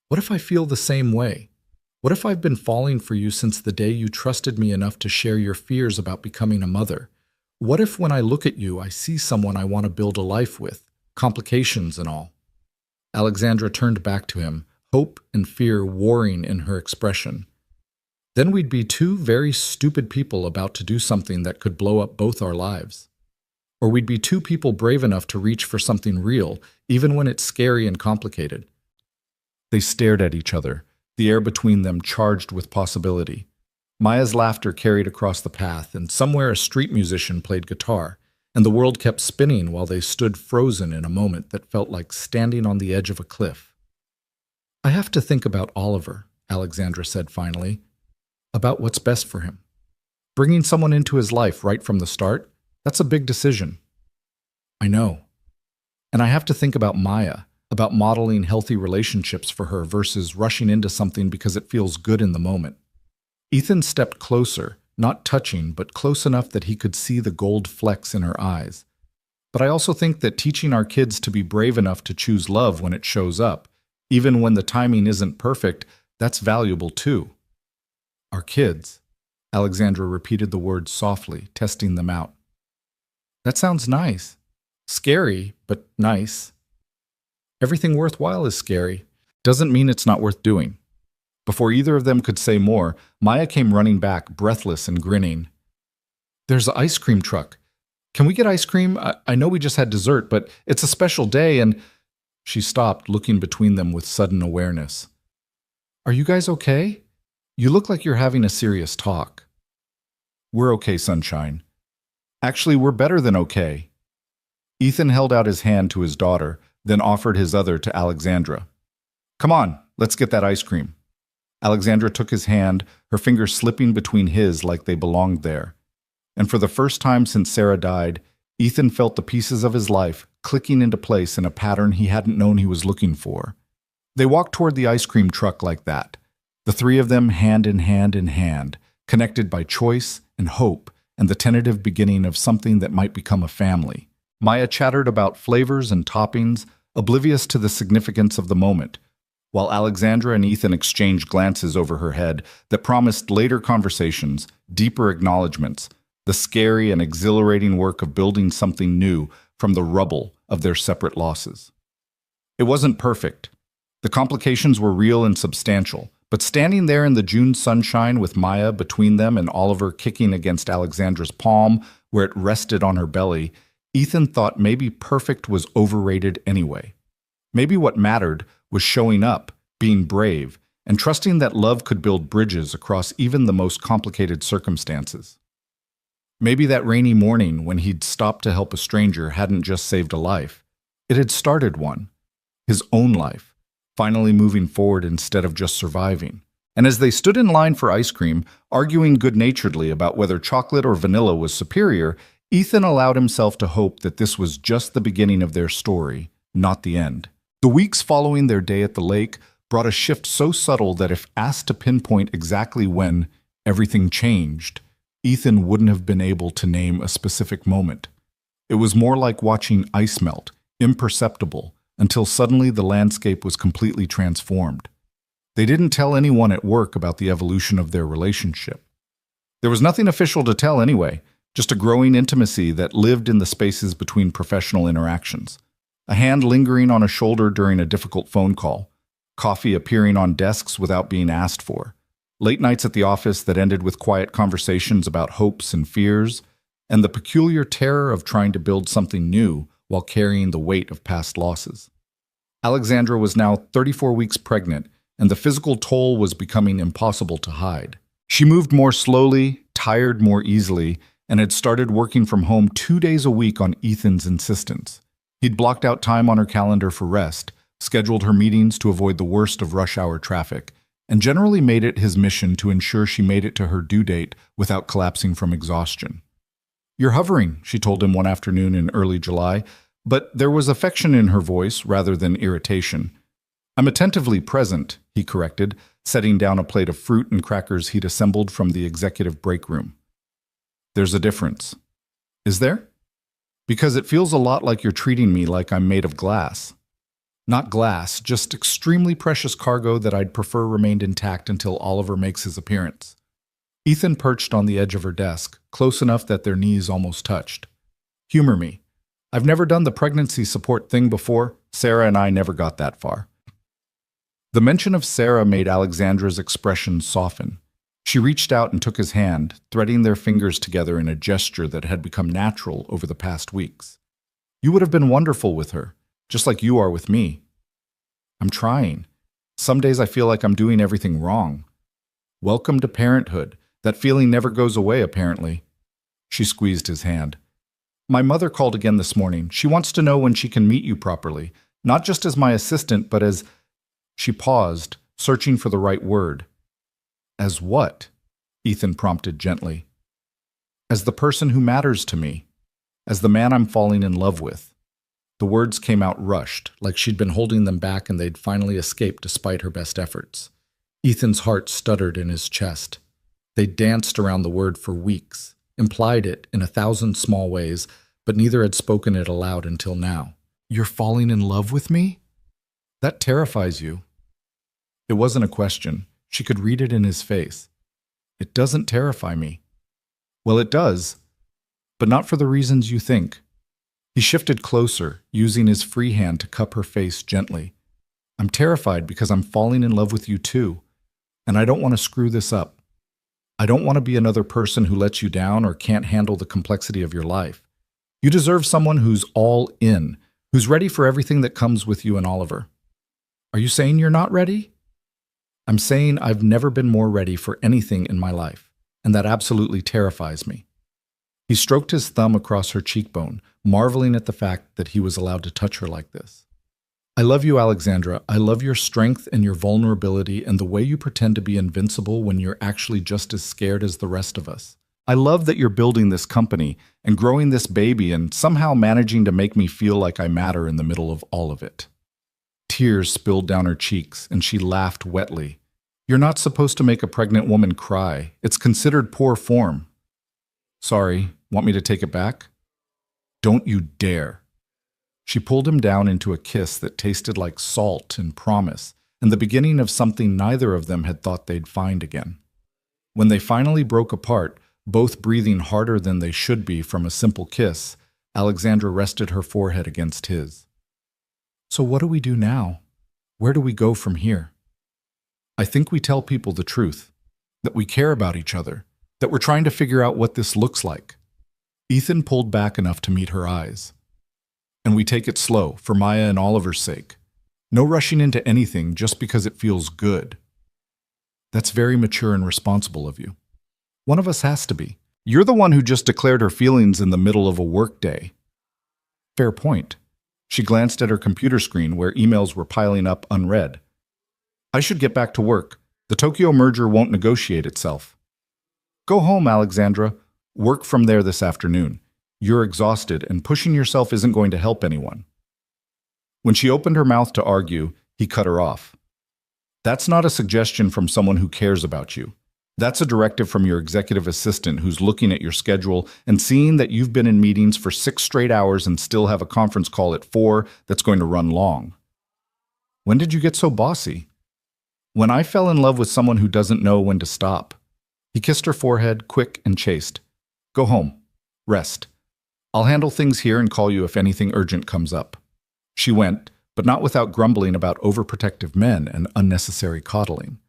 What if I feel the same way? What if I've been falling for you since the day you trusted me enough to share your fears about becoming a mother? What if when I look at you, I see someone I want to build a life with, complications and all? Alexandra turned back to him, hope and fear warring in her expression. Then we'd be two very stupid people about to do something that could blow up both our lives. Or we'd be two people brave enough to reach for something real, even when it's scary and complicated. They stared at each other, the air between them charged with possibility. Maya's laughter carried across the path, and somewhere a street musician played guitar, and the world kept spinning while they stood frozen in a moment that felt like standing on the edge of a cliff. I have to think about Oliver, Alexandra said finally, about what's best for him. Bringing someone into his life right from the start, that's a big decision. I know. And I have to think about Maya, about modeling healthy relationships for her versus rushing into something because it feels good in the moment. Ethan stepped closer, not touching, but close enough that he could see the gold flecks in her eyes. But I also think that teaching our kids to be brave enough to choose love when it shows up, even when the timing isn't perfect, that's valuable too. Our kids. Alexandra repeated the words softly, testing them out. That sounds nice. Scary, but nice. Everything worthwhile is scary. Doesn't mean it's not worth doing. Before either of them could say more, Maya came running back, breathless and grinning. There's an ice cream truck. Can we get ice cream? I know we just had dessert, but it's a special day and... She stopped, looking between them with sudden awareness. Are you guys okay? You look like you're having a serious talk. We're okay, sunshine. Actually, we're better than okay. Ethan held out his hand to his daughter, then offered his other to Alexandra. Come on, let's get that ice cream. Alexandra took his hand, her fingers slipping between his like they belonged there. And for the first time since Sarah died, Ethan felt the pieces of his life clicking into place in a pattern he hadn't known he was looking for. They walked toward the ice cream truck like that, the three of them hand in hand, connected by choice and hope and the tentative beginning of something that might become a family. Maya chattered about flavors and toppings, oblivious to the significance of the moment, while Alexandra and Ethan exchanged glances over her head that promised later conversations, deeper acknowledgments, the scary and exhilarating work of building something new from the rubble of their separate losses. It wasn't perfect. The complications were real and substantial, but standing there in the June sunshine with Maya between them and Oliver kicking against Alexandra's palm where it rested on her belly, Ethan thought maybe perfect was overrated anyway. Maybe what mattered was showing up, being brave, and trusting that love could build bridges across even the most complicated circumstances. Maybe that rainy morning when he'd stopped to help a stranger hadn't just saved a life. It had started one, his own life, finally moving forward instead of just surviving. And as they stood in line for ice cream, arguing good-naturedly about whether chocolate or vanilla was superior, Ethan allowed himself to hope that this was just the beginning of their story, not the end. The weeks following their day at the lake brought a shift so subtle that if asked to pinpoint exactly when everything changed, Ethan wouldn't have been able to name a specific moment. It was more like watching ice melt, imperceptible, until suddenly the landscape was completely transformed. They didn't tell anyone at work about the evolution of their relationship. There was nothing official to tell anyway, just a growing intimacy that lived in the spaces between professional interactions. A hand lingering on a shoulder during a difficult phone call, coffee appearing on desks without being asked for, late nights at the office that ended with quiet conversations about hopes and fears, and the peculiar terror of trying to build something new while carrying the weight of past losses. Alexandra was now 34 weeks pregnant, and the physical toll was becoming impossible to hide. She moved more slowly, tired more easily, and had started working from home 2 days a week on Ethan's insistence. He'd blocked out time on her calendar for rest, scheduled her meetings to avoid the worst of rush hour traffic, and generally made it his mission to ensure she made it to her due date without collapsing from exhaustion. "You're hovering," she told him one afternoon in early July, but there was affection in her voice rather than irritation. "I'm attentively present," he corrected, setting down a plate of fruit and crackers he'd assembled from the executive break room. "There's a difference." "Is there?" "Because it feels a lot like you're treating me like I'm made of glass." "Not glass, just extremely precious cargo that I'd prefer remained intact until Oliver makes his appearance." Ethan perched on the edge of her desk, close enough that their knees almost touched. "Humor me. I've never done the pregnancy support thing before. Sarah and I never got that far." The mention of Sarah made Alexandra's expression soften. She reached out and took his hand, threading their fingers together in a gesture that had become natural over the past weeks. "You would have been wonderful with her, just like you are with me." "I'm trying. Some days I feel like I'm doing everything wrong." "Welcome to parenthood. That feeling never goes away, apparently." She squeezed his hand. "My mother called again this morning. She wants to know when she can meet you properly, not just as my assistant, but as—" She paused, searching for the right word. "As what?" Ethan prompted gently. "As the person who matters to me. As the man I'm falling in love with." The words came out rushed, like she'd been holding them back and they'd finally escaped despite her best efforts. Ethan's heart stuttered in his chest. They danced around the word for weeks, implied it in 1,000 small ways, but neither had spoken it aloud until now. "You're falling in love with me? That terrifies you." It wasn't a question. She could read it in his face. "It doesn't terrify me." "Well, it does, but not for the reasons you think." He shifted closer, using his free hand to cup her face gently. "I'm terrified because I'm falling in love with you too, and I don't want to screw this up. I don't want to be another person who lets you down or can't handle the complexity of your life. You deserve someone who's all in, who's ready for everything that comes with you and Oliver." "Are you saying you're not ready?" "I'm saying I've never been more ready for anything in my life, and that absolutely terrifies me." He stroked his thumb across her cheekbone, marveling at the fact that he was allowed to touch her like this. "I love you, Alexandra. I love your strength and your vulnerability and the way you pretend to be invincible when you're actually just as scared as the rest of us. I love that you're building this company and growing this baby and somehow managing to make me feel like I matter in the middle of all of it." Tears spilled down her cheeks, and she laughed wetly. "You're not supposed to make a pregnant woman cry. It's considered poor form." "Sorry, want me to take it back?" "Don't you dare." She pulled him down into a kiss that tasted like salt and promise, and the beginning of something neither of them had thought they'd find again. When they finally broke apart, both breathing harder than they should be from a simple kiss, Alexandra rested her forehead against his. "So what do we do now? Where do we go from here?" "I think we tell people the truth, that we care about each other, that we're trying to figure out what this looks like." Ethan pulled back enough to meet her eyes. "And we take it slow, for Maya and Oliver's sake. No rushing into anything just because it feels good." "That's very mature and responsible of you." "One of us has to be. You're the one who just declared her feelings in the middle of a work day." "Fair point." She glanced at her computer screen where emails were piling up unread. "I should get back to work. The Tokyo merger won't negotiate itself." "Go home, Alexandra. Work from there this afternoon. You're exhausted, and pushing yourself isn't going to help anyone." When she opened her mouth to argue, he cut her off. "That's not a suggestion from someone who cares about you. That's a directive from your executive assistant who's looking at your schedule and seeing that you've been in meetings for 6 straight hours and still have a conference call at 4 that's going to run long." "When did you get so bossy?" "When I fell in love with someone who doesn't know when to stop." He kissed her forehead, quick and chaste. "Go home. Rest. I'll handle things here and call you if anything urgent comes up." She went, but not without grumbling about overprotective men and unnecessary coddling.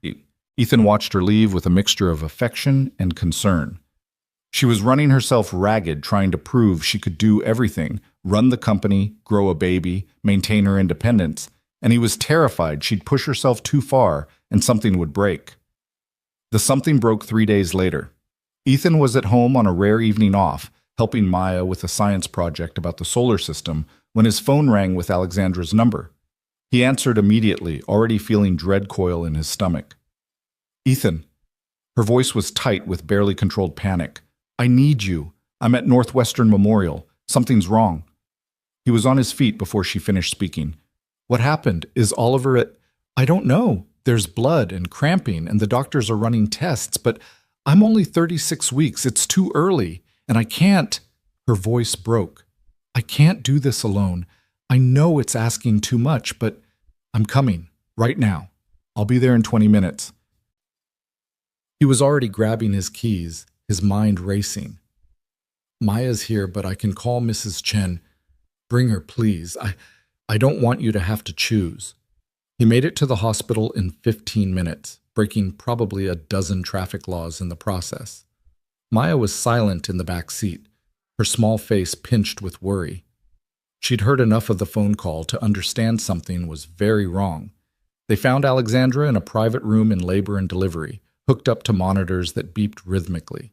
Ethan watched her leave with a mixture of affection and concern. She was running herself ragged trying to prove she could do everything, run the company, grow a baby, maintain her independence, and he was terrified she'd push herself too far and something would break. The something broke 3 days later. Ethan was at home on a rare evening off, helping Maya with a science project about the solar system, when his phone rang with Alexandra's number. He answered immediately, already feeling dread coil in his stomach. Ethan. Her voice was tight with barely controlled panic. I need you. I'm at Northwestern Memorial. Something's wrong. He was on his feet before she finished speaking. What happened? Is Oliver at... I don't know. There's blood and cramping, and the doctors are running tests, but I'm only 36 weeks. It's too early, and I can't... Her voice broke. I can't do this alone. I know it's asking too much, but I'm coming. Right now. I'll be there in 20 minutes. He was already grabbing his keys, his mind racing. Maya's here, but I can call Mrs. Chen. Bring her, please. I don't want you to have to choose. He made it to the hospital in 15 minutes, breaking probably a dozen traffic laws in the process. Maya was silent in the back seat, her small face pinched with worry. She'd heard enough of the phone call to understand something was very wrong. They found Alexandra in a private room in labor and delivery, hooked up to monitors that beeped rhythmically.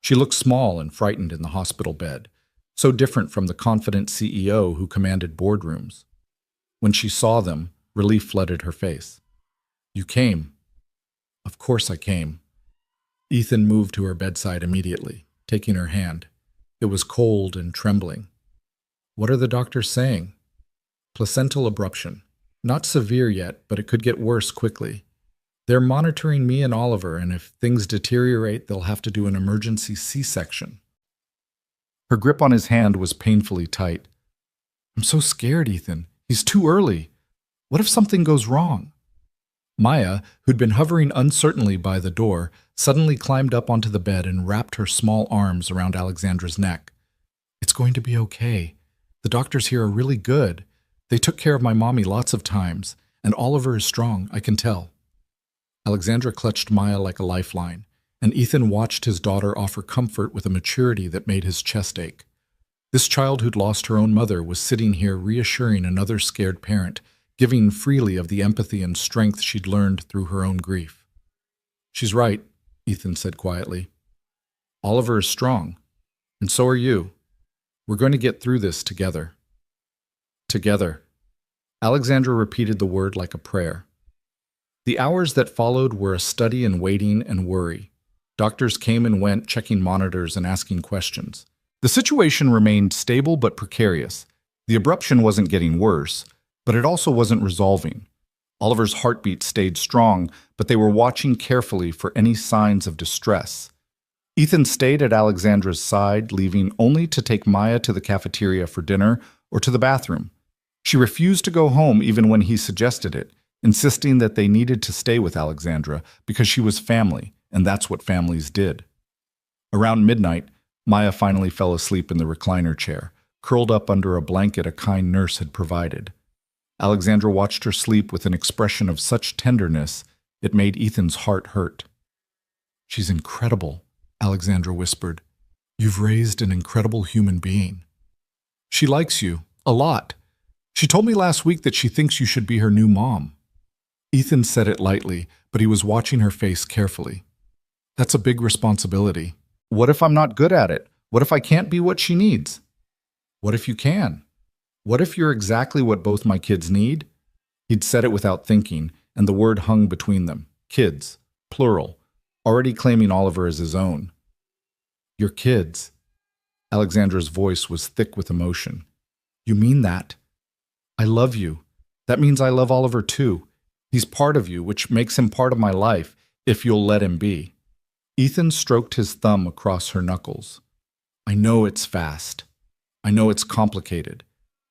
She looked small and frightened in the hospital bed, so different from the confident CEO who commanded boardrooms. When she saw them, relief flooded her face. You came. Of course I came. Ethan moved to her bedside immediately, taking her hand. It was cold and trembling. What are the doctors saying? Placental abruption. Not severe yet, but it could get worse quickly. They're monitoring me and Oliver, and if things deteriorate, they'll have to do an emergency C-section. Her grip on his hand was painfully tight. I'm so scared, Ethan. He's too early. What if something goes wrong? Maya, who'd been hovering uncertainly by the door, suddenly climbed up onto the bed and wrapped her small arms around Alexandra's neck. It's going to be okay. The doctors here are really good. They took care of my mommy lots of times, and Oliver is strong, I can tell. Alexandra clutched Maya like a lifeline, and Ethan watched his daughter offer comfort with a maturity that made his chest ache. This child who'd lost her own mother was sitting here reassuring another scared parent, giving freely of the empathy and strength she'd learned through her own grief. She's right, Ethan said quietly. Oliver is strong, and so are you. We're going to get through this together. Together. Alexandra repeated the word like a prayer. The hours that followed were a study in waiting and worry. Doctors came and went, checking monitors and asking questions. The situation remained stable but precarious. The abruption wasn't getting worse, but it also wasn't resolving. Oliver's heartbeat stayed strong, but they were watching carefully for any signs of distress. Ethan stayed at Alexandra's side, leaving only to take Maya to the cafeteria for dinner or to the bathroom. She refused to go home even when he suggested it, insisting that they needed to stay with Alexandra because she was family, and that's what families did. Around midnight, Maya finally fell asleep in the recliner chair, curled up under a blanket a kind nurse had provided. Alexandra watched her sleep with an expression of such tenderness it made Ethan's heart hurt. She's incredible, Alexandra whispered. You've raised an incredible human being. She likes you, a lot. She told me last week that she thinks you should be her new mom. Ethan said it lightly, but he was watching her face carefully. That's a big responsibility. What if I'm not good at it? What if I can't be what she needs? What if you can? What if you're exactly what both my kids need? He'd said it without thinking, and the word hung between them. Kids, plural, already claiming Oliver as his own. Your kids. Alexandra's voice was thick with emotion. You mean that? I love you. That means I love Oliver too. He's part of you, which makes him part of my life, if you'll let him be. Ethan stroked his thumb across her knuckles. I know it's fast. I know it's complicated,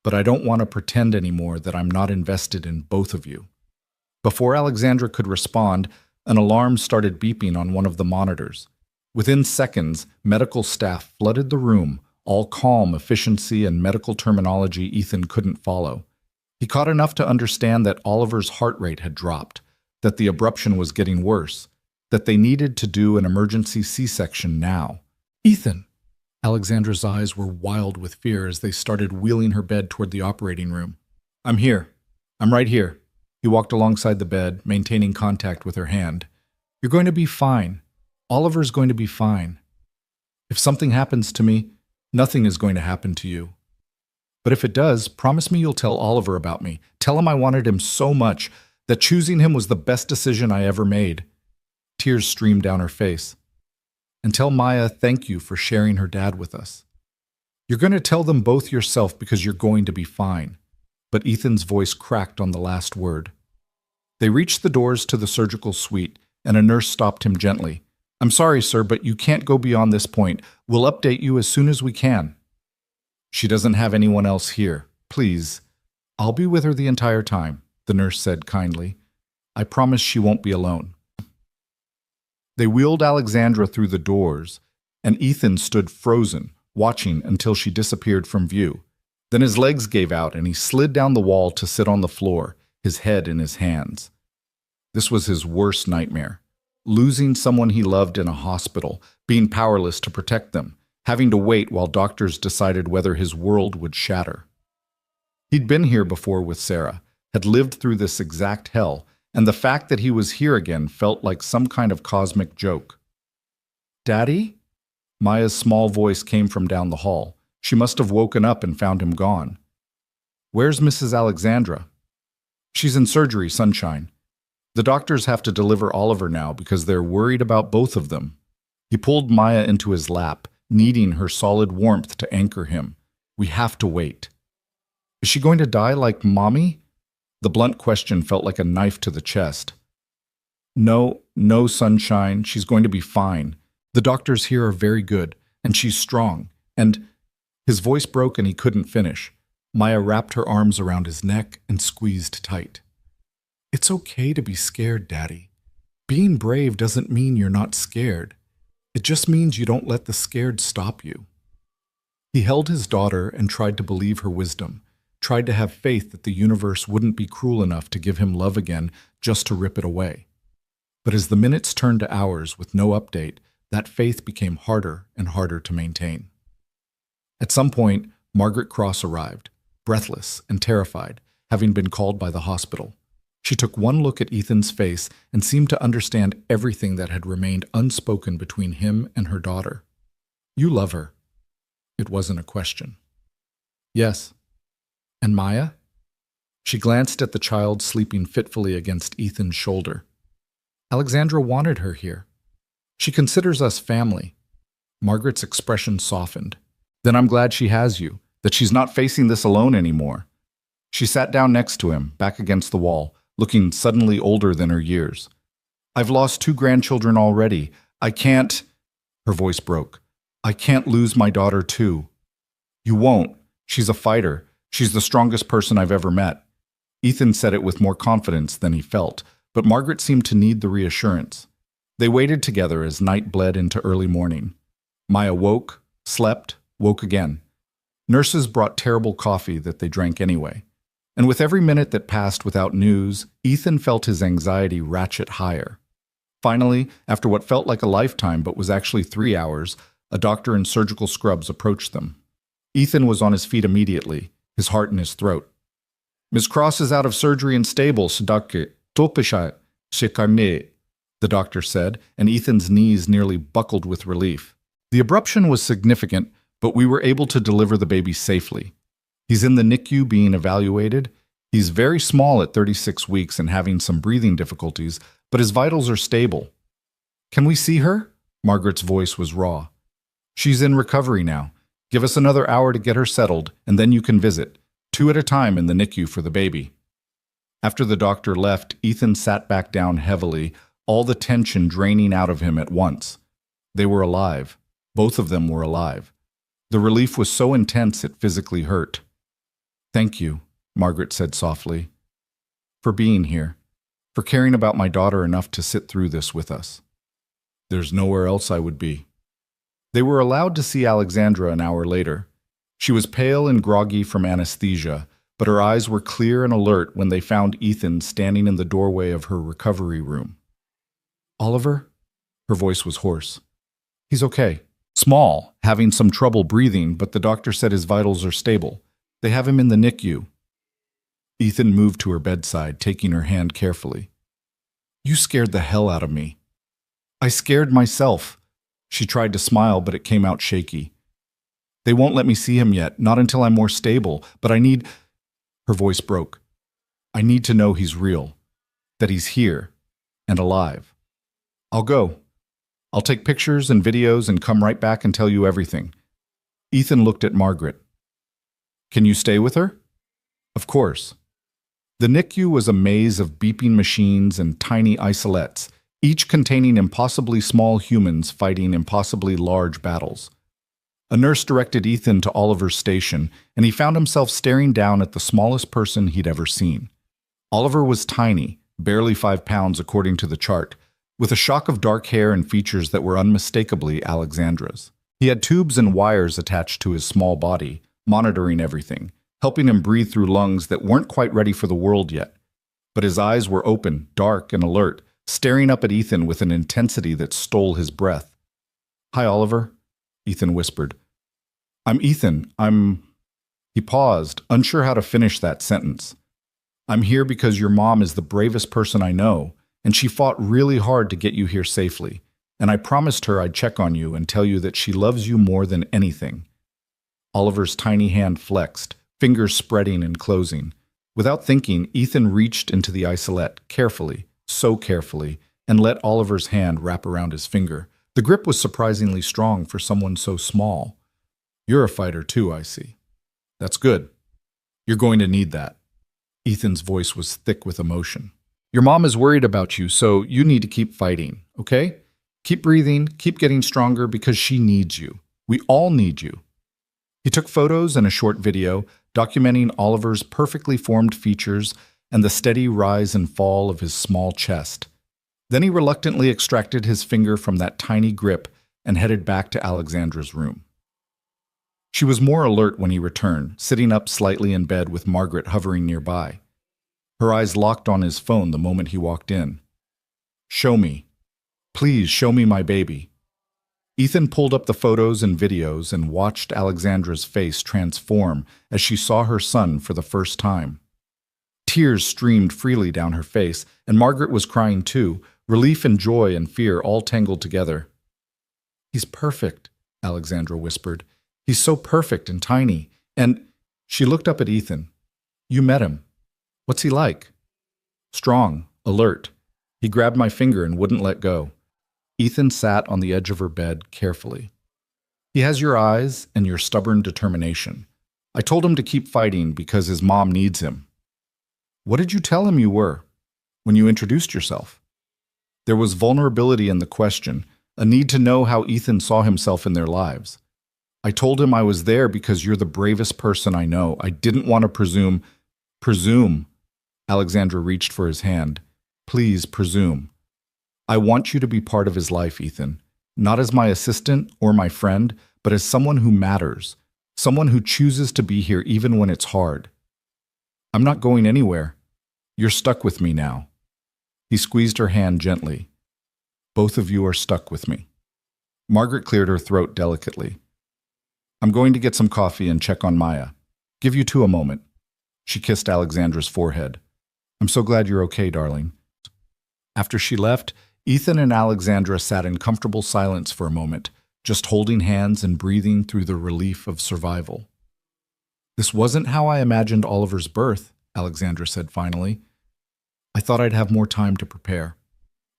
but I don't want to pretend anymore that I'm not invested in both of you. Before Alexandra could respond, an alarm started beeping on one of the monitors. Within seconds, medical staff flooded the room, all calm efficiency and medical terminology Ethan couldn't follow. He caught enough to understand that Oliver's heart rate had dropped, that the abruption was getting worse, that they needed to do an emergency C-section now. Ethan! Alexandra's eyes were wild with fear as they started wheeling her bed toward the operating room. I'm here. I'm right here. He walked alongside the bed, maintaining contact with her hand. You're going to be fine. Oliver's going to be fine. If something happens to me, nothing is going to happen to you. But if it does, promise me you'll tell Oliver about me. Tell him I wanted him so much, that choosing him was the best decision I ever made. Tears streamed down her face. "And tell Maya thank you for sharing her dad with us. You're going to tell them both yourself because you're going to be fine." But Ethan's voice cracked on the last word. They reached the doors to the surgical suite, and a nurse stopped him gently. "I'm sorry, sir, but you can't go beyond this point. We'll update you as soon as we can." "She doesn't have anyone else here. Please." "I'll be with her the entire time," the nurse said kindly. "I promise she won't be alone." They wheeled Alexandra through the doors, and Ethan stood frozen, watching until she disappeared from view. Then his legs gave out and he slid down the wall to sit on the floor, his head in his hands. This was his worst nightmare. Losing someone he loved in a hospital, being powerless to protect them, having to wait while doctors decided whether his world would shatter. He'd been here before with Sarah, had lived through this exact hell, and the fact that he was here again felt like some kind of cosmic joke. "Daddy?" Maya's small voice came from down the hall. She must have woken up and found him gone. "Where's Mrs. Alexandra?" "She's in surgery, Sunshine. The doctors have to deliver Oliver now because they're worried about both of them." He pulled Maya into his lap, needing her solid warmth to anchor him. "We have to wait." "Is she going to die like Mommy?" The blunt question felt like a knife to the chest. No, Sunshine. She's going to be fine. The doctors here are very good, and she's strong, and—" His voice broke and he couldn't finish. Maya wrapped her arms around his neck and squeezed tight. "It's okay to be scared, Daddy. Being brave doesn't mean you're not scared. It just means you don't let the scared stop you." He held his daughter and tried to believe her wisdom, tried to have faith that the universe wouldn't be cruel enough to give him love again just to rip it away. But as the minutes turned to hours with no update, that faith became harder and harder to maintain. At some point, Margaret Cross arrived, breathless and terrified, having been called by the hospital. She took one look at Ethan's face and seemed to understand everything that had remained unspoken between him and her daughter. "You love her." It wasn't a question. "Yes." "And Maya?" She glanced at the child sleeping fitfully against Ethan's shoulder. "Alexandra wanted her here. She considers us family." Margaret's expression softened. "Then I'm glad she has you, that she's not facing this alone anymore." She sat down next to him, back against the wall, looking suddenly older than her years. "I've lost 2 grandchildren already. I can't—" Her voice broke. "I can't lose my daughter too." "You won't. She's a fighter. She's the strongest person I've ever met." Ethan said it with more confidence than he felt, but Margaret seemed to need the reassurance. They waited together as night bled into early morning. Maya woke, slept, woke again. Nurses brought terrible coffee that they drank anyway. And with every minute that passed without news, Ethan felt his anxiety ratchet higher. Finally, after what felt like a lifetime but was actually 3 hours, a doctor in surgical scrubs approached them. Ethan was on his feet immediately, his heart in his throat. "Ms. Cross is out of surgery and stable, Sadake. Topisha, Shekarne," the doctor said, and Ethan's knees nearly buckled with relief. "The abruption was significant, but we were able to deliver the baby safely. He's in the NICU being evaluated. He's very small at 36 weeks and having some breathing difficulties, but his vitals are stable." "Can we see her?" Margaret's voice was raw. "She's in recovery now. Give us another hour to get her settled, and then you can visit, 2 at a time in the NICU for the baby." After the doctor left, Ethan sat back down heavily, all the tension draining out of him at once. They were alive. Both of them were alive. The relief was so intense it physically hurt. "Thank you," Margaret said softly, "for being here, for caring about my daughter enough to sit through this with us." "There's nowhere else I would be." They were allowed to see Alexandra an hour later. She was pale and groggy from anesthesia, but her eyes were clear and alert when they found Ethan standing in the doorway of her recovery room. "Oliver?" Her voice was hoarse. "He's okay. Small, having some trouble breathing, but the doctor said his vitals are stable. They have him in the NICU." Ethan moved to her bedside, taking her hand carefully. "You scared the hell out of me." "I scared myself." She tried to smile, but it came out shaky. "They won't let me see him yet, not until I'm more stable, but I need—" Her voice broke. "I need to know he's real, that he's here and alive." I'll go. I'll take pictures and videos and come right back and tell you everything. Ethan looked at Margaret. Can you stay with her? Of course. The NICU was a maze of beeping machines and tiny isolates, each containing impossibly small humans fighting impossibly large battles. A nurse directed Ethan to Oliver's station, and he found himself staring down at the smallest person he'd ever seen. Oliver was tiny, barely 5 pounds according to the chart, with a shock of dark hair and features that were unmistakably Alexandra's. He had tubes and wires attached to his small body, monitoring everything, helping him breathe through lungs that weren't quite ready for the world yet. But his eyes were open, dark, and alert, staring up at Ethan with an intensity that stole his breath. "Hi, Oliver," Ethan whispered. "I'm Ethan. He paused, unsure how to finish that sentence. "I'm here because your mom is the bravest person I know, and she fought really hard to get you here safely, and I promised her I'd check on you and tell you that she loves you more than anything." Oliver's tiny hand flexed, fingers spreading and closing. Without thinking, Ethan reached into the isolette carefully, so carefully, and let Oliver's hand wrap around his finger. The grip was surprisingly strong for someone so small. "You're a fighter too, I see." "That's good. You're going to need that." Ethan's voice was thick with emotion. "Your mom is worried about you, so you need to keep fighting, okay? Keep breathing, keep getting stronger because she needs you. We all need you." He took photos and a short video, documenting Oliver's perfectly formed features and the steady rise and fall of his small chest. Then he reluctantly extracted his finger from that tiny grip and headed back to Alexandra's room. She was more alert when he returned, sitting up slightly in bed with Margaret hovering nearby. Her eyes locked on his phone the moment he walked in. "Show me. Please show me my baby." Ethan pulled up the photos and videos and watched Alexandra's face transform as she saw her son for the first time. Tears streamed freely down her face, and Margaret was crying too, relief and joy and fear all tangled together. "He's perfect," Alexandra whispered. "He's so perfect and tiny. And—" She looked up at Ethan. "You met him. What's he like?" "Strong, alert. He grabbed my finger and wouldn't let go." Ethan sat on the edge of her bed carefully. "He has your eyes and your stubborn determination. I told him to keep fighting because his mom needs him." "What did you tell him you were when you introduced yourself?" There was vulnerability in the question, a need to know how Ethan saw himself in their lives. "I told him I was there because you're the bravest person I know. I didn't want to presume." "Presume." Alexandra reached for his hand. "Please presume. I want you to be part of his life, Ethan. Not as my assistant or my friend, but as someone who matters. Someone who chooses to be here even when it's hard. I'm not going anywhere. You're stuck with me now." He squeezed her hand gently. "Both of you are stuck with me." Margaret cleared her throat delicately. "I'm going to get some coffee and check on Maya. Give you two a moment." She kissed Alexandra's forehead. "I'm so glad you're okay, darling." After she left, Ethan and Alexandra sat in comfortable silence for a moment, just holding hands and breathing through the relief of survival. "This wasn't how I imagined Oliver's birth," Alexandra said finally. "I thought I'd have more time to prepare,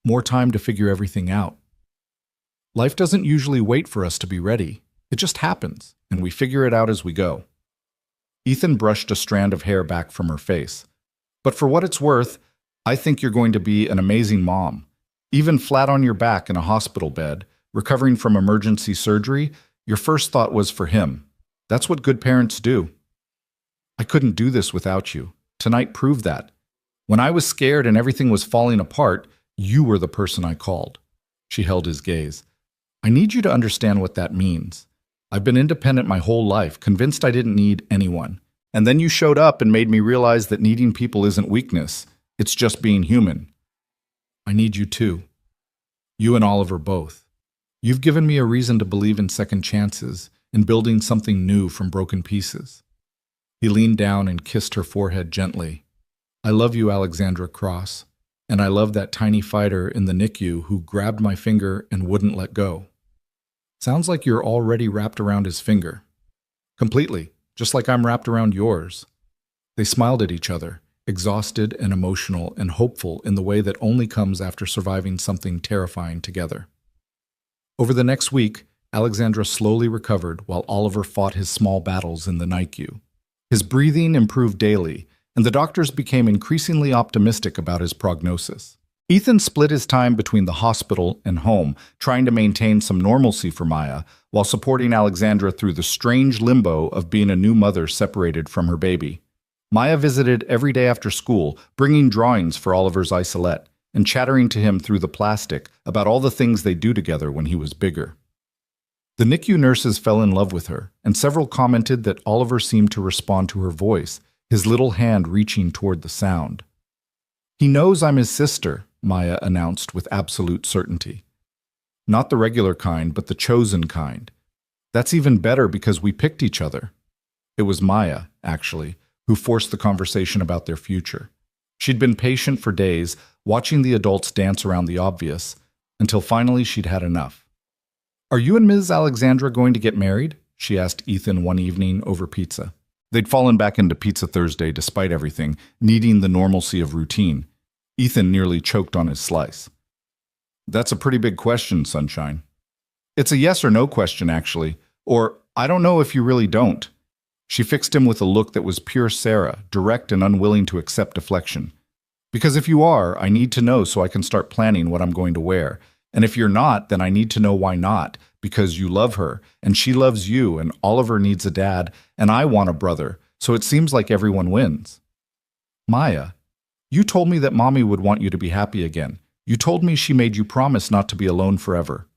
more time to figure everything out. Life doesn't usually wait for us to be ready. It just happens, and we figure it out as we go." Ethan brushed a strand of hair back from her face. "But for what it's worth, I think you're going to be an amazing mom. Even flat on your back in a hospital bed, recovering from emergency surgery, your first thought was for him. That's what good parents do." "I couldn't do this without you. Tonight proved that. When I was scared and everything was falling apart, you were the person I called." She held his gaze. "I need you to understand what that means. I've been independent my whole life, convinced I didn't need anyone. And then you showed up and made me realize that needing people isn't weakness. It's just being human. I need you too. You and Oliver both. You've given me a reason to believe in second chances, in building something new from broken pieces." He leaned down and kissed her forehead gently. "I love you, Alexandra Cross, and I love that tiny fighter in the NICU who grabbed my finger and wouldn't let go." "Sounds like you're already wrapped around his finger." "Completely, just like I'm wrapped around yours." They smiled at each other, exhausted and emotional and hopeful in the way that only comes after surviving something terrifying together. Over the next week, Alexandra slowly recovered while Oliver fought his small battles in the NICU. His breathing improved daily, and the doctors became increasingly optimistic about his prognosis. Ethan split his time between the hospital and home, trying to maintain some normalcy for Maya, while supporting Alexandra through the strange limbo of being a new mother separated from her baby. Maya visited every day after school, bringing drawings for Oliver's isolette, and chattering to him through the plastic about all the things they do together when he was bigger. The NICU nurses fell in love with her, and several commented that Oliver seemed to respond to her voice, his little hand reaching toward the sound. "He knows I'm his sister," Maya announced with absolute certainty. "Not the regular kind, but the chosen kind. That's even better because we picked each other." It was Maya, actually, who forced the conversation about their future. She'd been patient for days, watching the adults dance around the obvious, until finally she'd had enough. "Are you and Ms. Alexandra going to get married?" she asked Ethan one evening over pizza. They'd fallen back into Pizza Thursday despite everything, needing the normalcy of routine. Ethan nearly choked on his slice. "That's a pretty big question, Sunshine." "It's a yes or no question, actually. Or, I don't know if you really don't." She fixed him with a look that was pure Sarah, direct and unwilling to accept deflection. "Because if you are, I need to know so I can start planning what I'm going to wear. And if you're not, then I need to know why not, because you love her, and she loves you, and Oliver needs a dad, and I want a brother, so it seems like everyone wins." "Maya, you told me that Mommy would want you to be happy again. You told me she made you promise not to be alone forever."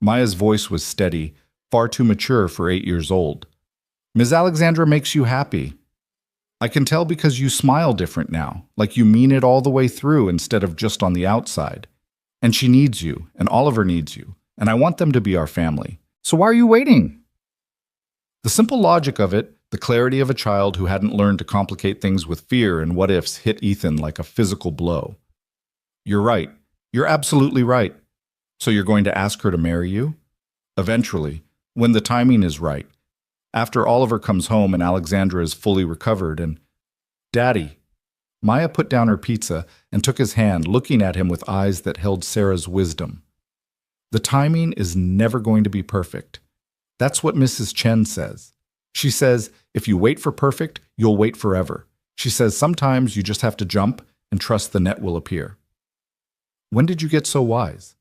Maya's voice was steady, far too mature for 8 years old. "Ms. Alexandra makes you happy. I can tell because you smile different now, like you mean it all the way through instead of just on the outside. And she needs you, and Oliver needs you, and I want them to be our family. So why are you waiting?" The simple logic of it, the clarity of a child who hadn't learned to complicate things with fear and what-ifs, hit Ethan like a physical blow. "You're right. You're absolutely right. So you're going to ask her to marry you?" "Eventually, when the timing is right. After Oliver comes home and Alexandra is fully recovered and—" "Daddy." Maya put down her pizza and took his hand, looking at him with eyes that held Sarah's wisdom. "The timing is never going to be perfect. That's what Mrs. Chen says. She says, if you wait for perfect, you'll wait forever. She says sometimes you just have to jump and trust the net will appear." "When did you get so wise?"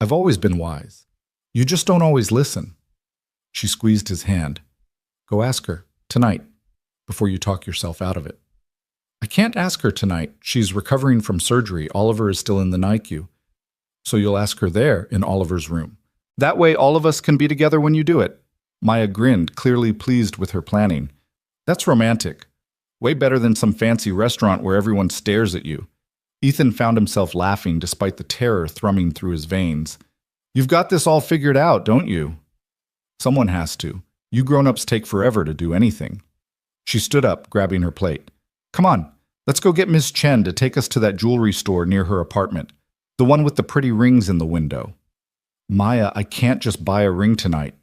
"I've always been wise. You just don't always listen." She squeezed his hand. "Go ask her, tonight, before you talk yourself out of it." "I can't ask her tonight. She's recovering from surgery. Oliver is still in the NICU." "So you'll ask her there, in Oliver's room. That way all of us can be together when you do it." Maya grinned, clearly pleased with her planning. "That's romantic. Way better than some fancy restaurant where everyone stares at you." Ethan found himself laughing despite the terror thrumming through his veins. "You've got this all figured out, don't you?" "Someone has to. You grown-ups take forever to do anything." She stood up, grabbing her plate. "Come on, let's go get Miss Chen to take us to that jewelry store near her apartment. The one with the pretty rings in the window." "Maya, I can't just buy a ring tonight."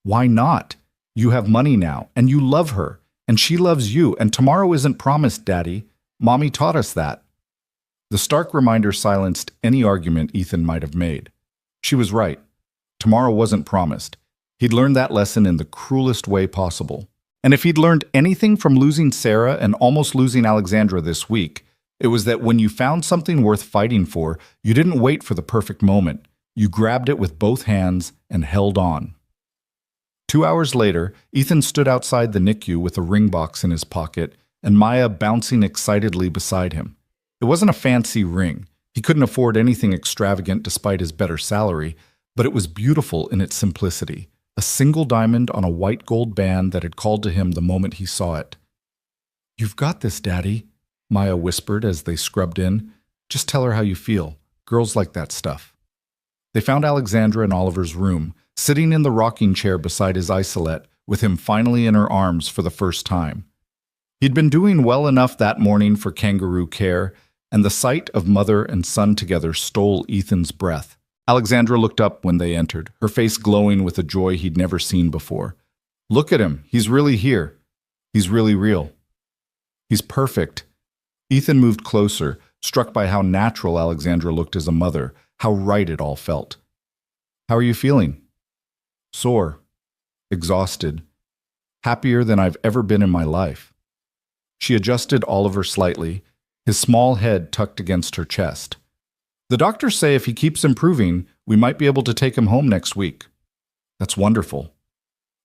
"Why not? You have money now, and you love her, and she loves you, and tomorrow isn't promised, Daddy. Mommy taught us that." The stark reminder silenced any argument Ethan might have made. She was right. Tomorrow wasn't promised. He'd learned that lesson in the cruelest way possible. And if he'd learned anything from losing Sarah and almost losing Alexandra this week, it was that when you found something worth fighting for, you didn't wait for the perfect moment. You grabbed it with both hands and held on. 2 hours later, Ethan stood outside the NICU with a ring box in his pocket and Maya bouncing excitedly beside him. It wasn't a fancy ring. He couldn't afford anything extravagant despite his better salary, but it was beautiful in its simplicity. A single diamond on a white gold band that had called to him the moment he saw it. "You've got this, Daddy," Maya whispered as they scrubbed in. "Just tell her how you feel. Girls like that stuff." They found Alexandra in Oliver's room, sitting in the rocking chair beside his isolette, with him finally in her arms for the first time. He'd been doing well enough that morning for kangaroo care, and the sight of mother and son together stole Ethan's breath. Alexandra looked up when they entered, her face glowing with a joy he'd never seen before. "Look at him. He's really here. He's really real. He's perfect. Ethan moved closer, struck by how natural Alexandra looked as a mother, how right it all felt. How are you feeling? Sore, exhausted, happier than I've ever been in my life. She adjusted Oliver slightly, his small head tucked against her chest. The doctors say if he keeps improving, we might be able to take him home next week. That's wonderful.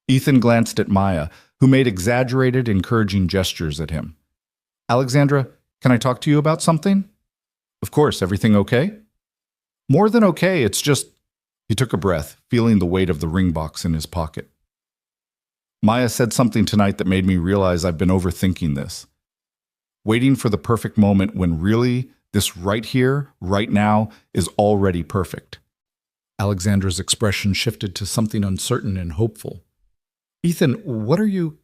Ethan glanced at Maya, who made exaggerated, encouraging gestures at him. Alexandra, can I talk to you about something? Of course, everything okay? More than okay, it's just... He took a breath, feeling the weight of the ring box in his pocket. Maya said something tonight that made me realize I've been overthinking this. Waiting for the perfect moment when really, this right here, right now, is already perfect. Alexandra's expression shifted to something uncertain and hopeful. Ethan, what are you...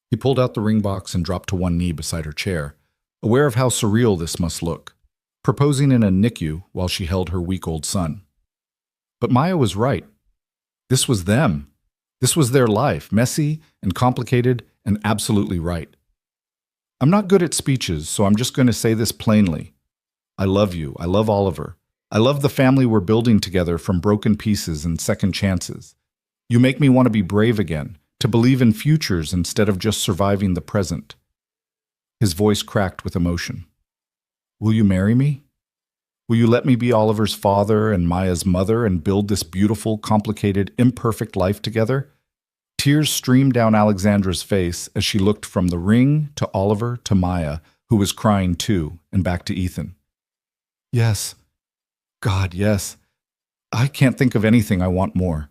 He pulled out the ring box and dropped to one knee beside her chair, aware of how surreal this must look, proposing in a NICU while she held her week-old son. But Maya was right. This was them. This was their life, messy and complicated and absolutely right. I'm not good at speeches, so I'm just going to say this plainly. I love you. I love Oliver. I love the family we're building together from broken pieces and second chances. You make me want to be brave again, to believe in futures instead of just surviving the present. His voice cracked with emotion. Will you marry me? Will you let me be Oliver's father and Maya's mother and build this beautiful, complicated, imperfect life together? Tears streamed down Alexandra's face as she looked from the ring to Oliver to Maya, who was crying too, and back to Ethan. Yes. God, yes. I can't think of anything I want more.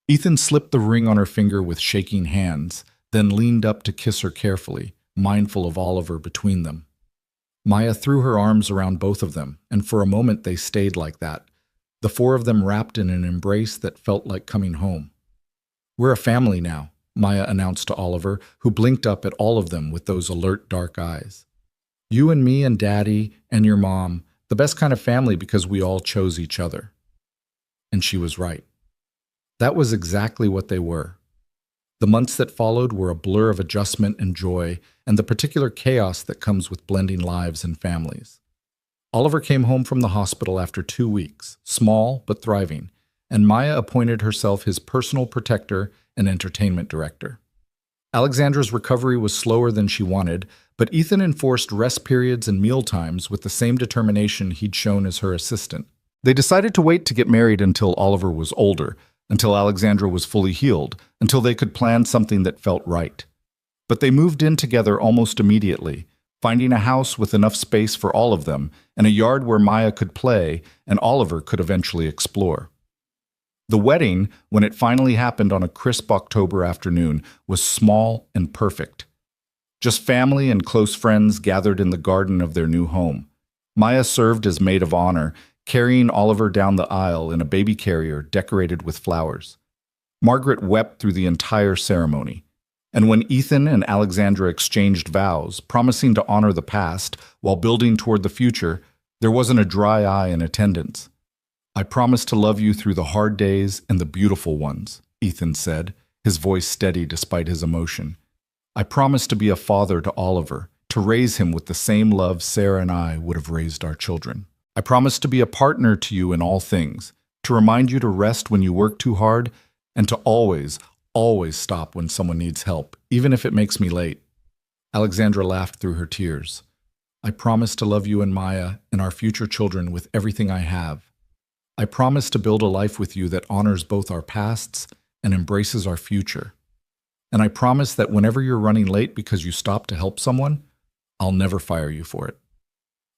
Ethan slipped the ring on her finger with shaking hands, then leaned up to kiss her carefully, mindful of Oliver between them. Maya threw her arms around both of them, and for a moment they stayed like that, the four of them wrapped in an embrace that felt like coming home. We're a family now, Maya announced to Oliver, who blinked up at all of them with those alert dark eyes. You and me and Daddy and your mom, the best kind of family because we all chose each other. And she was right. That was exactly what they were. The months that followed were a blur of adjustment and joy, and the particular chaos that comes with blending lives and families. Oliver came home from the hospital after 2 weeks, small but thriving, and Maya appointed herself his personal protector and entertainment director. Alexandra's recovery was slower than she wanted, but Ethan enforced rest periods and meal times with the same determination he'd shown as her assistant. They decided to wait to get married until Oliver was older, until Alexandra was fully healed, until they could plan something that felt right. But they moved in together almost immediately, finding a house with enough space for all of them and a yard where Maya could play and Oliver could eventually explore. The wedding, when it finally happened on a crisp October afternoon, was small and perfect. Just family and close friends gathered in the garden of their new home. Maya served as maid of honor, carrying Oliver down the aisle in a baby carrier decorated with flowers. Margaret wept through the entire ceremony. And when Ethan and Alexandra exchanged vows, promising to honor the past while building toward the future, there wasn't a dry eye in attendance. I promise to love you through the hard days and the beautiful ones, Ethan said, his voice steady despite his emotion. I promise to be a father to Oliver, to raise him with the same love Sarah and I would have raised our children. I promise to be a partner to you in all things, to remind you to rest when you work too hard, and to always, always stop when someone needs help, even if it makes me late. Alexandra laughed through her tears. I promise to love you and Maya and our future children with everything I have. I promise to build a life with you that honors both our pasts and embraces our future. And I promise that whenever you're running late because you stopped to help someone, I'll never fire you for it.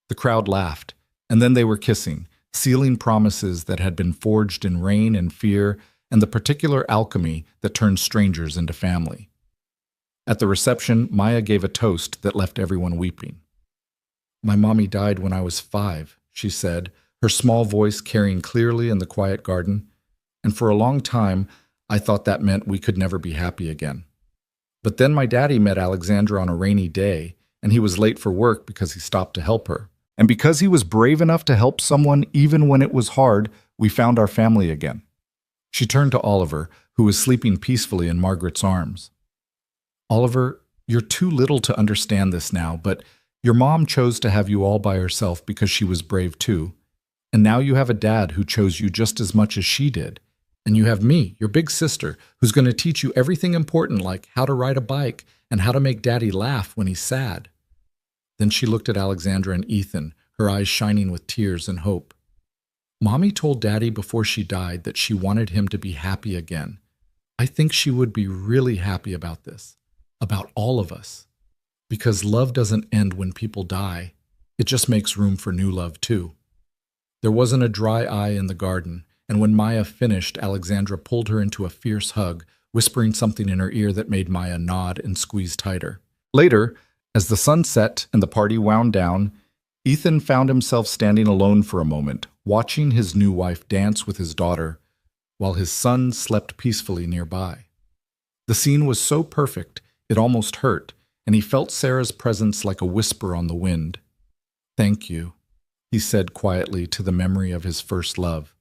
The crowd laughed. And then they were kissing, sealing promises that had been forged in rain and fear and the particular alchemy that turned strangers into family. At the reception, Maya gave a toast that left everyone weeping. My mommy died when I was 5, she said, her small voice carrying clearly in the quiet garden, and for a long time, I thought that meant we could never be happy again. But then my daddy met Alexandra on a rainy day, and he was late for work because he stopped to help her. And because he was brave enough to help someone even when it was hard, we found our family again. She turned to Oliver, who was sleeping peacefully in Margaret's arms. Oliver, you're too little to understand this now, but Your mom chose to have you all by herself because she was brave too. And now you have a dad who chose you just as much as she did. And you have me, your big sister, who's going to teach you everything important like how to ride a bike and how to make daddy laugh when he's sad." Then she looked at Alexandra and Ethan, her eyes shining with tears and hope. "Mommy told Daddy before she died that she wanted him to be happy again. I think she would be really happy about this, about all of us. Because love doesn't end when people die. It just makes room for new love too." There wasn't a dry eye in the garden, and when Maya finished, Alexandra pulled her into a fierce hug, whispering something in her ear that made Maya nod and squeeze tighter. Later, as the sun set and the party wound down, Ethan found himself standing alone for a moment, watching his new wife dance with his daughter, while his son slept peacefully nearby. The scene was so perfect, it almost hurt, and he felt Sarah's presence like a whisper on the wind. "Thank you," he said quietly to the memory of his first love,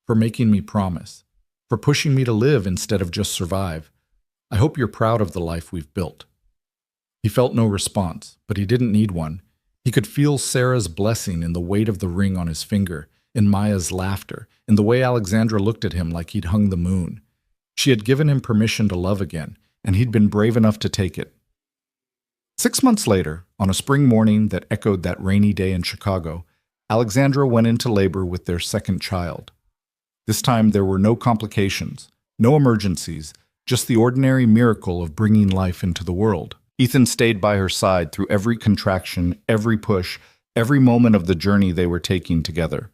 "for making me promise, for pushing me to live instead of just survive. I hope you're proud of the life we've built." He felt no response, but he didn't need one. He could feel Sarah's blessing in the weight of the ring on his finger, in Maya's laughter, in the way Alexandra looked at him like he'd hung the moon. She had given him permission to love again, and he'd been brave enough to take it. 6 months later, on a spring morning that echoed that rainy day in Chicago, Alexandra went into labor with their second child. This time there were no complications, no emergencies, just the ordinary miracle of bringing life into the world. Ethan stayed by her side through every contraction, every push, every moment of the journey they were taking together.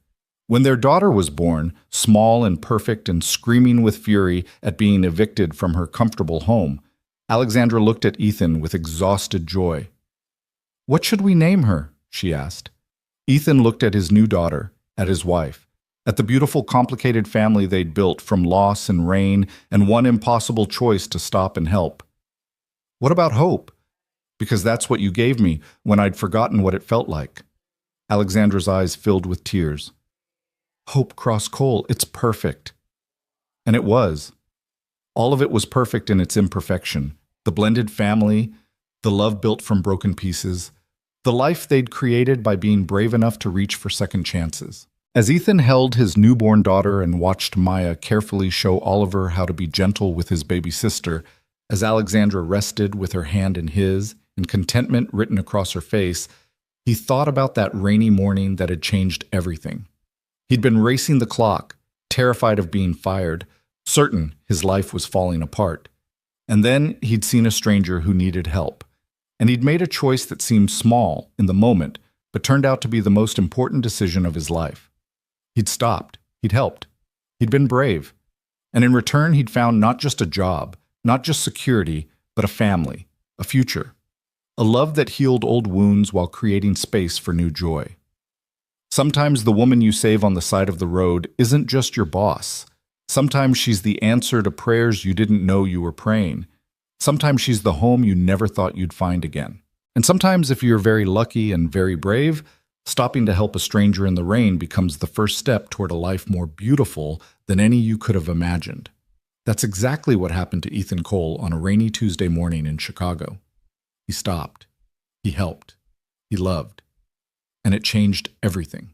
When their daughter was born, small and perfect and screaming with fury at being evicted from her comfortable home, Alexandra looked at Ethan with exhausted joy. "What should we name her?" she asked. Ethan looked at his new daughter, at his wife, at the beautiful, complicated family they'd built from loss and rain and one impossible choice to stop and help. "What about hope? Because that's what you gave me when I'd forgotten what it felt like." Alexandra's eyes filled with tears. "Hope Cross Cole, it's perfect." And it was. All of it was perfect in its imperfection. The blended family, the love built from broken pieces, the life they'd created by being brave enough to reach for second chances. As Ethan held his newborn daughter and watched Maya carefully show Oliver how to be gentle with his baby sister, as Alexandra rested with her hand in his, and contentment written across her face, he thought about that rainy morning that had changed everything. He'd been racing the clock, terrified of being fired, certain his life was falling apart. And then he'd seen a stranger who needed help. And he'd made a choice that seemed small in the moment, but turned out to be the most important decision of his life. He'd stopped. He'd helped. He'd been brave. And in return, he'd found not just a job, not just security, but a family, a future. A love that healed old wounds while creating space for new joy. Sometimes the woman you save on the side of the road isn't just your boss. Sometimes she's the answer to prayers you didn't know you were praying. Sometimes she's the home you never thought you'd find again. And sometimes, if you're very lucky and very brave, stopping to help a stranger in the rain becomes the first step toward a life more beautiful than any you could have imagined. That's exactly what happened to Ethan Cole on a rainy Tuesday morning in Chicago. He stopped. He helped. He loved. And it changed everything.